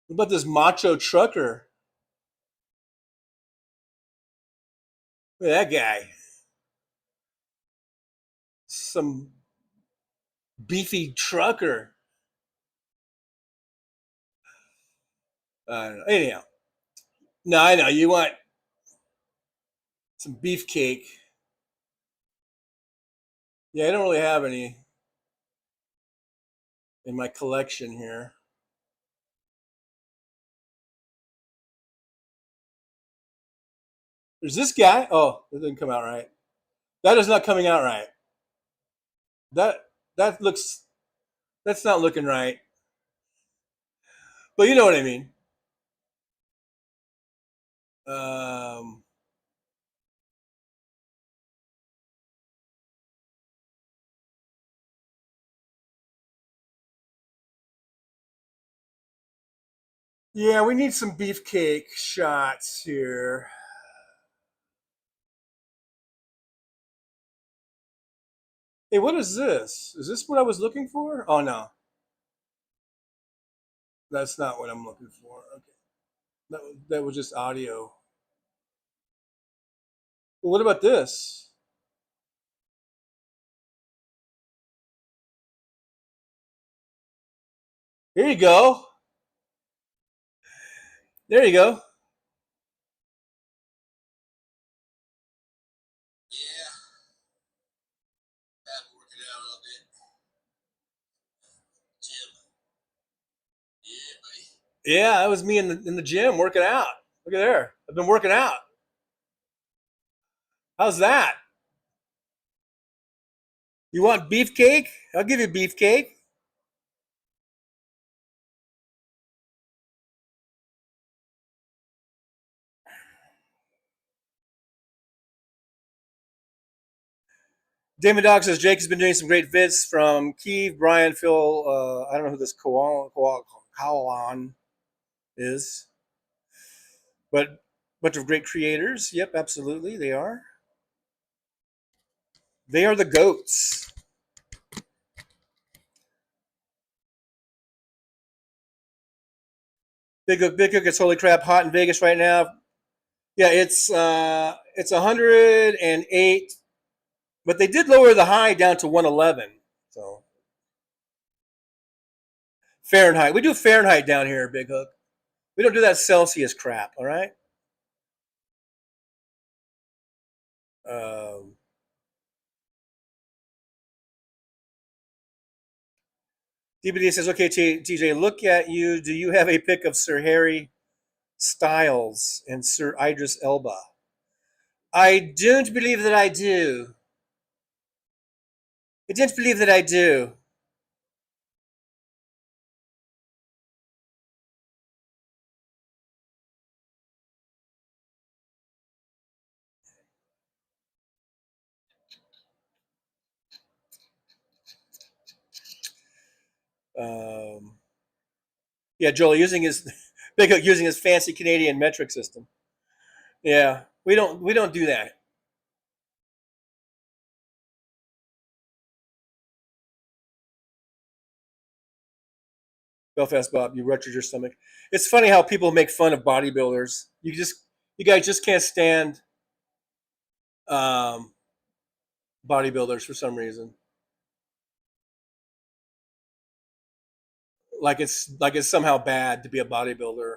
What about this macho trucker? Look at that guy. Some beefy trucker. I don't know. Anyhow. No, I know. You want some beefcake. Yeah, I don't really have any in my collection here. There's this guy. Oh, that didn't come out right. That is not coming out right. That looks. That's not looking right. But you know what I mean. Um, yeah, we need some beefcake shots here. Hey, what is this? Is this what I was looking for? Oh no, that's not what I'm looking for. Okay, that was just audio. Well, what about this? Here you go. There you go. Yeah, that was me in the gym working out. Look at there. I've been working out. How's that? You want beefcake? I'll give you beefcake. Damon Dog says Jake has been doing some great vids from Kiev, Brian, Phil. I don't know who this Kawalan is, but bunch of great creators. Yep, absolutely, they are. They are the goats. Big Cook, it's holy crap hot in Vegas right now. Yeah, it's 108, but they did lower the high down to 111. So Fahrenheit. We do Fahrenheit down here, Big Hook. We don't do that Celsius crap. All right. DBD says, okay, TJ, look at you. Do you have a pic of Sir Harry Styles and Sir Idris Elba? I don't believe that I do. I don't believe that I do. Yeah, Joel using his Big Hook using his fancy Canadian metric system. Yeah, we don't do that. Belfast Bob, you ruptured your stomach. It's funny how people make fun of bodybuilders. You guys just can't stand bodybuilders for some reason. Like it's somehow bad to be a bodybuilder.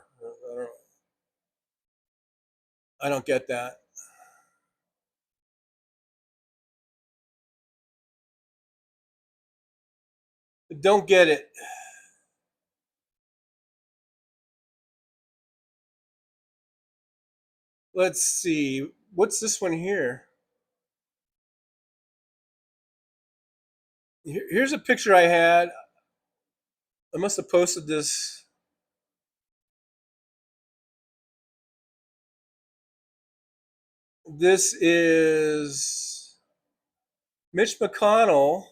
I don't get that. Don't get it. Let's see. What's this one here? Here's a picture I had. I must have posted this. This is Mitch McConnell.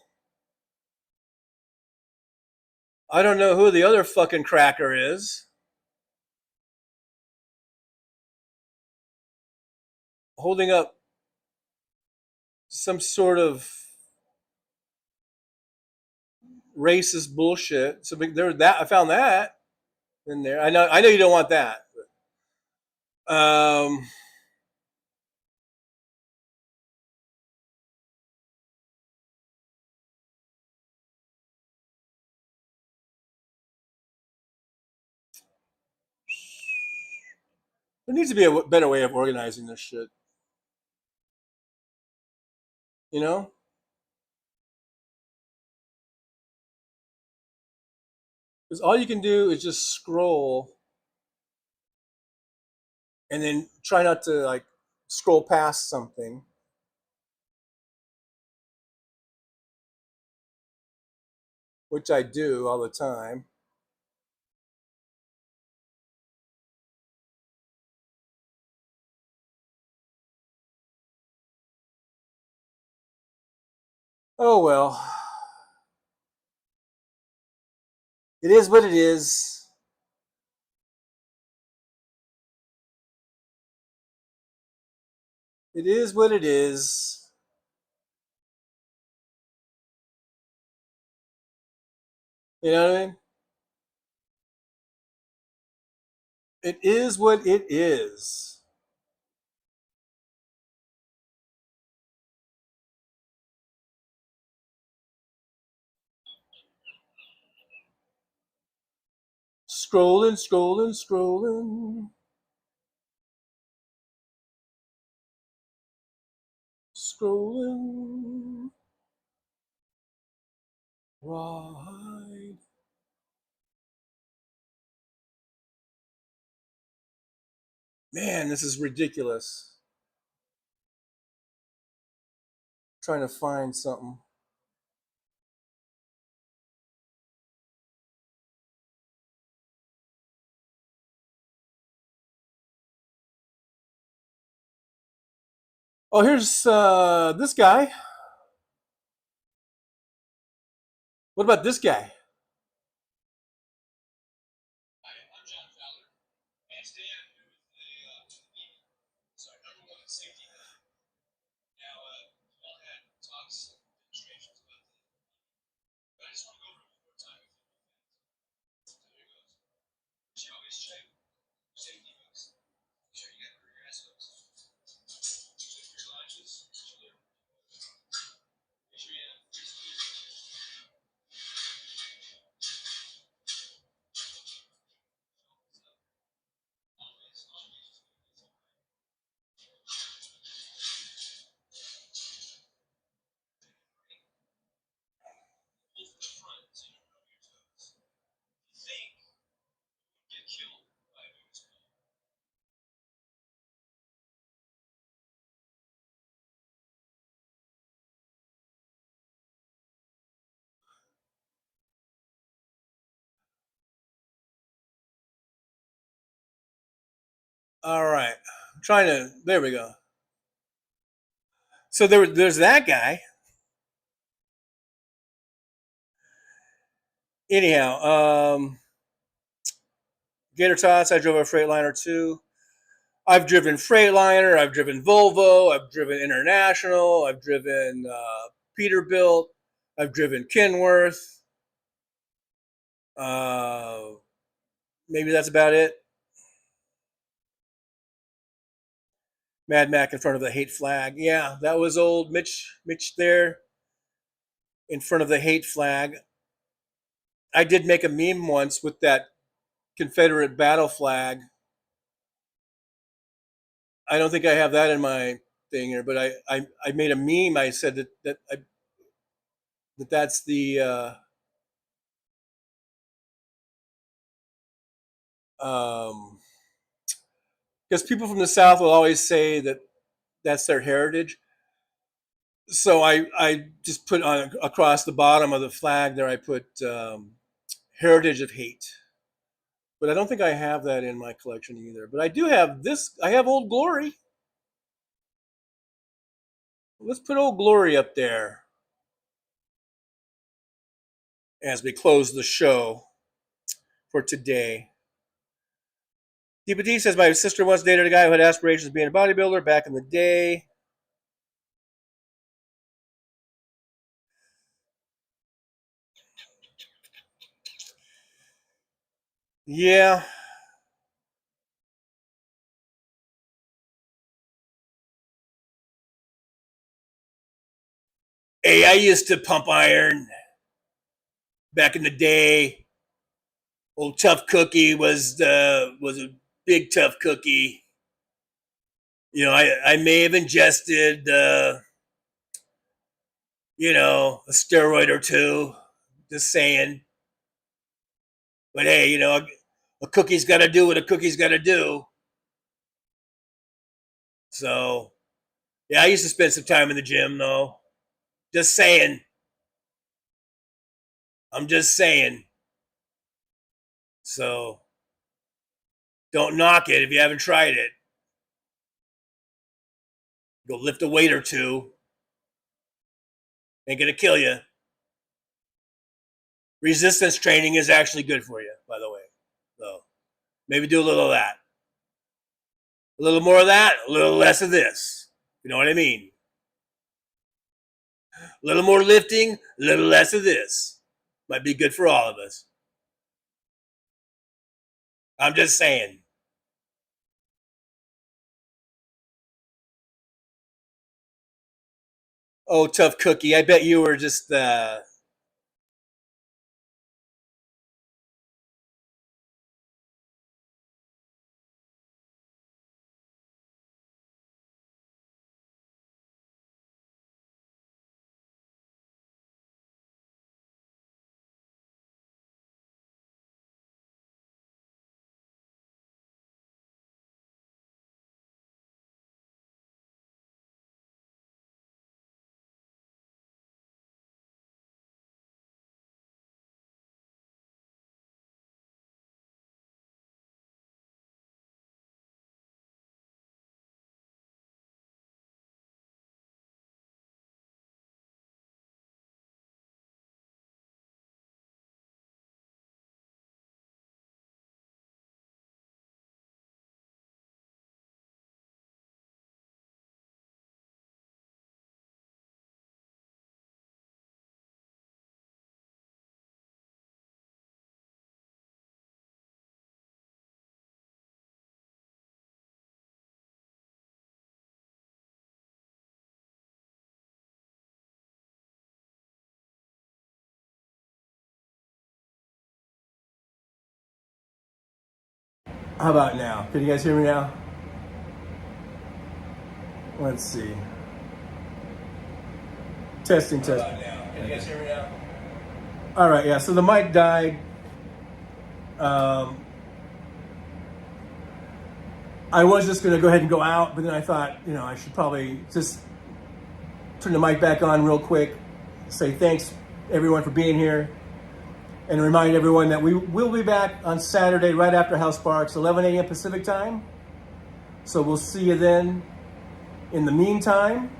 I don't know who the other fucking cracker is. Holding up some sort of racist bullshit. So there, that I found that in there. I know you don't want that. There needs to be a better way of organizing this shit. You know? Because all you can do is just scroll and then try not to like scroll past something. Which I do all the time. Oh well. It is what it is. It is what it is. You know what I mean? It is what it is. Scrolling, scrolling, scrolling. Scrolling. Right. Man, this is ridiculous. Trying to find something. Oh, here's this guy. What about this guy? All right. I'm trying to, there we go. So there's that guy. Anyhow, Gator Tots, I drove a Freightliner too. I've driven Freightliner, I've driven Volvo, I've driven International, I've driven Peterbilt, I've driven Kenworth. Maybe that's about it. Mad Mac in front of the hate flag. Yeah, that was old Mitch there in front of the hate flag. I did make a meme once with that Confederate battle flag. I don't think I have that in my thing here, but I made a meme. I said that's the Because people from the South will always say that that's their heritage. So I just put on across the bottom of the flag there, I put heritage of hate. But I don't think I have that in my collection either. But I do have this. I have Old Glory. Let's put Old Glory up there as we close the show for today. DPD says, my sister once dated a guy who had aspirations of being a bodybuilder back in the day. Yeah. Hey, I used to pump iron back in the day. Old Tough Cookie was a big tough cookie. You know, I may have ingested a steroid or two. Just saying. But hey, a cookie's got to do what a cookie's got to do. So, yeah, I used to spend some time in the gym, though. Just saying. I'm just saying. So, don't knock it if you haven't tried it. Go lift a weight or two. Ain't gonna kill you. Resistance training is actually good for you, by the way. So, maybe do a little of that. A little more of that, a little less of this. You know what I mean? A little more lifting, a little less of this. Might be good for all of us. I'm just saying. Oh, Tough Cookie. I bet you were just How about now? Can you guys hear me now? Let's see. Testing. Can you guys hear me now? All right, yeah. So the mic died. I was just going to go ahead and go out, but then I thought, I should probably just turn the mic back on real quick, say thanks, everyone, for being here, and remind everyone that we will be back on Saturday right after House Sparks, 11 a.m. Pacific time. So we'll see you then. In the meantime,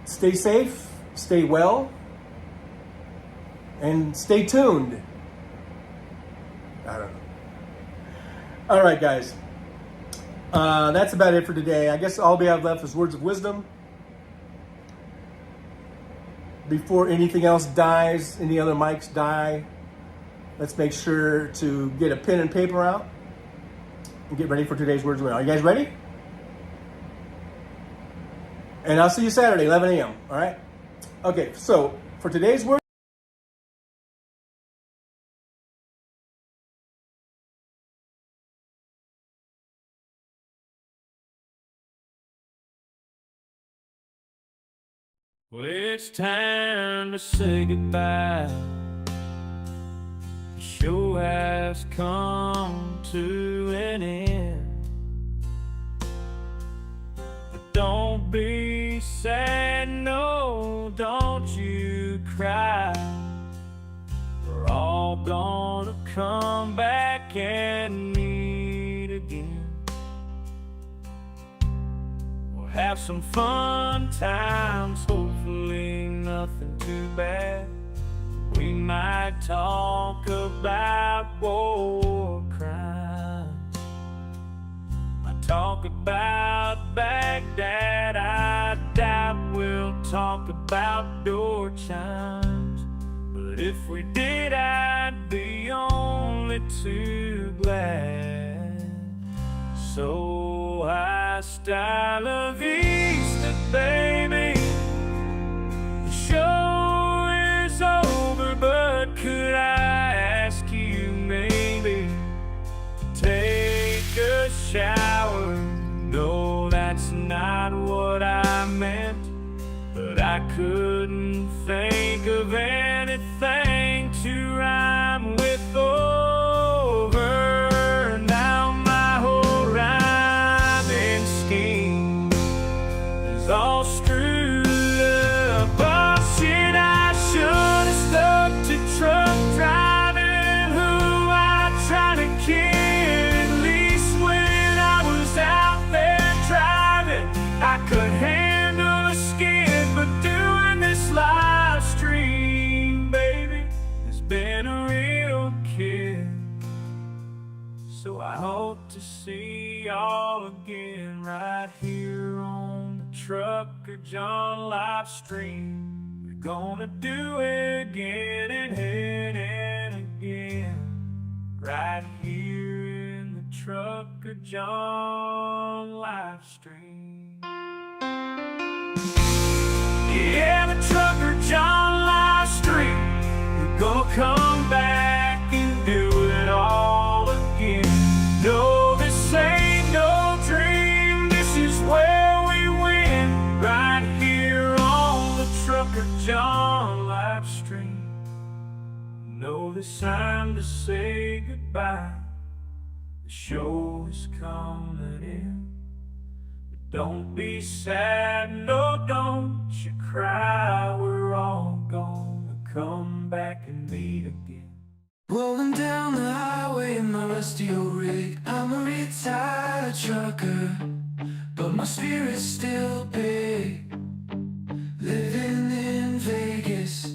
stay safe, stay well, and stay tuned. I don't know. All right, guys. That's about it for today. I guess all we have left is words of wisdom. Before anything else dies, any other mics die, let's make sure to get a pen and paper out and get ready for today's words of wisdom. Are you guys ready? And I'll see you Saturday, 11 a.m. All right? Okay, so for today's word, well, it's time to say goodbye. The show has come to an end. But don't be sad, no, don't you cry. We're all gonna come back and meet again. We'll have some fun times, hopefully nothing too bad. We might talk about war crimes, might talk about Baghdad. I doubt we'll talk about door chimes, but if we did, I'd be only too glad. So I style of Easter, baby. The show is over, but could I ask you maybe to take a shower? No, that's not what I meant, but I couldn't think of anything to rhyme with over. Now my whole rhyming scheme is all screwed up. Oh shit, I should have stuck to truck driving, who I try to kid. At least when I was out there driving, I could handle a skid, but doing this live stream, baby, has been a real kick. So I hope to see y'all again right here on the Trucker John live stream. We're gonna do it again and again, right here in the Trucker John live stream. Yeah, the Trucker John live stream. We're gonna come back and do it all again. No, this ain't no dream, this is where we win, right here on the Trucker John live stream. No, this time to say goodbye, the show is coming in. But don't be sad, no, don't you cry, we're all gonna come back and meet again. Rolling down the highway in my rusty old rig. I'm a retired trucker, but my spirit's still big. Living in Vegas,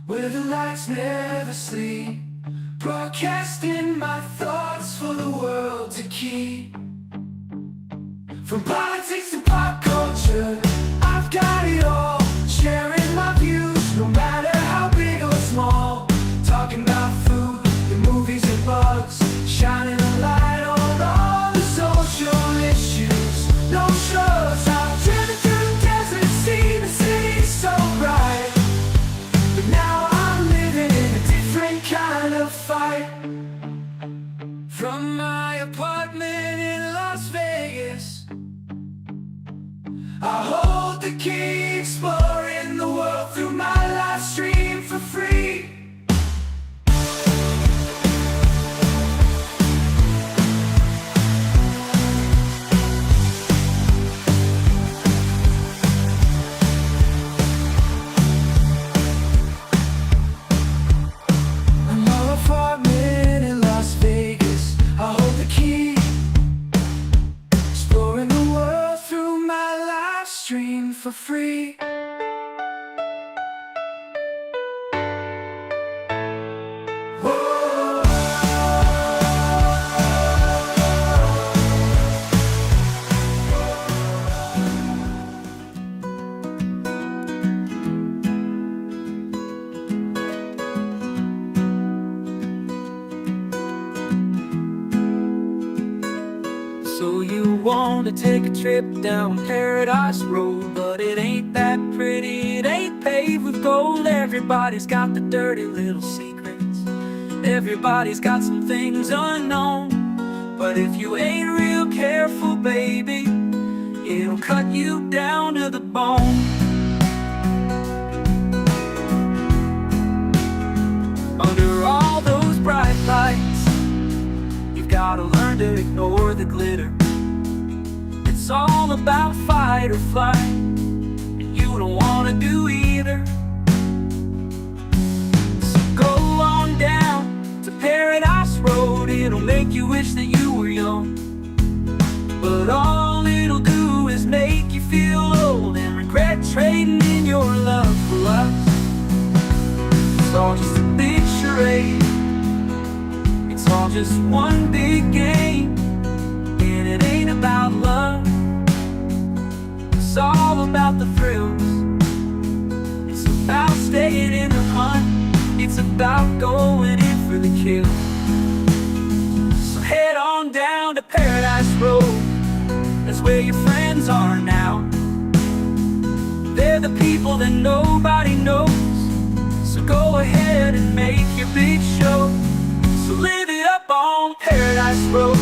where the lights never sleep. Broadcasting my thoughts for the world to keep. From politics to pop culture, I've got it all. Sharing my views, no matter how big or small. Talking about food, the movies and bugs, shining a light on all the social issues. No shrugs, I've driven through the desert, seen the city so bright. But now I'm living in a different kind of fight. From my apartment in Las Vegas, I hold the key, exploring the world through my live stream for free. Apartment in Las Vegas, I hold the key, exploring the world through my live stream for free. So you want to take a trip down Paradise Road, but it ain't that pretty, it ain't paved with gold. Everybody's got the dirty little secrets, everybody's got some things unknown. But if you ain't real careful, baby, it'll cut you down to the bone. Under all those bright lights, gotta learn to ignore the glitter. It's all about fight or flight, and you don't wanna do either. So go on down to Paradise Road, it'll make you wish that you were young. But all it'll do is make you feel old and regret trading in your love for lust. It's all just a big charade, it's all just one big game, and it ain't about love. It's all about the thrills, it's about staying in the hunt, it's about going in for the kill. So head on down to Paradise Road, that's where your friends are now. They're the people that nobody knows, so go ahead and make your big show. So live it up on Paradise Road,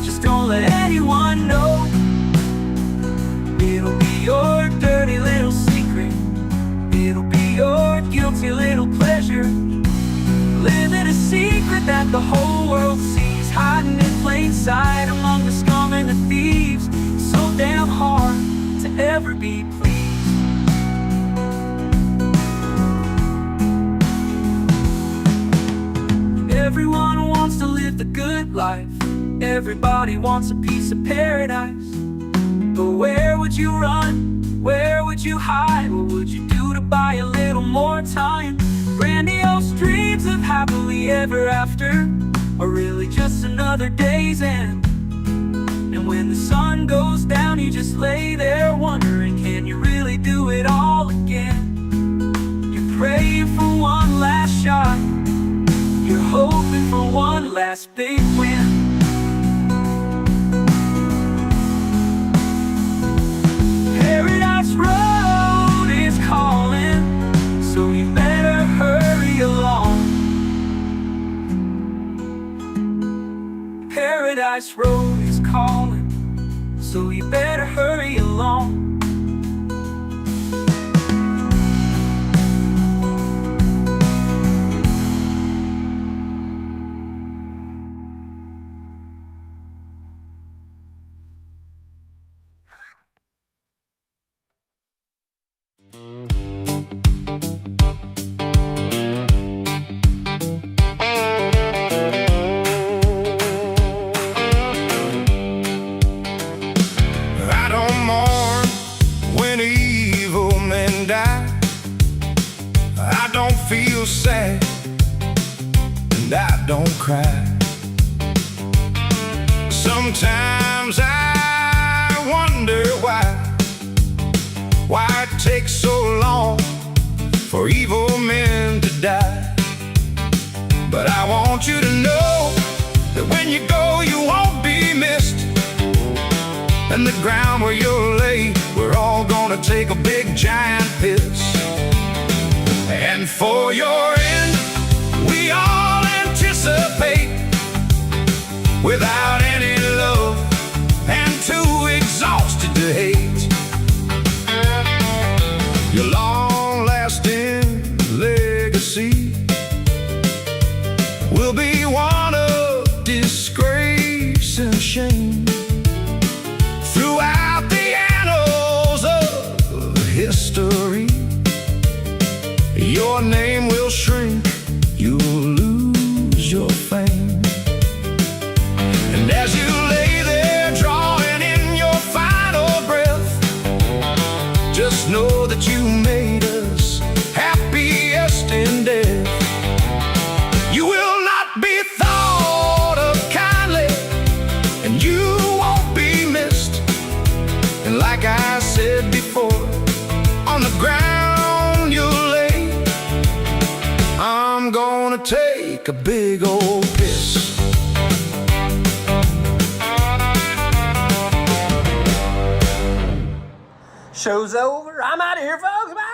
just don't let anyone know. It'll be your dirty little secret, it'll be your guilty little pleasure. Living a secret that the whole world sees, hiding in plain sight among the scum and the thieves. So damn hard to ever be pleased. Everyone wants to live the good life, everybody wants a piece of paradise. But where would you run? Where would you hide? What would you do to buy a little more time? Grandiose dreams of happily ever after are really just another day's end. And when the sun goes down, you just lay there wondering, can you really do it all again? You're praying for one last shot, you're hoping for one last big win. Paradise Road is calling, so you better hurry along. Paradise Road is calling, so you better hurry along. Sad and I don't cry. Sometimes I wonder why it takes so long for evil men to die. But I want you to know that when you go, you won't be missed. And the ground where you'll lay, we're all gonna take a big giant piss. And for your end, we all anticipate, without any love and too exhausted to hate. Your long-lasting legacy will be one of disgrace and shame throughout the annals of history. Your name will shrink, you'll lose your fame. And as you lay there drawing in your final breath, just know that you made us happiest in death. You will not be thought of kindly, and you won't be missed. And like I said before, on the ground you'll lay, I'm gonna take a big old piss. Show's over. I'm out of here, folks. Bye.